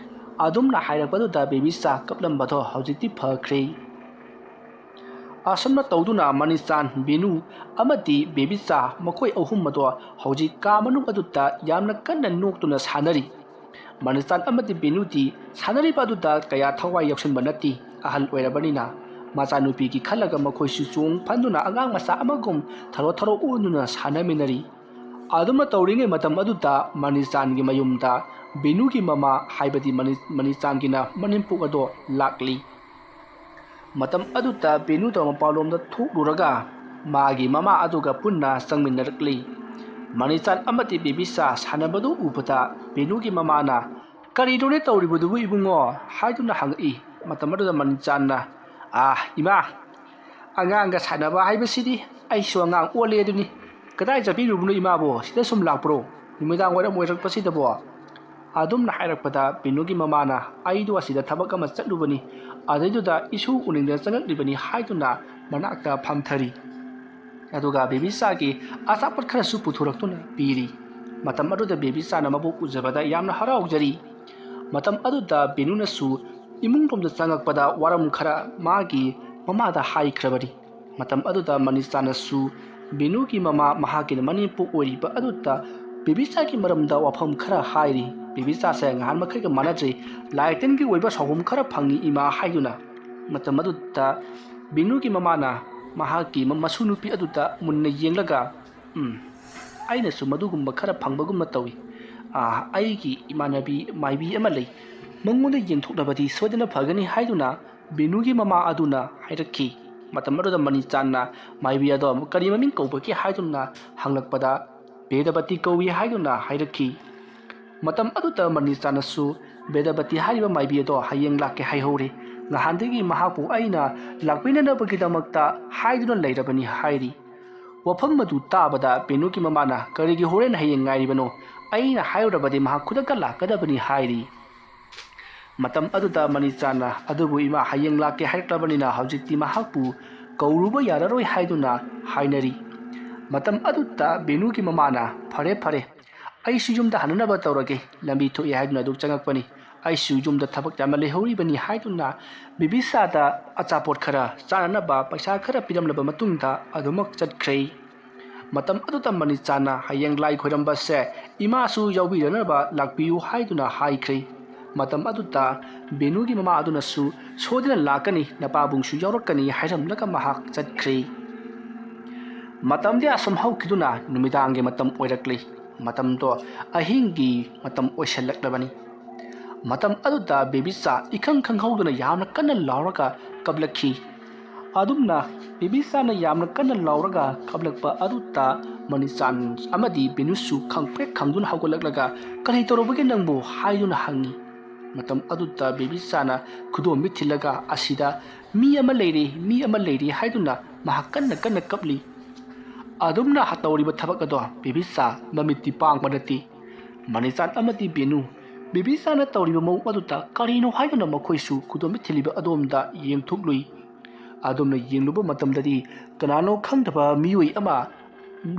ꯑꯗꯨꯝꯅ ꯍꯥꯏꯔꯛꯄꯗꯨꯗ ꯕꯦꯕꯤꯆꯥ ꯀꯞꯂꯝꯕꯗꯣ ꯍꯧꯖꯤꯛꯇꯤ ꯐꯈ꯭ꯔꯦ꯫ ꯑꯁꯨꯝꯅ ꯇꯧꯗꯨꯅ ꯃꯅꯤꯆꯥꯟ, ꯕꯦꯅꯨ ꯑꯃꯗꯤ ꯕꯦꯕꯤꯆꯥ ꯃꯈꯣꯏ ꯑꯍꯨꯝ ꯑꯗꯣ ꯍꯧꯖꯤꯛ ꯀꯥ ꯃꯅꯨꯡ ꯑꯗꯨꯗ ꯌꯥꯝꯅ ꯀꯟꯅ ꯅꯣꯛꯇꯨꯅ ꯁꯥꯟꯅꯔꯤ꯫ ꯃꯅꯤꯆꯥꯟ ꯑꯃꯗꯤ ꯕꯦꯅꯨꯗꯤ ꯁꯥꯟꯅꯔꯤꯕ ꯑꯗꯨꯗ ꯀꯌꯥ ꯊꯋꯥꯏ ꯌꯥꯎꯁꯟꯕ ꯅꯠꯇꯦ꯫ ꯑꯍꯜ ꯑꯣꯏꯔꯕꯅꯤꯅ ꯃꯆꯥꯅꯨꯄꯤꯒꯤ ꯈꯜꯂꯒ ꯃꯈꯣꯏꯁꯨ ꯆꯣꯡ ꯐꯟꯗꯨꯅ ꯑꯉꯥꯡ ꯃꯆꯥ ꯑꯃꯒꯨꯝ ꯊꯔꯣ ꯑꯣꯟꯗꯨꯅ ꯁꯥꯟꯅꯃꯤꯟꯅꯔꯤ꯫ ꯑꯗꯨꯝꯅ ꯇꯧꯔꯤꯉꯩ ꯃꯇꯝ ꯑꯗꯨꯗ ꯃꯅꯤꯆꯥꯟꯒꯤ ꯃꯌꯨꯝꯗ ꯕꯦꯅꯨꯒꯤ ꯃꯃꯥ ꯍꯥꯏꯕꯗꯤ ꯃꯅꯤꯆꯥꯟꯒꯤꯅ ꯃꯅꯦꯝꯄꯣꯛ ꯑꯗꯣ ꯂꯥꯛꯂꯤ꯫ ꯃꯇꯝ ꯑꯗꯨꯗ ꯕꯦꯅꯨꯗ ꯃꯄꯥꯟꯂꯣꯝꯗ ꯊꯣꯛꯂꯨꯔꯒ ꯃꯥꯒꯤ ꯃꯃꯥ ꯑꯗꯨꯒ ꯄꯨꯟꯅ ꯆꯪꯃꯤꯟꯅꯔꯛꯂꯤ꯫ ꯃꯅꯤꯆꯥꯟ ꯑꯃꯗꯤ ꯕꯦꯕꯤꯆꯥ ꯁꯥꯟꯅꯕꯗꯨ ꯎꯕꯗ ꯕꯦꯅꯨꯒꯤ ꯃꯃꯥꯅ "ꯀꯔꯤꯅꯣꯅꯦ ꯇꯧꯔꯤꯕꯗꯨꯕꯨ ꯏꯕꯨꯡꯉꯣ?" ꯍꯥꯏꯗꯨꯅ ꯍꯪꯉꯛꯏ꯫ ꯃꯇꯝ ꯑꯗꯨꯗ ꯃꯅꯤꯆꯥꯟꯅ "ꯏꯃꯥ, ꯑꯉꯥꯡꯒ ꯁꯥꯟꯅꯕ ꯍꯥꯏꯕꯁꯤꯗꯤ ꯑꯩꯁꯨ ꯑꯉꯥꯡ ꯑꯣꯜꯂꯦ ꯑꯗꯨꯅꯤ꯫ ꯀꯗꯥꯏ ꯆꯠꯄꯤꯔꯨꯕꯅꯣ ꯏꯃꯥꯕꯣ? ꯁꯤꯗ ꯁꯨꯝ ꯂꯥꯛꯄ꯭ꯔꯣ? ꯅꯨꯃꯤꯗꯥꯡ ꯋꯥꯏꯔꯝ ꯑꯣꯏꯔꯛꯄꯁꯤꯗꯕꯣ?" ꯑꯗꯨꯝꯅ ꯍꯥꯏꯔꯛꯄꯗ ꯕꯦꯅꯨꯒꯤ ꯃꯃꯥꯅ "ꯑꯩꯗꯣ ꯑꯁꯤꯗ ꯊꯕꯛ ꯑꯃ ꯆꯠꯂꯨꯕꯅꯤ, ꯑꯗꯩꯗꯨꯗ ꯏꯁꯨ ꯎꯅꯤꯡꯗꯅ ꯆꯪꯉꯛꯂꯤꯕꯅꯤ" ꯍꯥꯏꯗꯨꯅ ꯃꯅꯥꯛꯇ ꯐꯝꯊꯔꯤ꯫ ꯑꯗꯨꯒ ꯕꯦꯕꯤꯆꯥꯒꯤ ꯑꯆꯥꯄꯣꯠ ꯈꯔꯁꯨ ꯄꯨꯊꯣꯔꯛꯇꯨꯅ ꯄꯤꯔꯤ꯫ ꯃꯇꯝ ꯑꯗꯨꯗ ꯕꯦꯕꯤꯆꯥꯅ ꯃꯕꯨꯛ ꯎꯖꯕꯗ ꯌꯥꯝꯅ ꯍꯔꯥꯎꯖꯔꯤ꯫ ꯃꯇꯝ ꯑꯗꯨꯗ ꯕꯦꯅꯨꯅꯁꯨ ꯏꯃꯨꯡꯂꯣꯝꯗ ꯆꯪꯉꯛꯄꯗ ꯋꯥꯔꯝ ꯈꯔ ꯃꯥꯒꯤ ꯃꯃꯥꯗ ꯍꯥꯏꯈ꯭ꯔꯕꯅꯤ꯫ ꯃꯇꯝ ꯑꯗꯨꯗ ꯃꯅꯤꯆꯥꯟꯅꯁꯨ ꯕꯦꯅꯨꯒꯤ ꯃꯃꯥ ꯃꯍꯥꯛꯀꯤ ꯃꯅꯦꯝꯄꯣꯛ ꯑꯣꯏꯔꯤꯕ ꯑꯗꯨꯗ ꯕꯦꯕꯤꯆꯥꯒꯤ ꯃꯔꯝꯗ ꯋꯥꯐꯝ ꯈꯔ ꯍꯥꯏꯔꯤ꯫ ꯕꯦꯕꯤꯆꯥꯁꯦ ꯅꯍꯥꯟ ꯃꯈꯩꯒ ꯃꯥꯟꯅꯗ꯭ꯔꯦ, ꯂꯥꯏꯇꯤꯟꯒꯤ ꯑꯣꯏꯕ ꯁꯥꯎꯐꯝ ꯈꯔ ꯐꯪꯏ ꯏꯃꯥ ꯍꯥꯏꯗꯨꯅ꯫ ꯃꯇꯝ ꯑꯗꯨꯗ ꯕꯦꯅꯨꯒꯤ ꯃꯃꯥꯅ ꯃꯍꯥꯛꯀꯤ ꯃꯁꯨ ꯅꯨꯄꯤ ꯑꯗꯨꯗ ꯃꯨꯟꯅ ꯌꯦꯡꯂꯒ "ꯑꯩꯅꯁꯨ ꯃꯗꯨꯒꯨꯝꯕ ꯈꯔ ꯐꯪꯕꯒꯨꯝꯅ ꯇꯧꯏ꯫ ꯑꯩꯒꯤ ꯏꯃꯥꯟꯅꯕꯤ ꯃꯥꯏꯕꯤ ꯑꯃ ꯂꯩ, ꯃꯉꯣꯟꯗ ꯌꯦꯡꯊꯣꯛꯂꯕꯗꯤ ꯁꯣꯏꯗꯅ ꯐꯒꯅꯤ" ꯍꯥꯏꯗꯨꯅ ꯕꯦꯅꯨꯒꯤ ꯃꯃꯥ ꯑꯗꯨꯅ ꯍꯥꯏꯔꯛꯈꯤ꯫ ꯃꯇꯝ ꯑꯗꯨꯗ ꯃꯅꯤꯆꯥꯟꯅ ꯃꯥꯏꯕꯤ ꯑꯗꯣ ꯀꯔꯤ ꯃꯃꯤꯡ ꯀꯧꯕꯒꯦ ꯍꯥꯏꯗꯨꯅ ꯍꯪꯂꯛꯄꯗ "ꯕꯦꯗꯕꯇꯤ ꯀꯧꯏ" ꯍꯥꯏꯗꯨꯅ ꯍꯥꯏꯔꯛꯈꯤ꯫ ꯃꯇꯝ ꯑꯗꯨꯗ ꯃꯅꯤꯆꯥꯟꯅꯁꯨ ꯕꯦꯗꯕꯇꯤ ꯍꯥꯏꯔꯤꯕ ꯃꯥꯏꯕꯤ ꯑꯗꯣ ꯍꯌꯦꯡ ꯂꯥꯛꯀꯦ ꯍꯥꯏꯍꯧꯔꯦ, ꯅꯍꯥꯟꯗꯒꯤ ꯃꯍꯥꯛꯄꯨ ꯑꯩꯅ ꯂꯥꯛꯄꯤꯅꯅꯕꯒꯤꯗꯃꯛꯇ ꯍꯥꯏꯗꯨꯅ ꯂꯩꯔꯕꯅꯤ ꯍꯥꯏꯔꯤ꯫ ꯋꯥꯐꯝ ꯑꯗꯨ ꯇꯥꯕꯗ ꯕꯦꯅꯨꯒꯤ ꯃꯃꯥꯅ "ꯀꯔꯤꯒꯤ ꯍꯣꯔꯦꯟ ꯍꯌꯦꯡ ꯉꯥꯏꯔꯤꯕꯅꯣ? ꯑꯩꯅ ꯍꯥꯏꯔꯨꯔꯕꯗꯤ ꯃꯍꯥꯛ ꯈꯨꯗꯛꯇ ꯂꯥꯛꯀꯗꯕꯅꯤ" ꯍꯥꯏꯔꯤ꯫ ꯃꯇꯝ ꯑꯗꯨꯗ ꯃꯅꯤꯆꯥꯟꯅ "ꯑꯗꯨꯕꯨ ꯏꯃꯥ, ꯍꯌꯦꯡ ꯂꯥꯛꯀꯦ ꯍꯥꯏꯔꯛꯂꯕꯅꯤꯅ ꯍꯧꯖꯤꯛꯇꯤ ꯃꯍꯥꯛꯄꯨ ꯀꯧꯔꯨꯕ ꯌꯥꯔꯔꯣꯏ" ꯍꯥꯏꯗꯨꯅ ꯍꯥꯏꯅꯔꯤ꯫ ꯃꯇꯝ ꯑꯗꯨꯗ ꯕꯦꯅꯨꯒꯤ ꯃꯃꯥꯅ "ꯐꯔꯦ, ꯑꯩꯁꯨ ꯌꯨꯝꯗ ꯍꯟꯅꯅꯕ ꯇꯧꯔꯒꯦ, ꯂꯝꯕꯤ ꯊꯣꯛꯑꯦ ꯍꯥꯏꯗꯨꯅ ꯑꯗꯨꯝ ꯆꯪꯉꯛꯄꯅꯤ, ꯑꯩꯁꯨ ꯌꯨꯝꯗ ꯊꯕꯛ ꯌꯥꯝꯅ ꯂꯩꯍꯧꯔꯤꯕꯅꯤ" ꯍꯥꯏꯗꯨꯅ ꯕꯦꯕꯤꯆꯥꯗ ꯑꯆꯥꯄꯣꯠ ꯈꯔ ꯆꯥꯅꯅꯕ ꯄꯩꯁా ꯈꯔ ꯄꯤꯔꯝꯂꯕ ꯃꯇꯨꯡꯗ ꯑꯗꯨꯃꯛ ꯆꯠꯈ꯭ꯔꯦ꯫ ꯃꯇꯝ ꯑꯗꯨꯗ ꯃꯅꯤꯆꯥꯟꯅ "ꯍꯌꯦꯡ ꯂꯥꯏ ꯈꯣꯏꯔꯝꯕꯁꯦ ꯏꯃꯥꯁꯨ ꯌꯥꯎꯕꯤꯔꯅꯕ ꯂꯥꯛꯄꯤꯌꯨ" ꯍꯥꯏꯗꯨꯅ ꯍꯥꯏꯈ꯭ꯔꯦ꯫ ꯃꯇꯝ ꯑꯗꯨꯗ ꯕꯦꯅꯨꯒꯤ ꯃꯃꯥ ꯑꯗꯨꯅꯁꯨ "ꯁꯣꯏꯗꯅ ꯂꯥꯛꯀꯅꯤ, ꯅꯄꯥꯕꯨꯡꯁꯨ ꯌꯥꯎꯔꯛꯀꯅꯤ" ꯍꯥꯏꯔꯝꯂꯒ ꯃꯍꯥꯛ ꯆꯠꯈ꯭ꯔꯦ꯫ ꯃꯇꯝꯗꯤ ꯑꯁꯨꯝ ꯍꯧꯈꯤꯗꯨꯅ ꯅꯨꯃꯤꯗꯥꯡꯒꯤ ꯃꯇꯝ ꯑꯣꯏꯔꯛꯂꯤ꯫ ꯃꯇꯝꯗꯣ ꯑꯍꯤꯡꯒꯤ ꯃꯇꯝ ꯑꯣꯏꯁꯜꯂꯛꯂꯕꯅꯤ꯫ ꯃꯇꯝ ꯑꯗꯨꯗ ꯕꯦꯕꯤꯆꯥ ꯏꯈꯪ ꯈꯪꯍꯧꯗꯅ ꯌꯥꯝꯅ ꯀꯟꯅ ꯂꯥꯎꯔꯒ ꯀꯞꯂꯛꯈꯤ꯫ ꯑꯗꯨꯝꯅ ꯕꯦꯕꯤꯆꯥꯅ ꯌꯥꯝꯅ ꯀꯟꯅ ꯂꯥꯎꯔꯒ ꯀꯞꯂꯛꯄ ꯑꯗꯨꯗ ꯃꯅꯤꯆꯥꯟ ꯑꯃꯗꯤ ꯕꯦꯅꯨꯁꯨ ꯈꯪꯄ꯭ꯔꯦꯛ ꯈꯪꯗꯨꯅ ꯍꯧꯒꯠꯂꯛꯂꯒ "ꯀꯔꯤ ꯇꯧꯔꯕꯒꯦ ꯅꯪꯕꯨ?" ꯍꯥꯏꯗꯨꯅ ꯍꯪꯉꯤ꯫ ꯃꯇꯝ ꯑꯗꯨꯗ ꯕꯦꯕꯤꯆꯥꯅ ꯈꯨꯗꯣꯝꯕꯤ ꯊꯤꯜꯂꯒ "ꯑꯁꯤꯗ ꯃꯤ ꯑꯃ ꯂꯩꯔꯦ" ꯍꯥꯏꯗꯨꯅ ꯃꯍꯥꯛ ꯀꯟꯅ ꯀꯞꯂꯤ꯫ ꯑꯗꯨꯝꯅ ꯇꯧꯔꯤꯕ ꯊꯕꯛ ꯑꯗꯣ ꯕꯦꯕꯤꯆꯥ ꯃꯃꯤꯠꯇꯤ ꯄꯥꯡꯕ ꯅꯠꯇꯦ꯫ ꯃꯅꯤꯆꯥꯟ ꯑꯃꯗꯤ ꯕꯦꯅꯨ ꯕꯦꯕꯤꯆꯥꯅ ꯇꯧꯔꯤꯕ ꯃꯑꯣꯡ ꯑꯗꯨꯗ ꯀꯔꯤꯅꯣ ꯍꯥꯏꯗꯨꯅ ꯃꯈꯣꯏꯁꯨ ꯈꯨꯗꯣꯝꯕꯤ ꯊꯤꯜꯂꯤꯕ ꯑꯗꯣꯝꯗ ꯌꯦꯡꯊꯣꯛꯂꯨꯏ꯫ ꯑꯗꯨꯝꯅ ꯌꯦꯡꯂꯨꯕ ꯃꯇꯝꯗꯗꯤ ꯀꯅꯥꯅꯣ ꯈꯪꯗꯕ ꯃꯤꯑꯣꯏ ꯑꯃ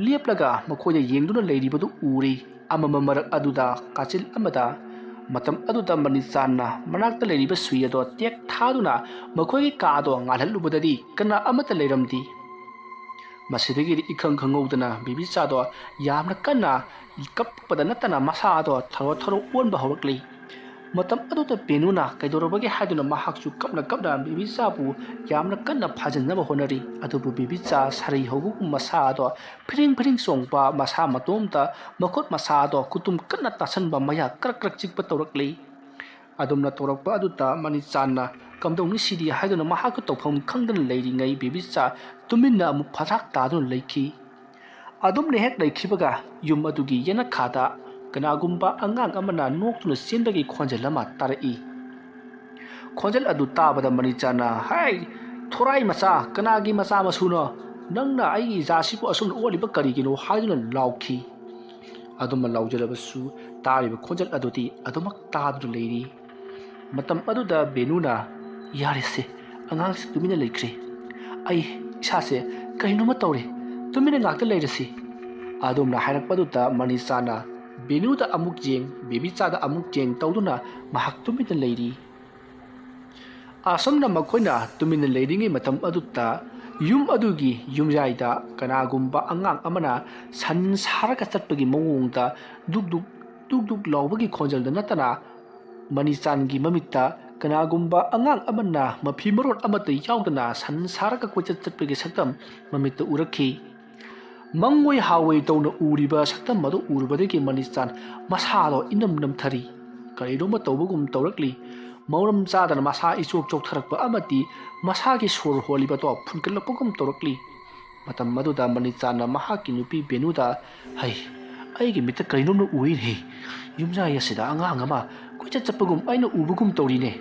ꯂꯦꯞꯂꯒ ꯃꯈꯣꯏꯗ ꯌꯦꯡꯗꯨꯅ ꯂꯩꯔꯤꯕꯗꯨ ꯎꯔꯦ ꯑꯃꯝꯕ ꯃꯔꯛ ꯑꯗꯨꯗ ꯀꯥꯆꯤꯜ ꯑꯃꯗ꯫ ꯃꯇꯝ ꯑꯗꯨꯗ ꯃꯅꯤꯆꯥꯟꯅ ꯃꯅꯥꯛꯇ ꯂꯩꯔꯤꯕ ꯁꯨꯏ ꯑꯗꯣ ꯇꯦꯛ ꯊꯥꯗꯨꯅ ꯃꯈꯣꯏꯒꯤ ꯀꯥꯗꯣ ꯉꯥꯜꯍꯜꯂꯨꯕꯗꯗꯤ ꯀꯅꯥ ꯑꯃꯠꯇ ꯂꯩꯔꯝꯗꯦ꯫ ꯃꯁꯤꯗꯒꯤꯗꯤ ꯏꯈꯪ ꯈꯪꯍꯧꯗꯅ ꯕꯦꯕꯤꯆꯥꯗꯣ ꯌꯥꯝꯅ ꯀꯟꯅ ꯀꯞꯄꯗ ꯅꯠꯇꯅ ꯃꯁꯥꯗꯣ ꯊꯔꯣ ꯑꯣꯟꯕ ꯍꯧꯔꯛꯂꯤ꯫ ꯃꯇꯝ ꯑꯗꯨꯗ ꯕꯦꯅꯨꯅ "ꯀꯩꯗꯧꯔꯕꯒꯦ?" ꯍꯥꯏꯗꯨꯅ ꯃꯍꯥꯛꯁꯨ ꯀꯞꯅ ꯕꯦꯕꯤꯆꯥꯕꯨ ꯌꯥꯝꯅ ꯀꯟꯅ ꯐꯥꯖꯤꯟꯅꯕ ꯍꯣꯠꯅꯔꯤ꯫ ꯑꯗꯨꯕꯨ ꯕꯦꯕꯤꯆꯥ ꯁꯥꯔꯩ ꯍꯧꯕꯒꯨꯝ ꯃꯁꯥꯗꯣ ꯐꯤꯔꯤꯡ ꯆꯣꯡꯕ, ꯃꯁꯥ ꯃꯇꯣꯝꯇ ꯃꯈꯨꯠ ꯃꯁꯥꯗꯣ ꯈꯨꯇꯨꯝ ꯀꯟꯅ ꯇꯥꯁꯟꯕ, ꯃꯌꯥ ꯀ꯭ꯔꯛ ꯆꯤꯛꯄ ꯇꯧꯔꯛꯂꯤ꯫ ꯑꯗꯨꯝꯅ ꯇꯧꯔꯛꯄ ꯑꯗꯨꯗ ꯃꯅꯤꯆꯥꯟꯅ "ꯀꯝꯗꯧꯅꯤ ꯁꯤꯗꯤ" ꯍꯥꯏꯗꯨꯅ ꯃꯍꯥꯛꯀ ꯇꯧꯐꯝ ꯈꯪꯗꯅ ꯂꯩꯔꯤꯉꯩ ꯕꯦꯕꯤꯆꯥ ꯇꯨꯃꯤꯟꯅ ꯑꯃꯨꯛ ꯐꯗꯥꯛ ꯇꯥꯗꯨꯅ ꯂꯩꯈꯤ꯫ ꯑꯗꯨꯝꯅ ꯍꯦꯛ ꯂꯩꯈꯤꯕꯒ ꯌꯨꯝ ꯑꯗꯨꯒꯤ ꯌꯦꯅꯈꯥꯗ ꯀꯅꯥꯒꯨꯝꯕ ꯑꯉꯥꯡ ꯑꯃꯅ ꯅꯣꯛꯇꯨꯅ ꯆꯦꯟꯕꯒꯤ ꯈꯣꯟꯖꯦꯜ ꯑꯃ ꯇꯥꯔꯛꯏ꯫ ꯈꯣꯟꯖꯦꯜ ꯑꯗꯨ ꯇꯥꯕꯗ ꯃꯅꯤꯆꯥꯟꯅ "ꯍꯩ, ꯊꯣꯔꯥꯏ ꯃꯆꯥ, ꯀꯅꯥꯒꯤ ꯃꯆꯥ ꯃꯁꯨꯅꯣ? ꯅꯪꯅ ꯑꯩꯒꯤ ꯏꯆꯥꯁꯤꯕꯨ ꯑꯁꯨꯝꯅ ꯑꯣꯠꯂꯤꯕ ꯀꯔꯤꯒꯤꯅꯣ?" ꯍꯥꯏꯗꯨꯅ ꯂꯥꯎꯈꯤ꯫ ꯑꯗꯨꯝꯅ ꯂꯥꯎꯖꯔꯕꯁꯨ ꯇꯥꯔꯤꯕ ꯈꯣꯟꯖꯦꯜ ꯑꯗꯨꯗꯤ ꯑꯗꯨꯃꯛ ꯇꯥꯗꯨꯅ ꯂꯩꯔꯤ꯫ Matam aduda Benuna yarese angang tumina leikre ai isase kainoma tawre tumina ngakta leirasi adumna hairakpaduta Manisana Benuda amuk jeng baby chada amuk jeng tawduna mahak tumina leiri asomna makoina tumina leiringi matam aduta yum adugi yumjaida kanagumba angang amana san saraka chatpagi mawongda duk lawbagi khonjalda natana Manichangi mamita kanagumba angang amana mafi marot amata yaudana san saraka kochat chatpagi saktam mamita urakhi mangoi hawai tawna uriba saktam madu urubadagi Manichan masalo inam namthari kaidoma tawbagum tawrakli mauram chadana masa ichok chok tharakpa amati masagi sor holiba to phunkalapagum tawrakli matam maduda Manichanna mahaki nupi Benuda hai aigi mita kainom ui he yumja yasida angang ama kocha chapagum aina ubugum tawrine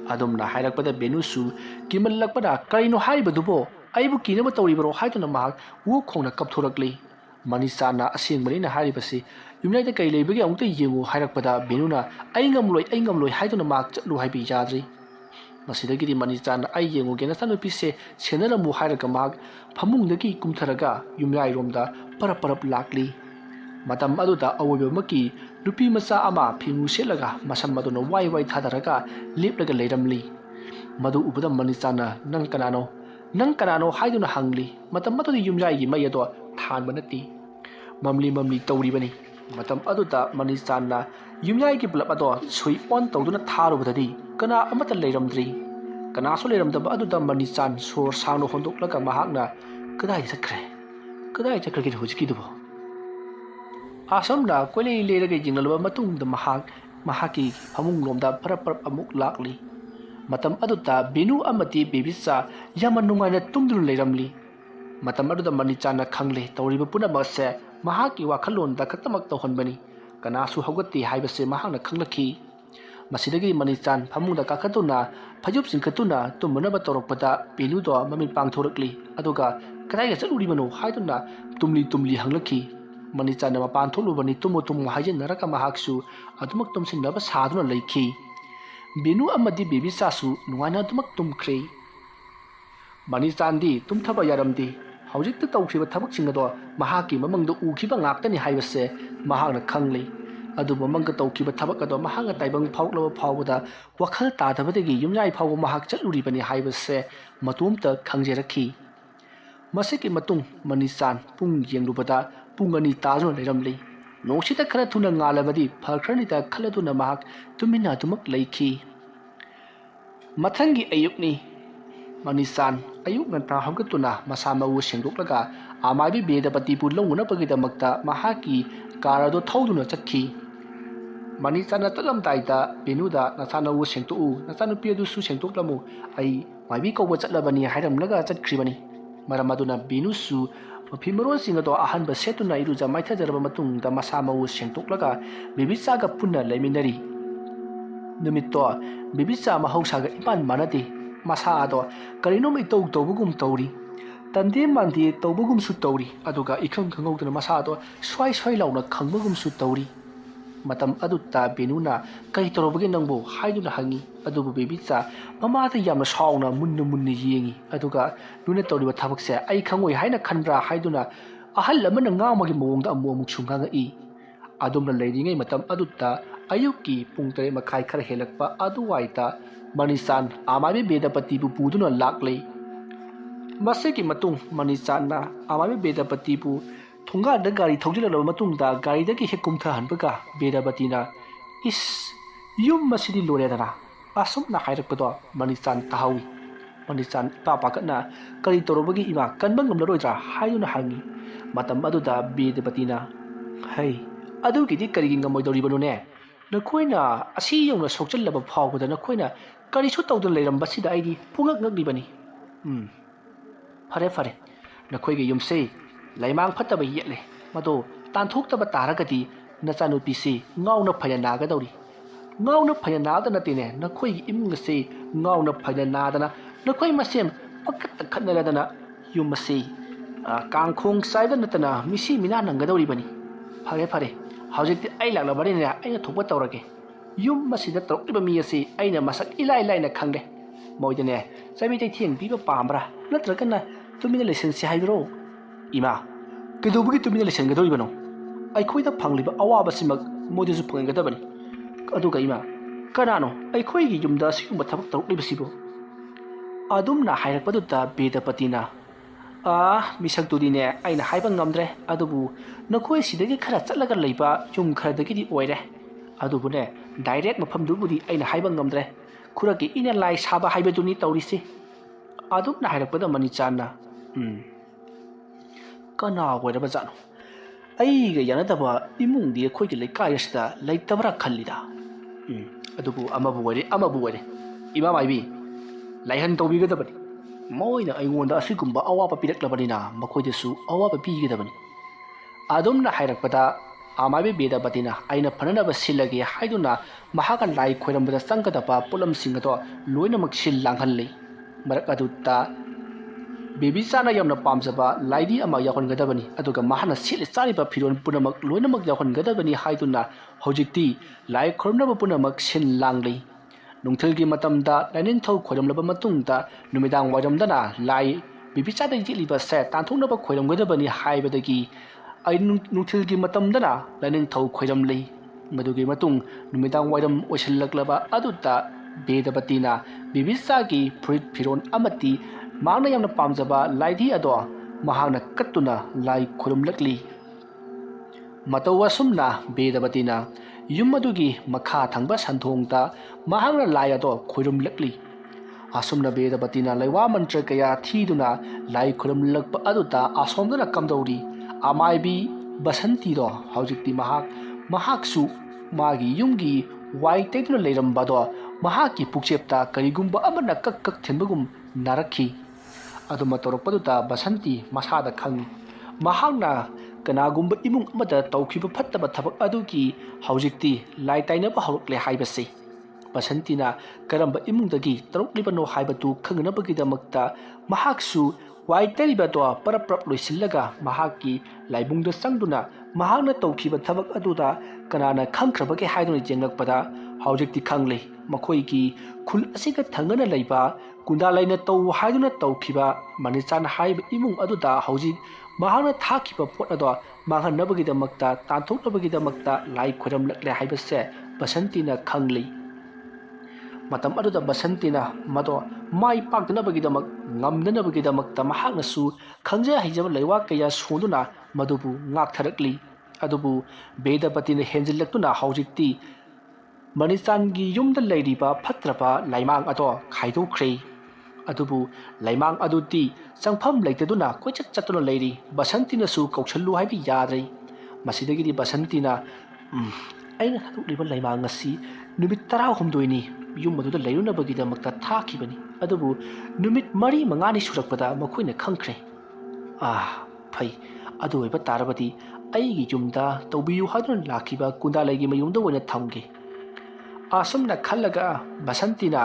adumna hairakpada Benusu kimallakpada kaino haibadubo aibu kinama tawribaro haituna mahak wo khongna kapthorakli Manichanna asengmani na haribasi yumjai da kai leibagi amukta yengu hairakpada Benuna ai ngamloi haituna mahak chatlu haibi yadri masidagidi Manichanna ai yengu gena sanupi se senara mu hairaka mahak phamungdagi kumtharaga yumjai romda parap lakli matam aduda awobemaki nupi macha ama phingu selaga masam maduna wai thadaraga leplaga leiramli madu ubada Manichanna nang kanano haiduna hangli matam madu yumjai gi mayado than banati mamli tawribani matam aduda Manichanna yumjai gi blap ado sui on tawduna tharubadadi kana amata leiramdri kana so leiramdaba aduda Manichan sor sangno hondoklaga mahakna kadai chakre gi hojiki dubo asomna koilei leiraga jingalba matungda mahaki phamung lomda parap amuk lakli matam aduta Benu amati Bebicha yaman nungaina tumdun leiramli matam aduda Manichanna khangle tawriba punamase mahaki wakhalonda khatamak tawhonbani kanasu hogati haibase mahakna khanglaki masidagi Manichan phamungda kakatuna phajub singkatuna tummanaba tawrakpada Benudo mamin pangthorakli aduga kadai chaluribano haiduna tumli hanglaki Manichanna mapan tholubani tumu hajenaraka mahaksu adumak tumsinnaba saduna leikhi Benu amadi Bebicha su nuana adumak tumkhre Manichandi tumthaba yaramdi hawjikta tawkhiba thabakching ado mahaki mamangda ukhiba ngaktani haibase mahakna khangli adu mamangka tawkhiba thabak ado mahanga taibang phauklaba phawda wakhal tadabadagi yumjai phawba mahak chaluribani haibase matumta khangjerakhi masiki matung Manichan pung yenglubada pung ani tajuna leiramli nongsita khara thuna ngalabadi phalkhrani ta khaladuna mahak tumina tumak leikhi mathangi ayukni Manichan ayuk nganta hawgatuna masamawu sengdoklaga amaibi bedapati pu longuna pagidamakta mahaki karado thauduna chakhi Manichanna talamdaida Benuda nasanawu sengtu nasanu piedu su sengtoklamu ai maibi kawba chatlabani hairamlaga chatkribani maramaduna Benusu Pimron singado ahan ba setuna iruja maitha jaraba matungda masamawu sengtoklaga Bebichaga punna leiminari numitto Bebicha mahausaga ipan manati masa ado karinom itau tawbugum tawri tande mandi tawbugum su tawri aduga ikhang khangawduna masa ado swai launa khangbugum su tawri matam adutta Benuna kai torobagi nangbo haiduna hangi adubu Bebicha mamata yamna sauna munna yengi aduga nuna tawriba thabakse ai khangoi haina khanbra haiduna ahal amana ngamagi mawongda amuk sunga i adumna leiringai matam adutta ayuki pungtare makai khar helakpa aduwaita Manichan amabi bedapati bu puduna lakle maseki matung Manichanna amabi bedapati bu thunga da gari thaujilalaba matungda gari dagi hekumtha hanbaga bedapatina is yum masidi loredana asumna hairakpado Manichan tahawi Manichan papakatna kari torobagi ima kanbang ngamlaroidra haiduna hangi matam aduda bedapatina hai adugidi karigi ngamoidoribanone nakoina asi yongna sokchallaba phawbada nakoina karisu tawdun leirambasida aidi pungak ngaglibani fare nakoigi yumse laimang phattaba yetle mado tanthoktaba taragadi nachanupisi ngauna phaya nagadori ngauna phaya nada natine nakoigi imngase ngauna phaya nadana nakoi masem pakat khatnaladana yumase kangkhong saida natana misi mina nangadori bani fare hawjikti ai laklabani ne aina thokpa tawrage ꯌꯨꯝ ꯃꯁꯤꯗ ꯇꯧꯔꯛꯂꯤꯕ ꯃꯤ ꯑꯁꯤ ꯑꯩꯅ ꯃꯁꯛ ꯏꯂꯥꯏ ꯂꯥꯏꯅ ꯈꯪꯂꯦ ꯃꯣꯏꯗꯅꯦ ꯆꯩꯕꯤ ꯆꯩꯊꯦꯡ ꯄꯤꯕ ꯄꯥꯝꯕ꯭ꯔꯥ ꯅꯠꯇ꯭ꯔꯒꯅ ꯇꯨꯃꯤꯟꯅ ꯂꯩꯁꯤꯟꯁꯤ ꯍꯥꯏꯕ꯭ꯔꯣ ꯏꯃꯥ ꯀꯩꯗꯧꯕꯒꯤ ꯇꯨꯃꯤꯟꯅ ꯂꯩꯁꯤꯟꯒꯗꯧꯔꯤꯕꯅꯣ ꯑꯩꯈꯣꯏꯗ ꯐꯪꯂꯤꯕ ꯑꯋꯥꯕꯁꯤꯃꯛ ꯃꯣꯏꯗꯁꯨ ꯐꯪꯍꯟꯒꯗꯕꯅꯤ ꯑꯗꯨꯒ ꯏꯃꯥ ꯀꯅꯥꯅꯣ ꯑꯩꯈꯣꯏꯒꯤ ꯌꯨꯝꯗ ꯑꯁꯤꯒꯨꯝꯕ ꯊꯕꯛ ꯇꯧꯔꯛꯂꯤꯕꯁꯤꯕꯨ ꯑꯗꯨꯝꯅ ꯍꯥꯏꯔꯛꯄꯗꯨꯗ ꯕꯦꯗꯄꯇꯤꯅ ꯃꯤꯁꯛꯇꯨꯗꯤꯅꯦ ꯑꯩꯅ ꯍꯥꯏꯕ ꯉꯝꯗ꯭ꯔꯦ ꯑꯗꯨꯕꯨ ꯅꯈꯣꯏ ꯁꯤꯗꯒꯤ ꯈꯔ ꯆꯠꯂꯒ ꯂꯩꯕ ꯌꯨꯝ ꯈꯔꯗꯒꯤꯗꯤ ꯑꯣꯏꯔꯦ ꯑꯗꯨꯕꯨꯅꯦ ꯗꯥꯏꯔꯦꯛ ꯃꯐꯝꯗꯨꯕꯨꯗꯤ ꯑꯩꯅ ꯍꯥꯏꯕ ꯉꯝꯗ꯭ꯔꯦ ꯈꯨꯔꯛꯀꯤ ꯏꯅ ꯂꯥꯏ ꯁꯥꯕ ꯍꯥꯏꯕꯗꯨꯅꯤ ꯇꯧꯔꯤꯁꯤ ꯑꯗꯨꯝꯅ ꯍꯥꯏꯔꯛꯄꯗ ꯃꯅꯤꯆꯥꯟꯅ ꯀꯅꯥ ꯑꯣꯏꯔꯕꯖꯥꯠꯅꯣ ꯑꯩꯒ ꯌꯥꯅꯗꯕ ꯏꯃꯨꯡꯗꯤ ꯑꯩꯈꯣꯏꯒꯤ ꯂꯩꯀꯥꯏ ꯑꯁꯤꯗ ꯂꯩꯇꯕ꯭ꯔꯥ ꯈꯜꯂꯤꯗ ꯑꯗꯨꯕꯨ ꯑꯃꯕꯨ ꯑꯣꯏꯔꯦ ꯏꯃꯥ ꯃꯥꯏꯕꯤ ꯂꯥꯏꯍꯟ ꯇꯧꯕꯤꯒꯗꯕꯅꯤ ꯃꯣꯏꯅ ꯑꯩꯉꯣꯟꯗ ꯑꯁꯤꯒꯨꯝꯕ ꯑꯋꯥꯕ ꯄꯤꯔꯛꯂꯕꯅꯤꯅ ꯃꯈꯣꯏꯗꯁꯨ ꯑꯋꯥꯕ ꯄꯤꯒꯗꯕꯅꯤ ꯑꯗꯨꯝꯅ ꯍꯥꯏꯔꯛꯄꯗ ꯑꯃꯥꯏꯕꯤ ꯕꯦꯗꯄꯇꯤꯅ ꯑꯩꯅ ꯐꯅꯅꯕ ꯁꯤꯜꯂꯒꯦ ꯍꯥꯏꯗꯨꯅ ꯃꯍꯥꯛꯀ ꯂꯥꯏ ꯈꯣꯏꯔꯝꯕꯗ ꯆꯪꯒꯗꯕ ꯄꯣꯠꯂꯝꯁꯤꯡ ꯑꯗꯣ ꯂꯣꯏꯅꯃꯛ ꯁꯤꯜ ꯂꯥꯡꯍꯜꯂꯤ ꯃꯔꯛ ꯑꯗꯨꯗ ꯕꯦꯕꯤꯆꯥꯅ ꯌꯥꯝꯅ ꯄꯥꯝꯖꯕ ꯂꯥꯏꯗꯤ ꯑꯃ ꯌꯥꯎꯍꯟꯒꯗꯕꯅꯤ ꯑꯗꯨꯒ ꯃꯍꯥꯛꯅ ꯁꯦꯠꯂꯤ ꯆꯥꯔꯤꯕ ꯐꯤꯔꯣꯜ ꯄꯨꯝꯅꯃꯛ ꯂꯣꯏꯅꯃꯛ ꯌꯥꯎꯍꯟꯒꯗꯕꯅꯤ ꯍꯥꯏꯗꯨꯅ ꯍꯧꯖꯤꯛꯇꯤ ꯂꯥꯏ ꯈꯣꯏꯔꯝꯅꯕ ꯄꯨꯝꯅꯃꯛ ꯁꯤꯜ ꯂꯥꯡꯂꯤ ꯅꯨꯡꯊꯤꯜꯒꯤ ꯃꯇꯝꯗ ꯂꯥꯏꯅꯤꯡꯊꯧ ꯈꯣꯏꯔꯝꯂꯕ ꯃꯇꯨꯡꯗ ꯅꯨꯃꯤꯗꯥꯡ ꯋꯥꯏꯔꯝꯗꯅ ꯂꯥꯏ ꯕꯦꯕꯤꯆꯥꯗ ꯌꯦꯛꯂꯤꯕꯁꯦ ꯇꯥꯟꯊꯣꯛꯅꯕ ꯈꯣꯏꯔꯝꯒꯗꯕꯅꯤ ꯍꯥꯏꯕꯗꯒꯤ ꯅꯨꯡꯊꯤꯜꯒꯤ ꯃꯇꯝꯗꯅ ꯂꯥꯏꯅꯤꯡꯊꯧ ꯈꯣꯏꯔꯝꯂꯤ ꯃꯗꯨꯒꯤ ꯃꯇꯨꯡ ꯅꯨꯃꯤꯗꯥꯡ ꯋꯥꯏꯔꯝ ꯑꯣꯏꯁꯤꯜꯂꯛꯂꯕ ꯑꯗꯨꯗ ꯕꯦꯗꯄꯇꯤꯅ ꯕꯦꯕꯤꯆꯥꯒꯤ ꯐꯨꯔꯤꯠ ꯐꯤꯔꯣꯜ ꯑꯃꯗꯤ ꯃꯍꯥꯛꯅ ꯌꯥꯝꯅ ꯄꯥꯝꯖꯕ ꯂꯥꯏꯙꯤ ꯑꯗꯣ ꯃꯍꯥꯛꯅ ꯀꯠꯇꯨꯅ ꯂꯥꯏ ꯈꯨꯔꯨꯝꯂꯛꯂꯤ ꯃꯇꯧ ꯑꯁꯨꯝꯅ ꯕꯦꯗꯄꯇꯤꯅ ꯌꯨꯝ ꯑꯗꯨꯒꯤ ꯃꯈꯥ ꯊꯪꯕ ꯁꯟꯊꯣꯡꯗ ꯃꯍꯥꯛꯅ ꯂꯥꯏ ꯑꯗꯣ ꯈꯨꯔꯨꯝꯂꯛꯂꯤ ꯑꯁꯨꯝꯅ ꯕꯦꯗꯄꯇꯤꯅ ꯂꯩꯋꯥ ꯃꯟꯇ꯭ꯔ ꯀꯌꯥ ꯊꯤꯗꯨꯅ ꯂꯥꯏ ꯈꯨꯔꯨꯝꯂꯛꯄ ꯑꯗꯨꯗ ꯑꯁꯣꯝꯗꯅ ꯀꯝꯗꯧꯔꯤ ꯑꯃꯥꯏꯕꯤ ꯕꯁꯟꯇꯤꯗꯣ ꯍꯧꯖꯤꯛꯇꯤ ꯃꯍꯥꯛꯁꯨ ꯃꯥꯒꯤ ꯌꯨꯝꯒꯤ ꯋꯥꯏ ꯇꯩꯗꯨꯅ ꯂꯩꯔꯝꯕꯗꯣ ꯃꯍꯥꯛꯀꯤ ꯄꯨꯛꯆꯦꯞꯇ ꯀꯔꯤꯒꯨꯝꯕ ꯑꯃꯅ ꯀꯛ ꯊꯤꯟꯕꯒꯨꯝ ꯅꯥꯔꯛꯈꯤ ꯑꯗꯨꯃ ꯇꯧꯔꯛꯄꯗꯨꯗ ꯕꯁꯟꯇꯤ ꯃꯁꯥꯗ ꯈꯪꯉꯤ ꯃꯍꯥꯛꯅ ꯀꯅꯥꯒꯨꯝꯕ ꯏꯃꯨꯡ ꯑꯃꯗ ꯇꯧꯈꯤꯕ ꯐꯠꯇꯕ ꯊꯕꯛ ꯑꯗꯨꯒꯤ ꯍꯧꯖꯤꯛꯇꯤ ꯂꯥꯏ ꯇꯥꯏꯅꯕ ꯍꯧꯔꯛꯂꯦ ꯍꯥꯏꯕꯁꯤ ꯕꯁꯟꯇꯤꯅ ꯀꯔꯝꯕ ꯏꯃꯨꯡꯗꯒꯤ ꯇꯧꯔꯛꯂꯤꯕꯅꯣ ꯍꯥꯏꯕꯗꯨ ꯈꯪꯅꯕꯒꯤꯗꯃꯛꯇ ꯃꯍꯥꯛꯁꯨ ꯋꯥꯏ ꯇꯩꯔꯤꯕꯗꯣ ꯄꯔꯞ ꯂꯣꯏꯁꯤꯜꯂꯒ ꯃꯍꯥꯛꯀꯤ ꯂꯥꯏꯕꯨꯡꯗ ꯆꯪꯗꯨꯅ ꯃꯍꯥꯛꯅ ꯇꯧꯈꯤꯕ ꯊꯕꯛ ꯑꯗꯨꯗ ꯀꯅꯥꯅ ꯈꯪꯈ꯭ꯔꯕꯒꯦ ꯍꯥꯏꯗꯨꯅ ꯌꯦꯡꯂꯛꯄꯗ ꯍꯧꯖꯤꯛꯇꯤ ꯈꯪꯂꯤ ꯃꯈꯣꯏꯒꯤ ꯈꯨꯜ ꯑꯁꯤꯒ ꯊꯪꯅꯅ ꯂꯩꯕ ꯀꯨꯟꯗꯥꯂꯩꯅ ꯇꯧ ꯍꯥꯏꯗꯨꯅ ꯇꯧꯈꯤꯕ ꯃꯅꯤꯆꯥꯟ ꯍꯥꯏꯔꯤꯕ ꯏꯃꯨꯡ ꯑꯗꯨꯗ ꯍꯧꯖꯤꯛ ꯃꯍꯥꯛꯅ ꯊꯥꯈꯤꯕ ꯄꯣꯠ ꯑꯗꯣ ꯃꯥꯡꯍꯟꯅꯕꯒꯤꯗꯃꯛꯇ ꯇꯥꯟꯊꯣꯛꯅꯕꯒꯤꯗꯃꯛꯇ ꯂꯥꯏ ꯈꯣꯏꯔꯝꯂꯛꯂꯦ ꯍꯥꯏꯕꯁꯦ ꯕꯁꯟꯇꯤꯅ ꯈꯪꯂꯤ ꯃꯇꯝ ꯑꯗꯨꯗ ꯕꯁꯟꯇꯤꯅ ꯃꯗꯣ ꯃꯥꯏ ꯄꯥꯛꯇꯅꯕꯒꯤꯗꯃꯛ ꯉꯝꯅꯅꯕꯒꯤꯗꯃꯛꯇ ꯃꯍꯥꯛꯅꯁꯨ ꯈꯪꯖ ꯍꯩꯖꯕ ꯂꯩꯋꯥ ꯀꯌꯥ ꯁꯣꯟꯗꯨꯅ ꯃꯗꯨꯕꯨ ꯉꯥꯛꯊꯔꯛꯂꯤ ꯑꯗꯨꯕꯨ ꯕꯦꯗꯄꯇꯤꯅ ꯍꯦꯟꯖꯤꯜꯂꯛꯇꯨꯅ ꯍꯧꯖꯤꯛꯇꯤ ꯃꯅꯤꯆꯥꯟꯒꯤ ꯌꯨꯝꯗ ꯂꯩꯔꯤꯕ ꯐꯠꯇ꯭ꯔꯕ ꯂꯩꯃꯥꯡ ꯑꯗꯣ ꯈꯥꯏꯗꯣꯛꯈ꯭ꯔꯦ ꯑꯗꯨꯕꯨ ꯂꯩꯃꯥꯡ ꯑꯗꯨꯗꯤ ꯆꯪꯐꯝ ꯂꯩꯇꯗꯨꯅ ꯀꯣꯏꯆꯠ ꯆꯠꯇꯨꯅ ꯂꯩꯔꯤ ꯕꯁꯟꯇꯤꯅꯁꯨ ꯀꯧꯁꯜꯂꯨ ꯍꯥꯏꯕ ꯌꯥꯗ꯭ꯔꯦ ꯃꯁꯤꯗꯒꯤꯗꯤ ꯕꯁꯟꯇꯤꯅ ꯑꯩꯅ ꯊꯥꯗꯣꯛꯂꯤꯕ ꯂꯩꯃꯥꯡ ꯑꯁꯤ ꯅꯨꯃꯤꯠ 19ꯅꯤ ꯌꯨꯝ ꯑꯗꯨꯗ ꯂꯩꯔꯨꯅꯕꯒꯤꯗꯃꯛꯇ ꯊꯥꯈꯤꯕꯅꯤ ꯑꯗꯨꯕꯨ ꯅꯨꯃꯤꯠ 4-5ꯅꯤ ꯁꯨꯔꯛꯄꯗ ꯃꯈꯣꯏꯅ ꯈꯪꯈ꯭ꯔꯦ ꯐꯩ ꯑꯗꯨ ꯑꯣꯏꯕ ꯇꯥꯔꯕꯗꯤ ꯑꯩꯒꯤ ꯌꯨꯝꯗ ꯇꯧꯕꯤꯌꯨ ꯍꯥꯏꯗꯨꯅ ꯂꯥꯛꯈꯤꯕ ꯀꯨꯟꯗꯥꯂꯩꯒꯤ ꯃꯌꯨꯝꯗ ꯑꯣꯏꯅ ꯊꯝꯒꯦ ꯑꯁꯨꯝꯅ ꯈꯜꯂꯒ ꯕꯁꯟꯇꯤꯅ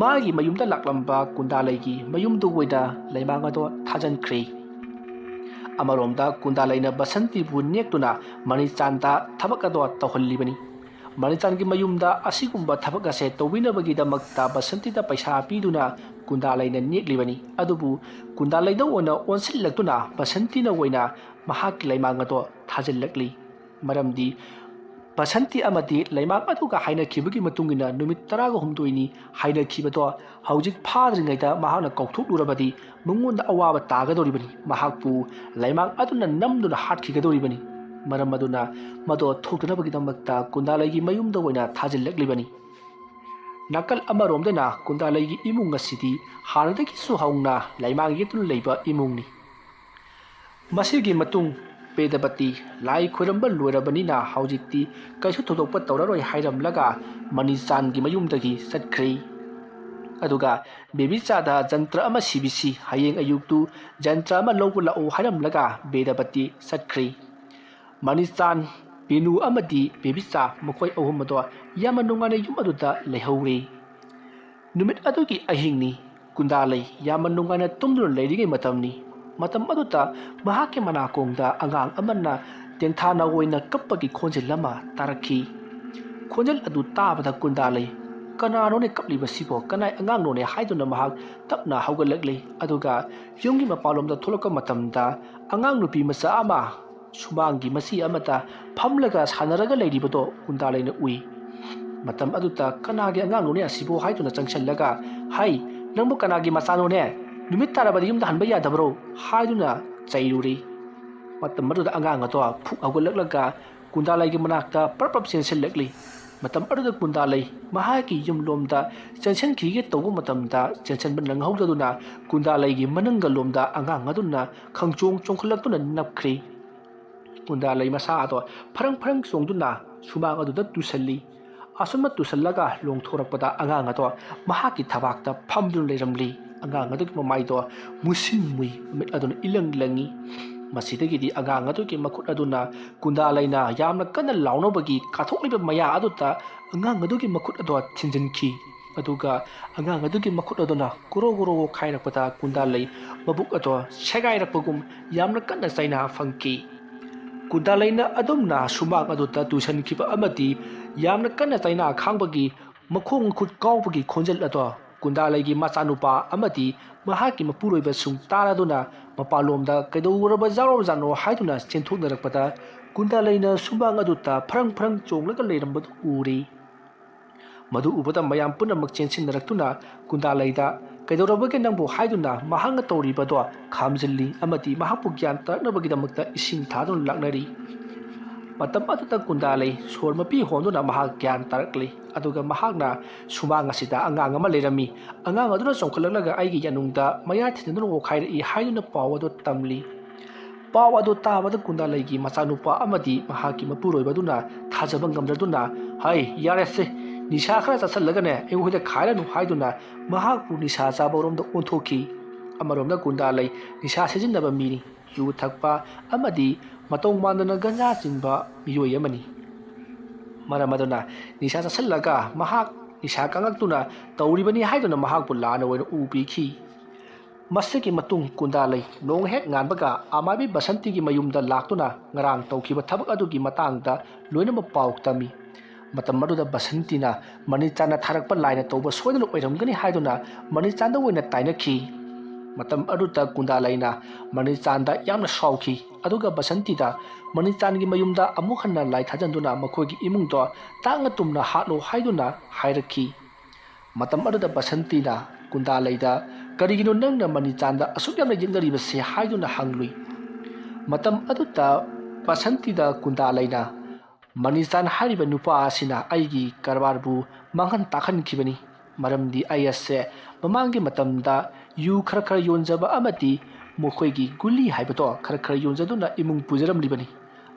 ꯃꯥꯒꯤ ꯃꯌꯨꯝꯗ ꯂꯥꯛꯂꯝꯕ ꯀꯨꯟꯗꯥꯂꯩꯒꯤ ꯃꯌꯨꯝꯗ ꯑꯣꯏꯅ ꯂꯩꯃꯥꯡ ꯑꯗꯣ ꯊꯥꯖꯤꯟꯈ꯭ꯔꯦ ꯑꯃꯔꯣꯝꯗ ꯀꯨꯟꯗꯥꯂꯩꯅ ꯕꯁꯟꯇꯤꯕꯨ ꯅꯦꯛꯇꯨꯅ ꯃꯅꯤꯆꯥꯟꯗ ꯊꯕꯛ ꯑꯗꯣ ꯇꯧꯍꯜꯂꯤꯕꯅꯤ ꯃꯅꯤꯆꯥꯟꯒꯤ ꯃꯌꯨꯝꯗ ꯑꯁꯤꯒꯨꯝꯕ ꯊꯕꯛ ꯑꯁꯦ ꯇꯧꯕꯤꯅꯕꯒꯤꯗꯃꯛꯇ ꯕꯁꯟꯇꯤꯗ ꯄꯩꯁा ꯄꯤꯗꯨꯅ ꯀꯨꯟꯗꯥꯂꯩꯅ ꯅꯦꯛꯂꯤꯕꯅꯤ ꯑꯗꯨꯕु ꯀꯨꯟꯗꯥꯂꯩꯗ ꯑꯣꯏꯅ ꯑꯣꯟꯁꯤꯜꯂꯛꯇꯨꯅ ꯕꯁꯟꯇꯤꯅ ꯑꯣꯏꯅ ꯃꯍꯥꯛꯀꯤ ꯂꯩꯃꯥꯡ ꯑꯗꯣ ꯊꯥꯖꯤꯜꯂꯛꯂꯤ ꯃꯔꯝꯗꯤ ꯕꯁꯟꯇꯤ ꯑꯃꯗꯤ ꯂꯩꯃꯥꯡ ꯑꯗꯨꯒ ꯍꯥꯏꯅꯈꯤꯕꯒꯤ ꯃꯇꯨꯡꯏꯟꯅ ꯅꯨꯃꯤꯠ 19ꯅꯤ ꯍꯥꯏꯅꯈꯤꯕꯗꯣ ꯍꯧꯖꯤꯛ ꯐꯥꯗ꯭ꯔꯤꯉꯩꯗ ꯃꯍꯥꯛꯅ ꯀꯧꯊꯣꯛꯂꯨꯔꯕꯗꯤ ꯃꯉꯣꯟꯗ ꯑꯋꯥꯕ ꯇꯥꯒꯗꯧꯔꯤꯕꯅꯤ ꯃꯍꯥꯛꯄꯨ ꯂꯩꯃꯥꯡ ꯑꯗꯨꯅ ꯅꯝꯗꯨꯅ ꯍꯥꯠꯈꯤꯒꯗꯧꯔꯤꯕꯅꯤ ꯃꯔꯝ ꯑꯗꯨꯅ ꯃꯗꯣ ꯊꯣꯛꯇꯅꯕꯒꯤꯗꯃꯛꯇ ꯀꯨꯟꯗꯥꯂꯩꯒꯤ ꯃꯌꯨꯝꯗ ꯑꯣꯏꯅ ꯊꯥꯖꯤꯜꯂꯛꯂꯤꯕꯅꯤ ꯅꯥꯀꯜ ꯑꯃꯔꯣꯝꯗꯅ ꯀꯨꯟꯗꯥꯂꯩꯒꯤ ꯏꯃꯨꯡ ꯑꯁꯤꯗꯤ ꯍꯥꯟꯅꯗꯒꯤꯁꯨ ꯍꯧꯅ ꯂꯩꯃꯥꯡ ꯌꯦꯛꯇꯨꯅ ꯂꯩꯕ ꯏꯃꯨꯡꯅꯤ ꯃꯁꯤꯒꯤ ꯃꯇꯨꯡ ꯕꯦꯗꯄꯇꯤ ꯂꯥꯏ ꯈꯣꯏꯔꯝꯕ ꯂꯣꯏꯔꯕꯅꯤꯅ ꯍꯧꯖꯤꯛꯇꯤ ꯀꯩꯁꯨ ꯊꯣꯏꯗꯣꯛꯄ ꯇꯧꯔꯔꯣꯏ ꯍꯥꯏꯔꯝꯂꯒ ꯃꯅꯤꯆꯥꯟꯒꯤ ꯃꯌꯨꯝꯗꯒꯤ ꯆꯠꯈ꯭ꯔꯦ ꯑꯗꯨꯒ ꯕꯦꯕꯤꯆꯥꯗ ꯖꯟꯇ꯭ꯔ ꯑꯃ ꯁꯤꯕꯤꯁꯤ ꯍꯌꯦꯡ ꯑꯌꯨꯛꯇꯨ ꯖꯟꯇ꯭ꯔ ꯑꯃ ꯂꯧꯕ ꯂꯥꯛꯎ ꯍꯥꯏꯔꯝꯂꯒ ꯕꯦꯗꯄꯇꯤ ꯆꯠꯈ꯭ꯔꯦ ꯃꯅꯤꯆꯥꯟ ꯕꯦꯅꯨ ꯑꯃꯗꯤ ꯕꯦꯕꯤꯆꯥ ꯃꯈꯣꯏ ꯑꯍꯨꯝ ꯑꯗꯣ ꯌꯥꯝꯅ ꯅꯨꯡꯉꯥꯏꯅ ꯌꯨꯝ ꯑꯗꯨꯗ ꯂꯩꯍꯧꯔꯦ ꯅꯨꯃꯤꯠ ꯑꯗꯨꯒꯤ ꯑꯍꯤꯡꯅꯤ ꯀꯨꯟꯗꯥꯂꯩ ꯌꯥꯝꯅ ꯅꯨꯡꯉꯥꯏꯅ ꯇꯨꯝꯗꯨꯅ ꯂꯩꯔꯤꯉꯩ ꯃꯇꯝꯅꯤ ꯃꯇꯝ ꯑꯗꯨꯗ ꯃꯍꯥꯛꯀꯤ ꯃꯅꯥꯀꯣꯡꯗ ꯑꯉꯥꯡ ꯑꯃꯅ ꯇꯦꯟꯊꯥꯅ ꯑꯣꯏꯅ ꯀꯞꯄꯒꯤ ꯈꯣꯟꯖꯦꯜ ꯑꯃ ꯇꯥꯔꯛꯈꯤ khonjal adu tabada Kundalai kananone kaplibasibo kanai angangnone haiduna mahak tapna haugalakli aduga yumgi mapalomda tholaka matamda angang nupi masa ama sumangi masi amata phamlaga sanaraga leiribado Kundalai na ui matam aduta kanagi angangnone asibo haiduna changchallaga hai nangbu kanagi masanone numit tarabadi yumda hanba yadabro haiduna chairuri matam aduda angang ato phuk haugalaklaga Kundalai gi manakta parpap senselakli matam aduda Kundalai mahaki yumlomda chenchen khige togu matamda chenchen ban langhawdaduna Kundalai gi mananga lomda angang aduna khangchong chongkhlaktuna napkhri Kundalai masa ato pharang chongduna sumang aduda tusalli asuma tusallaga longthorakpada angang ato mahaki thabakta phamdun leiramli angang adugi mamaido musin mui mit aduna ilang langi masidagidi angang adugi makhut aduna Kundalai na yamna kana launobagi kathokliba maya aduta angang adugi makhut ado thinjinki aduga angang adugi makhut aduna goro khairakpada Kundalai mabuk ado segairakpagum yamna kana saina fangki Kundalai na adumna sumang aduta tusankiba amati yamna kana saina khangbagi makhong khut kawbagi khonjal ado Kundalai gi machanupa amati mahaki mapuroiba sung taraduna mapalomda kaidowraba jarojano haiduna chenthoknarakpada Kundalai na sumang aduta pharang chonglaga leirambadu uri madu ubada mayam punamak chensinnarakuna Kundalai da kaidowrabage nangbu haiduna mahanga tawribado khamjilli amati mahakpu gyan tarnabagidamakta ising thaduna laknari matam aduta Kundalai sormapi honduna mahak gyan tarakli aduga mahakna sumang asida angang ama leirami angang aduna chongkhalalaga aigi yanungda maya thinaduna okhairi haiduna pawado tamli pawado tabada Kundalai gi machanupa amadi mahaki mapuroibaduna thajaba ngamdraduna hai yarese nisha khara chasalagane ehoida khairanu haiduna mahakpu nisha chaboromda onthoki amaromda Kundalai nisha sejinaba mini yu thakpa amadi matong mandana ganja chingba miyoi amani maramaduna nisha chasallaga mahak nisha kangaktuna tawribani haiduna mahakpu lana oina ubikhi masigi matung Kundalai nong hek nganbaga amabi Basanti gi mayumda laktuna ngarang tawkhiba thabak adugi matangda loinama pauk-tami matam aduda Basanti na Manichandna tharakpa laina tawba soidana oiramgani haiduna Manichandda oina tainakhi matam aduta Kundalai na Manichandda yamna saukhi aduga Basanti da Manichandna gi mayumda amuk hanna lai thajanduna makhoigi imungdo tangna tumna hatlo haiduna hairakhi matam aduda Basanti na Kundalai da karigino nangna Manichandda asuk yamna yengaribase haiduna hanglui matam aduta Basanti da Kundalai na Manichandna hariba nupa asina aigi karbarbu manghan takhankibani maramdi ayase mamangi matamda yu khara yonjaba amati mokhoigi guli haibato khara yonjaduna imung pujaramlibani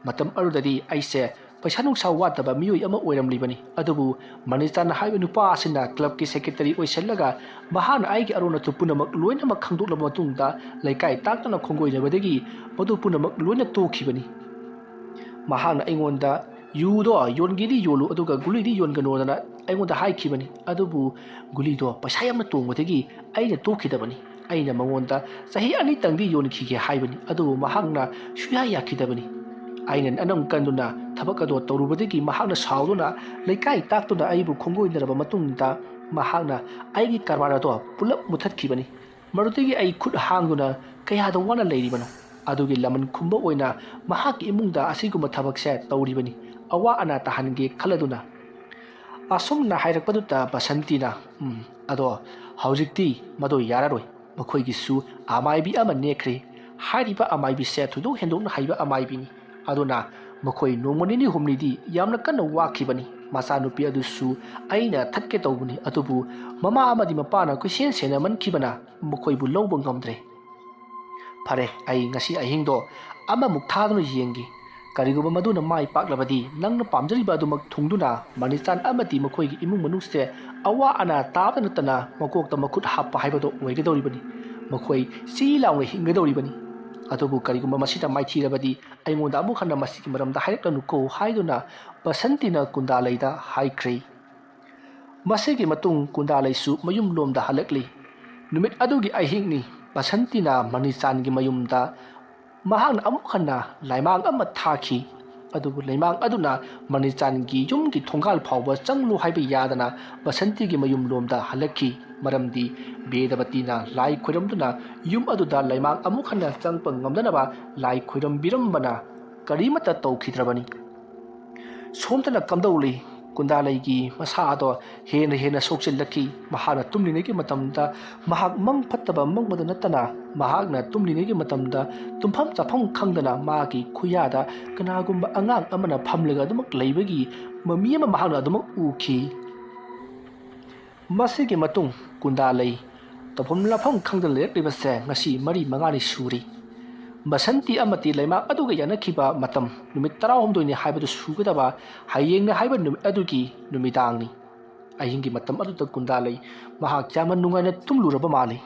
matam arudadi aise paisa nungsa wataba miyoi ama oiramlibani adubu Manichandna haiba nupa asina club ki secretary oisallaga mahana aigi arona tupunamak loinamak khangdoklaba matungda laikai taktana khongoinabadagi madu punamak loina tokhibani mahana aingonda yudo yongidi yolu aduga gulidi yonganodana aingonda haikibani adubu gulido paisa yamna tongwadagi aina tokhidabani aina mangonda sahi ani tangdi yonkhige haibani adubu mahangna suya yakhidabani aina anam kanduna thabakado tawrubadagi mahangna sauduna laikai taktuna aibu khongoinaraba matungda mahangna aigi karbarado pulap muthatkibani marutigi ai khut hangduna kayada wana leiribano adugi laman khumba oina mahaki imungda asiguma thabakse tawribani awa ana tahange khaladuna asumna hairakpaduta Basanti na ado haujikti mado yararoi makhoigi su amaibi ama nekhre hariba amaibi se thudo hendokna haiba amaibi ni aduna makhoi nongmani humni di yamna kanna wakhibani masanupi adusu aina thatke tawbuni atubu mama amadi mapana ko sen sena man khibana makhoi bu lawba ngamdre phare ai ngasi ahingdo ama mukthaduna yengi kariguma maduna mai paklabadi nangna pamjariba adumak thungduna Manichandna amati makhoigi imung manungse awa ana tabana tana makokta makhut happa haibado oigadoribani makhoi si lawnga hinggadoribani adubu kariguma masita maithirabadi aingonda amuk hanna masiki maramda hairakanu ko haiduna Basanti na Kundalai da haikre masigi matung Kundalai su mayum lomda halakli numit adugi ahingni Basanti na Manichandna gi mayumda mahang amuk hanna laimang ama thaki ꯑꯗꯨꯕꯨ ꯂꯩꯃꯥꯡ ꯑꯗꯨꯅ ꯃꯅꯤꯆꯥꯟꯒꯤ ꯌꯨꯝꯒꯤ ꯊꯣꯡꯒꯥꯜ ꯐꯥꯎꯕ ꯆꯪꯂꯨ ꯍꯥꯏꯕ ꯌꯥꯗꯅ ꯕꯁꯟꯇꯤꯒꯤ ꯃꯌꯨꯝ ꯂꯣꯝꯗ ꯍꯜꯂꯛꯈꯤ ꯃꯔꯝꯗꯤ ꯕꯦꯗꯕꯇꯤꯅ ꯂꯥꯏ ꯈꯣꯏꯔꯝꯗꯨꯅ ꯌꯨꯝ ꯑꯗꯨꯗ ꯂꯩꯃꯥꯡ ꯑꯃꯨꯛ ꯍꯟꯅ ꯆꯪꯄ ꯉꯝꯗꯅꯕ ꯂꯥꯏ ꯈꯣꯏꯔꯝꯕꯤꯔꯝꯕꯅ ꯀꯔꯤꯃꯠꯇ ꯇꯧꯈꯤꯗ꯭ꯔꯕꯅꯤ ꯁꯣꯝꯗꯅ ꯀꯝꯗꯧꯂꯤ ꯀꯨꯟꯗꯥꯂꯩꯒꯤ ꯃꯁꯥ ꯑꯗꯣ ꯍꯦꯟꯅ ꯁꯣꯛꯆꯤꯜꯂꯛꯈꯤ ꯃꯍꯥꯛꯅ ꯇꯨꯝꯂꯤꯉꯩꯒꯤ ꯃꯇꯝꯗ ꯃꯍꯥꯛ ꯃꯪ ꯐꯠꯇꯕ ꯃꯪꯕꯗ ꯅꯠꯇꯅ ꯃꯍꯥꯛꯅ ꯇꯨꯝꯂꯤꯉꯩꯒꯤ ꯃꯇꯝꯗ ꯇꯨꯝꯐꯝ ꯆꯥꯐꯝ ꯈꯪꯗꯅ ꯃꯥꯒꯤ ꯈꯨꯌꯥꯗ ꯀꯅꯥꯒꯨꯝꯕ ꯑꯉꯥꯡ ꯑꯃꯅ ꯐꯝꯂꯒ ꯑꯗꯨꯃꯛ ꯂꯩꯕꯒꯤ ꯃꯃꯤ ꯑꯃ ꯃꯍꯥꯛꯅ ꯑꯗꯨꯃꯛ ꯎꯈꯤ ꯃꯁꯤꯒꯤ ꯃꯇꯨꯡ ꯀꯨꯟꯗꯥꯂꯩ ꯇꯧꯐꯝ ꯂꯥꯛꯐꯝ ꯈꯪꯗꯅ ꯂꯩꯔꯛꯂꯤꯕꯁꯦ ꯉꯁꯤ 4-5ꯅꯤ ꯁꯨꯔꯤ ꯕꯁꯟꯇꯤ ꯑꯃꯗꯤ ꯂꯩꯃꯥꯡ ꯑꯗꯨꯒ ꯌꯥꯅꯈꯤꯕ ꯃꯇꯝ ꯅꯨꯃꯤꯠ 19ꯅꯤ ꯍꯥꯏꯕꯗꯨ ꯁꯨꯒꯗꯕ ꯍꯌꯦꯡꯅ ꯍꯥꯏꯕ ꯅꯨꯃꯤꯠ ꯑꯗꯨꯒꯤ ꯅꯨꯃꯤꯗꯥꯡꯅꯤ ꯑꯍꯤꯡꯒꯤ ꯃꯇꯝ ꯑꯗꯨꯗ ꯀꯨꯟꯗꯥꯂꯩ ꯃꯍꯥꯛ ꯌꯥꯝꯅ ꯅꯨꯡꯉꯥꯏꯅ ꯇꯨꯝꯂꯨꯔꯕ ꯃꯥꯜꯂꯤ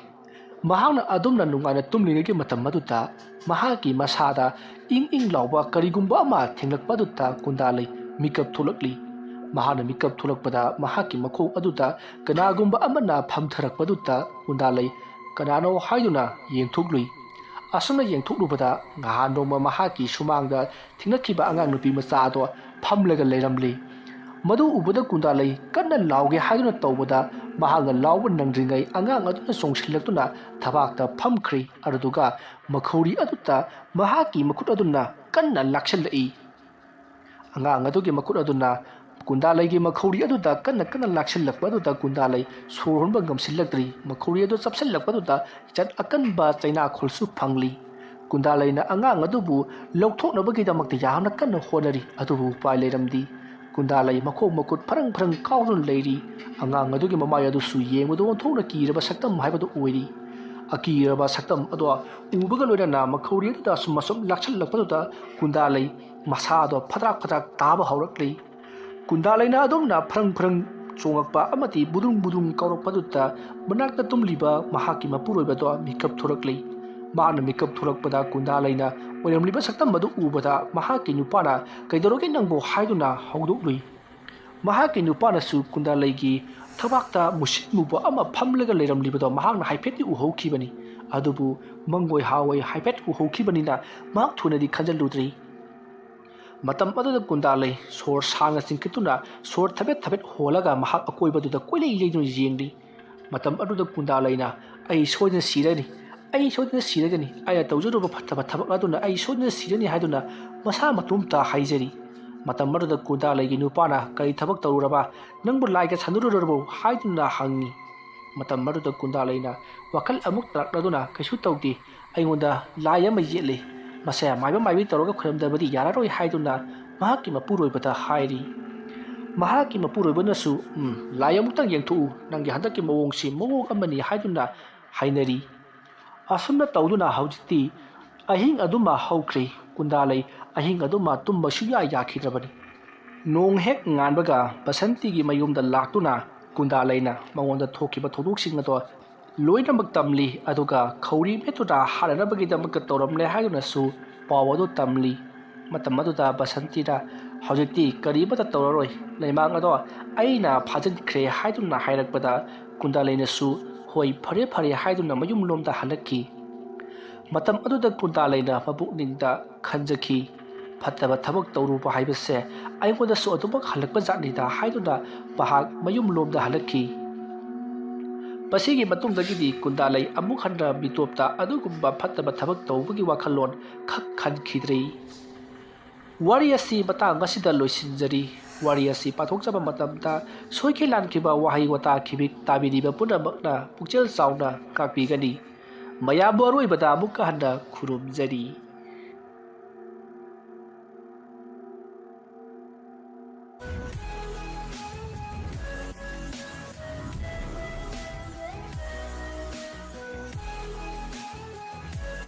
ꯃꯍꯥꯛꯅ ꯑꯗꯨꯝꯅ ꯅꯨꯡꯉꯥꯏꯅ ꯇꯨꯝꯂꯤꯉꯩꯒꯤ ꯃꯇꯝ ꯑꯗꯨꯗ ꯃꯍꯥꯛꯀꯤ ꯃꯁꯥꯗ ꯏꯪ ꯂꯥꯎꯕ ꯀꯔꯤꯒꯨꯝꯕ ꯑꯃ ꯊꯦꯡꯂꯛꯄ ꯑꯗꯨꯗ ꯀꯨꯟꯗꯥꯂꯩ ꯃꯤꯀꯞ ꯊꯣꯛꯂꯛꯂꯤ ꯃꯍꯥꯛꯅ ꯃꯤꯀꯞ ꯊꯣꯛꯂꯛꯄꯗ ꯃꯍꯥꯛꯀꯤ ꯃꯈꯣꯡ ꯑꯗꯨꯗ ꯀꯅꯥꯒꯨꯝꯕ ꯑꯃꯅ ꯐꯝꯊꯔꯛꯄꯗꯨꯗ ꯀꯨꯟꯗꯥꯂꯩ ꯀꯅꯥꯅꯣ ꯍꯥꯏꯗꯨꯅ ꯌꯦꯡꯊꯣꯛꯂꯨꯏ ꯑꯁꯨꯝꯅ ꯌꯦꯡꯊꯣꯛꯂꯨꯕꯗ ꯅꯍꯥꯟ ꯅꯣꯡꯃ ꯃꯍꯥꯛꯀꯤ ꯁꯨꯃꯥꯡꯗ ꯊꯦꯡꯅꯈꯤꯕ ꯑꯉꯥꯡ ꯅꯨꯄꯤ ꯃꯆꯥ ꯑꯗꯣ ꯐꯝꯂꯒ ꯂꯩꯔꯝꯂꯤ ꯃꯗꯨ ꯎꯕꯗ ꯀꯨꯟꯗꯥꯂꯩ ꯀꯟꯅ ꯂꯥꯎꯒꯦ ꯍꯥꯏꯗꯨꯅ ꯇꯧꯕꯗ ꯃꯍꯥꯛꯅ ꯂꯥꯎꯕ ꯅꯪꯗ꯭ꯔꯤꯉꯩ ꯑꯉꯥꯡ ꯑꯗꯨꯅ ꯆꯣꯡꯁꯤꯜꯂꯛꯇꯨꯅ ꯊꯕꯥꯛꯇ ꯐꯝꯈ꯭ꯔꯤ ꯑꯗꯨꯗꯨꯒ ꯃꯈꯧꯔꯤ ꯑꯗꯨꯗ ꯃꯍꯥꯛꯀꯤ ꯃꯈꯨꯠ ꯑꯗꯨꯅ ꯀꯟꯅ ꯂꯥꯛꯁꯤꯜꯂꯛꯏ ꯑꯉꯥꯡ ꯑꯗꯨꯒꯤ ꯃꯈꯨꯠ ꯑꯗꯨꯅ ꯀꯨꯟꯗꯥꯂꯩꯒꯤ ꯃꯈꯧꯔꯤ ꯑꯗꯨꯗ ꯀꯟꯅ ꯂꯥꯛꯁꯤꯜꯂꯛꯄ ꯑꯗꯨꯗ ꯀꯨꯟꯗꯥꯂꯩ ꯁꯣꯔ ꯍꯣꯟꯕ ꯉꯝꯁꯤꯜꯂꯛꯇ꯭ꯔꯤ ꯃꯈꯧꯔꯤ ꯑꯗꯨ ꯆꯞꯁꯤꯜꯂꯛꯄꯗꯨꯗ ꯏꯆꯠ ꯑꯀꯟꯕ ꯆꯩꯅꯥꯈꯣꯜꯁꯨ ꯐꯪꯂꯤ ꯀꯨꯟꯗꯥꯂꯩꯅ ꯑꯉꯥꯡ ꯑꯗꯨꯕు ꯂꯧꯊꯣꯛꯅꯕꯒꯤꯗꯃꯛꯇ ꯌꯥꯝꯅ ꯀꯟꯅ ꯍꯣꯠꯅꯔꯤ ꯑꯗꯨꯕꯨ ꯎꯄꯥꯏ ꯂꯩꯔꯝꯗꯤ ꯀꯨꯟꯗꯥꯂꯩ ꯃꯈꯣꯡ ꯃꯈꯨꯠ ꯐꯔꯪ ꯀꯥꯎꯗꯨꯅ ꯂꯩꯔꯤ ꯑꯉꯥꯡ ꯑꯗꯨꯒꯤ ꯃꯃꯥꯏ ꯑꯗꯨꯁꯨ ꯌꯦꯡꯕꯗ ꯑꯣꯟꯊꯣꯛꯅ ꯀꯤꯔꯕ ꯁꯛꯇꯝ ꯍꯥꯏꯕꯗꯨ ꯑꯣꯏꯔꯤ ꯑꯀꯤꯔꯕ ꯁꯛꯇꯝ ꯑꯗꯣ ꯎꯕꯒ ꯂꯣꯏꯅꯅ ꯃꯈꯧꯔꯤ ꯑꯗꯨꯗ ꯑꯁꯨꯝ ꯂꯥꯛꯁꯤꯜꯂꯛꯄꯗꯨꯗ ꯀꯨꯟꯗꯥꯂꯩ ꯃꯁꯥꯗꯣ ꯐꯗ꯭ꯔꯥꯛ ꯇꯥꯕ ꯍꯧꯔꯛꯂꯤ ꯀꯨꯟꯗꯥꯂꯩꯅ ꯑꯗꯨꯝꯅ ꯐꯔꯪ ꯆꯣꯡꯉꯛꯄ ꯑꯃꯗꯤ ꯕꯨꯗꯨꯡ ꯀꯥꯎꯔꯛꯄꯗꯨꯗ ꯃꯅꯥꯛꯇ ꯇꯨꯝꯂꯤꯕ ꯃꯍꯥꯛꯀꯤ ꯃꯄꯨꯔꯣꯏꯕꯗꯣ ꯃꯤꯀꯞ ꯊꯣꯔꯛꯂꯤ ꯃꯥꯅ ꯃꯤꯀꯞ ꯊꯣꯔꯛꯄꯗ ꯀꯨꯟꯗꯥꯂꯩꯅ ꯑꯣꯏꯔꯝꯂꯤꯕ ꯁꯛꯇꯝ ꯑꯗꯨ ꯎꯕꯗ ꯃꯍꯥꯛꯀꯤ ꯅꯨꯄꯥꯅ ꯀꯩꯗꯧꯔꯒꯦ ꯅꯪꯕꯨ ꯍꯥꯏꯗꯨꯅ ꯍꯧꯗꯣꯛꯂꯨꯏ ꯃꯍꯥꯛꯀꯤ ꯅꯨꯄꯥꯅꯁꯨ ꯀꯨꯟꯗꯥꯂꯩꯒꯤ ꯊꯕꯥꯛꯇ ꯃꯨꯁꯤꯟ ꯃꯨꯕ ꯑꯃ ꯐꯝꯂꯒ ꯂꯩꯔꯝꯂꯤꯕꯗꯣ ꯃꯍꯥꯛꯅ ꯍꯥꯏꯐꯦꯠꯇꯤ ꯎꯍꯧꯈꯤꯕꯅꯤ ꯑꯗꯨꯕꯨ ꯃꯪꯑꯣꯏ ꯍꯥꯋꯣꯏ ꯍꯥꯏꯐꯦꯠ ꯎꯍꯧꯈꯤꯕꯅꯤꯅ ꯃꯍꯥꯛ ꯊꯨꯅꯗꯤ ꯈꯟꯖꯤꯜꯂꯨꯗ꯭ꯔꯤ ꯃꯇꯝ ꯑꯗꯨꯗ ꯀꯨꯟꯗꯥꯂꯩ ꯁꯣꯔ ꯁꯥꯡꯅ ꯆꯤꯡꯈꯠꯇꯨꯅ ꯁꯣꯔ ꯊꯕꯦꯠ ꯍꯣꯜꯂꯒ ꯃꯍꯥꯛ ꯑꯀꯣꯏꯕꯗꯨꯗ ꯀꯣꯏꯂꯩ ꯂꯩꯗꯨꯅ ꯌꯦꯡꯂꯤ ꯃꯇꯝ ꯑꯗꯨꯗ ꯀꯨꯟꯗꯥꯂꯩꯅ ꯑꯩ ꯁꯣꯏꯗꯅ ꯁꯤꯔꯅꯤ ꯑꯩ ꯁꯣꯏꯗꯅ ꯁꯤꯔꯒꯅꯤ ꯑꯩꯅ ꯇꯧꯖꯔꯨꯕ ꯐꯠꯇꯕ ꯊꯕꯛ ꯑꯗꯨꯅ ꯑꯩ ꯁꯣꯏꯗꯅ ꯁꯤꯔꯅꯤ ꯍꯥꯏꯗꯨꯅ ꯃꯁꯥ ꯃꯇꯣꯝꯇ ꯍꯥꯏꯖꯔꯤ ꯃꯇꯝ ꯑꯗꯨꯗ ꯀꯨꯟꯗꯥꯂꯩꯒꯤ ꯅꯨꯄꯥꯅ ꯀꯔꯤ ꯊꯕꯛ ꯇꯧꯔꯨꯔꯕ ꯅꯪꯕꯨ ꯂꯥꯏꯒ ꯁꯥꯟꯅꯔꯨꯔꯕꯣ ꯍꯥꯏꯗꯨꯅ ꯍꯪꯉꯤ ꯃꯇꯝ ꯑꯗꯨꯗ ꯀꯨꯟꯗꯥꯂꯩꯅ ꯋꯥꯈꯜ ꯑꯃꯨꯛ ꯇꯥꯔꯛꯂꯗꯨꯅ ꯀꯩꯁꯨ ꯇꯧꯗꯦ ꯑꯩꯉꯣꯟꯗ ꯂꯥꯏ ꯑꯃ ꯌꯦꯠꯂꯤ ꯃꯁꯦ ꯃꯥꯏꯕ ꯃꯥꯏꯕꯤ ꯇꯧꯔꯒ ꯈꯨꯔꯨꯝꯗꯕꯗꯤ ꯌꯥꯔꯔꯣꯏ ꯍꯥꯏꯗꯨꯅ ꯃꯍꯥꯛꯀꯤ ꯃꯄꯨꯔꯣꯏꯕꯗ ꯍꯥꯏꯔꯤ ꯃꯍꯥꯛꯀꯤ ꯃꯄꯨꯔꯣꯏꯕꯅꯁꯨ ꯂꯥꯏ ꯑꯃꯨꯛꯇꯪ ꯌꯦꯡꯊꯣꯛꯎ ꯅꯪꯒꯤ ꯍꯟꯗꯛꯀꯤ ꯃꯑꯣꯡꯁꯤ ꯃꯑꯣꯡ ꯑꯃꯅꯤ ꯍꯥꯏꯗꯨꯅ ꯍꯥꯏꯅꯔꯤ ꯑꯁꯨꯝꯅ ꯇꯧꯗꯨꯅ ꯍꯧꯖꯤꯛꯇꯤ ꯑꯍꯤꯡ ꯑꯗꯨꯃ ꯍꯧꯈ꯭ꯔꯤ ꯀꯨꯟꯗꯥꯂꯩ ꯑꯍꯤꯡ ꯑꯗꯨꯃ ꯇꯨꯝꯕ ꯁꯨꯡꯌꯥ ꯌꯥꯈꯤꯗ꯭ꯔꯕꯅꯤ ꯅꯣꯡ ꯍꯦꯛ ꯉꯥꯟꯕꯒ ꯕꯁꯟꯇꯤꯒꯤ ꯃꯌꯨꯝꯗ ꯂꯥꯛꯇꯨꯅ ꯀꯨꯟꯗꯥꯂꯩꯅ ꯃꯉꯣꯟꯗ ꯊꯣꯛꯈꯤꯕ ꯊꯧꯗꯣꯛꯁꯤꯡ ꯑꯗꯣ ꯂꯣꯏꯅꯃꯛ ꯇꯝꯂꯤ ꯑꯗꯨꯒ ꯈꯧꯔꯤ ꯃꯦꯠꯇꯨꯅ ꯍꯥꯠꯅꯅꯕꯒꯤꯗꯃꯛꯇ ꯇꯧꯔꯝꯂꯦ ꯍꯥꯏꯗꯨꯅꯁꯨ ꯄꯥꯎ ꯑꯗꯨ ꯇꯝꯂꯤ ꯃꯇꯝ ꯑꯗꯨꯗ ꯕꯁꯟꯇꯤꯅ ꯍꯧꯖꯤꯛꯇꯤ ꯀꯔꯤꯃꯠꯇ ꯇꯧꯔꯔꯣꯏ ꯂꯩꯃꯥꯡ ꯑꯗꯣ ꯑꯩꯅ ꯐꯥꯖꯤꯟꯈ꯭ꯔꯦ ꯍꯥꯏꯗꯨꯅ ꯍꯥꯏꯔꯛꯄꯗ ꯀꯨꯟꯗꯥꯂꯩꯅꯁꯨ ꯍꯣꯏ ꯐꯔꯦ ꯍꯥꯏꯗꯨꯅ ꯃꯌꯨꯝ ꯂꯣꯝꯗ ꯍꯜꯂꯛꯈꯤ ꯃꯇꯝ ꯑꯗꯨꯗ ꯀꯨꯟꯗꯥꯂꯩꯅ ꯃꯄꯨꯛꯅꯤꯡꯗ ꯈꯟꯖꯈꯤ ꯐꯠꯇꯕ ꯊꯕꯛ ꯇꯧꯔꯨꯕ ꯍꯥꯏꯕꯁꯦ ꯑꯩꯉꯣꯟꯗꯁꯨ ꯑꯗꯨꯃꯛ ꯍꯜꯂꯛꯄ ꯖꯥꯠꯅꯤꯗ ꯍꯥꯏꯗꯨꯅ ꯃꯍꯥꯛ ꯃꯌꯨꯝ ꯂꯣꯝꯗ ꯍꯜꯂꯛꯈꯤ ꯃꯁꯤꯒꯤ ꯃꯇꯨꯡꯗꯒꯤꯗꯤ ꯀꯨꯟꯗꯥꯂꯩ ꯑꯃꯨꯛ ꯍꯟꯅ ꯃꯤꯇꯣꯞꯇ ꯑꯗꯨꯒꯨꯝꯕ ꯐꯠꯇꯕ ꯊꯕꯛ ꯇꯧꯕꯒꯤ ꯋꯥꯈꯜꯂꯣꯟ ꯈꯟꯈꯤꯗ꯭ꯔꯤ ꯋꯥꯔꯤ ꯑꯁꯤ ꯃꯇꯥꯡ ꯑꯁꯤꯗ ꯂꯣꯏꯁꯤꯟꯖꯔꯤ ꯋꯥꯔꯤ ꯑꯁꯤ ꯄꯥꯊꯣꯛꯆꯕ ꯃꯇꯝꯗ ꯁꯣꯏꯈꯤ ꯂꯥꯟꯈꯤꯕ ꯋꯥꯍꯩ ꯋꯥꯇꯥ ꯇꯥꯕꯤꯔꯤꯕ ꯄꯨꯝꯅꯃꯛꯅ ꯄꯨꯛꯆꯦꯜ ꯆꯥꯎꯅ ꯉꯥꯛꯄꯤꯒꯅꯤ ꯃꯌꯥꯝꯕꯨ ꯑꯔꯣꯏꯕꯗ ꯑꯃꯨꯛꯀ ꯍꯟꯅ ꯈꯨꯔꯨꯝꯖꯔꯤ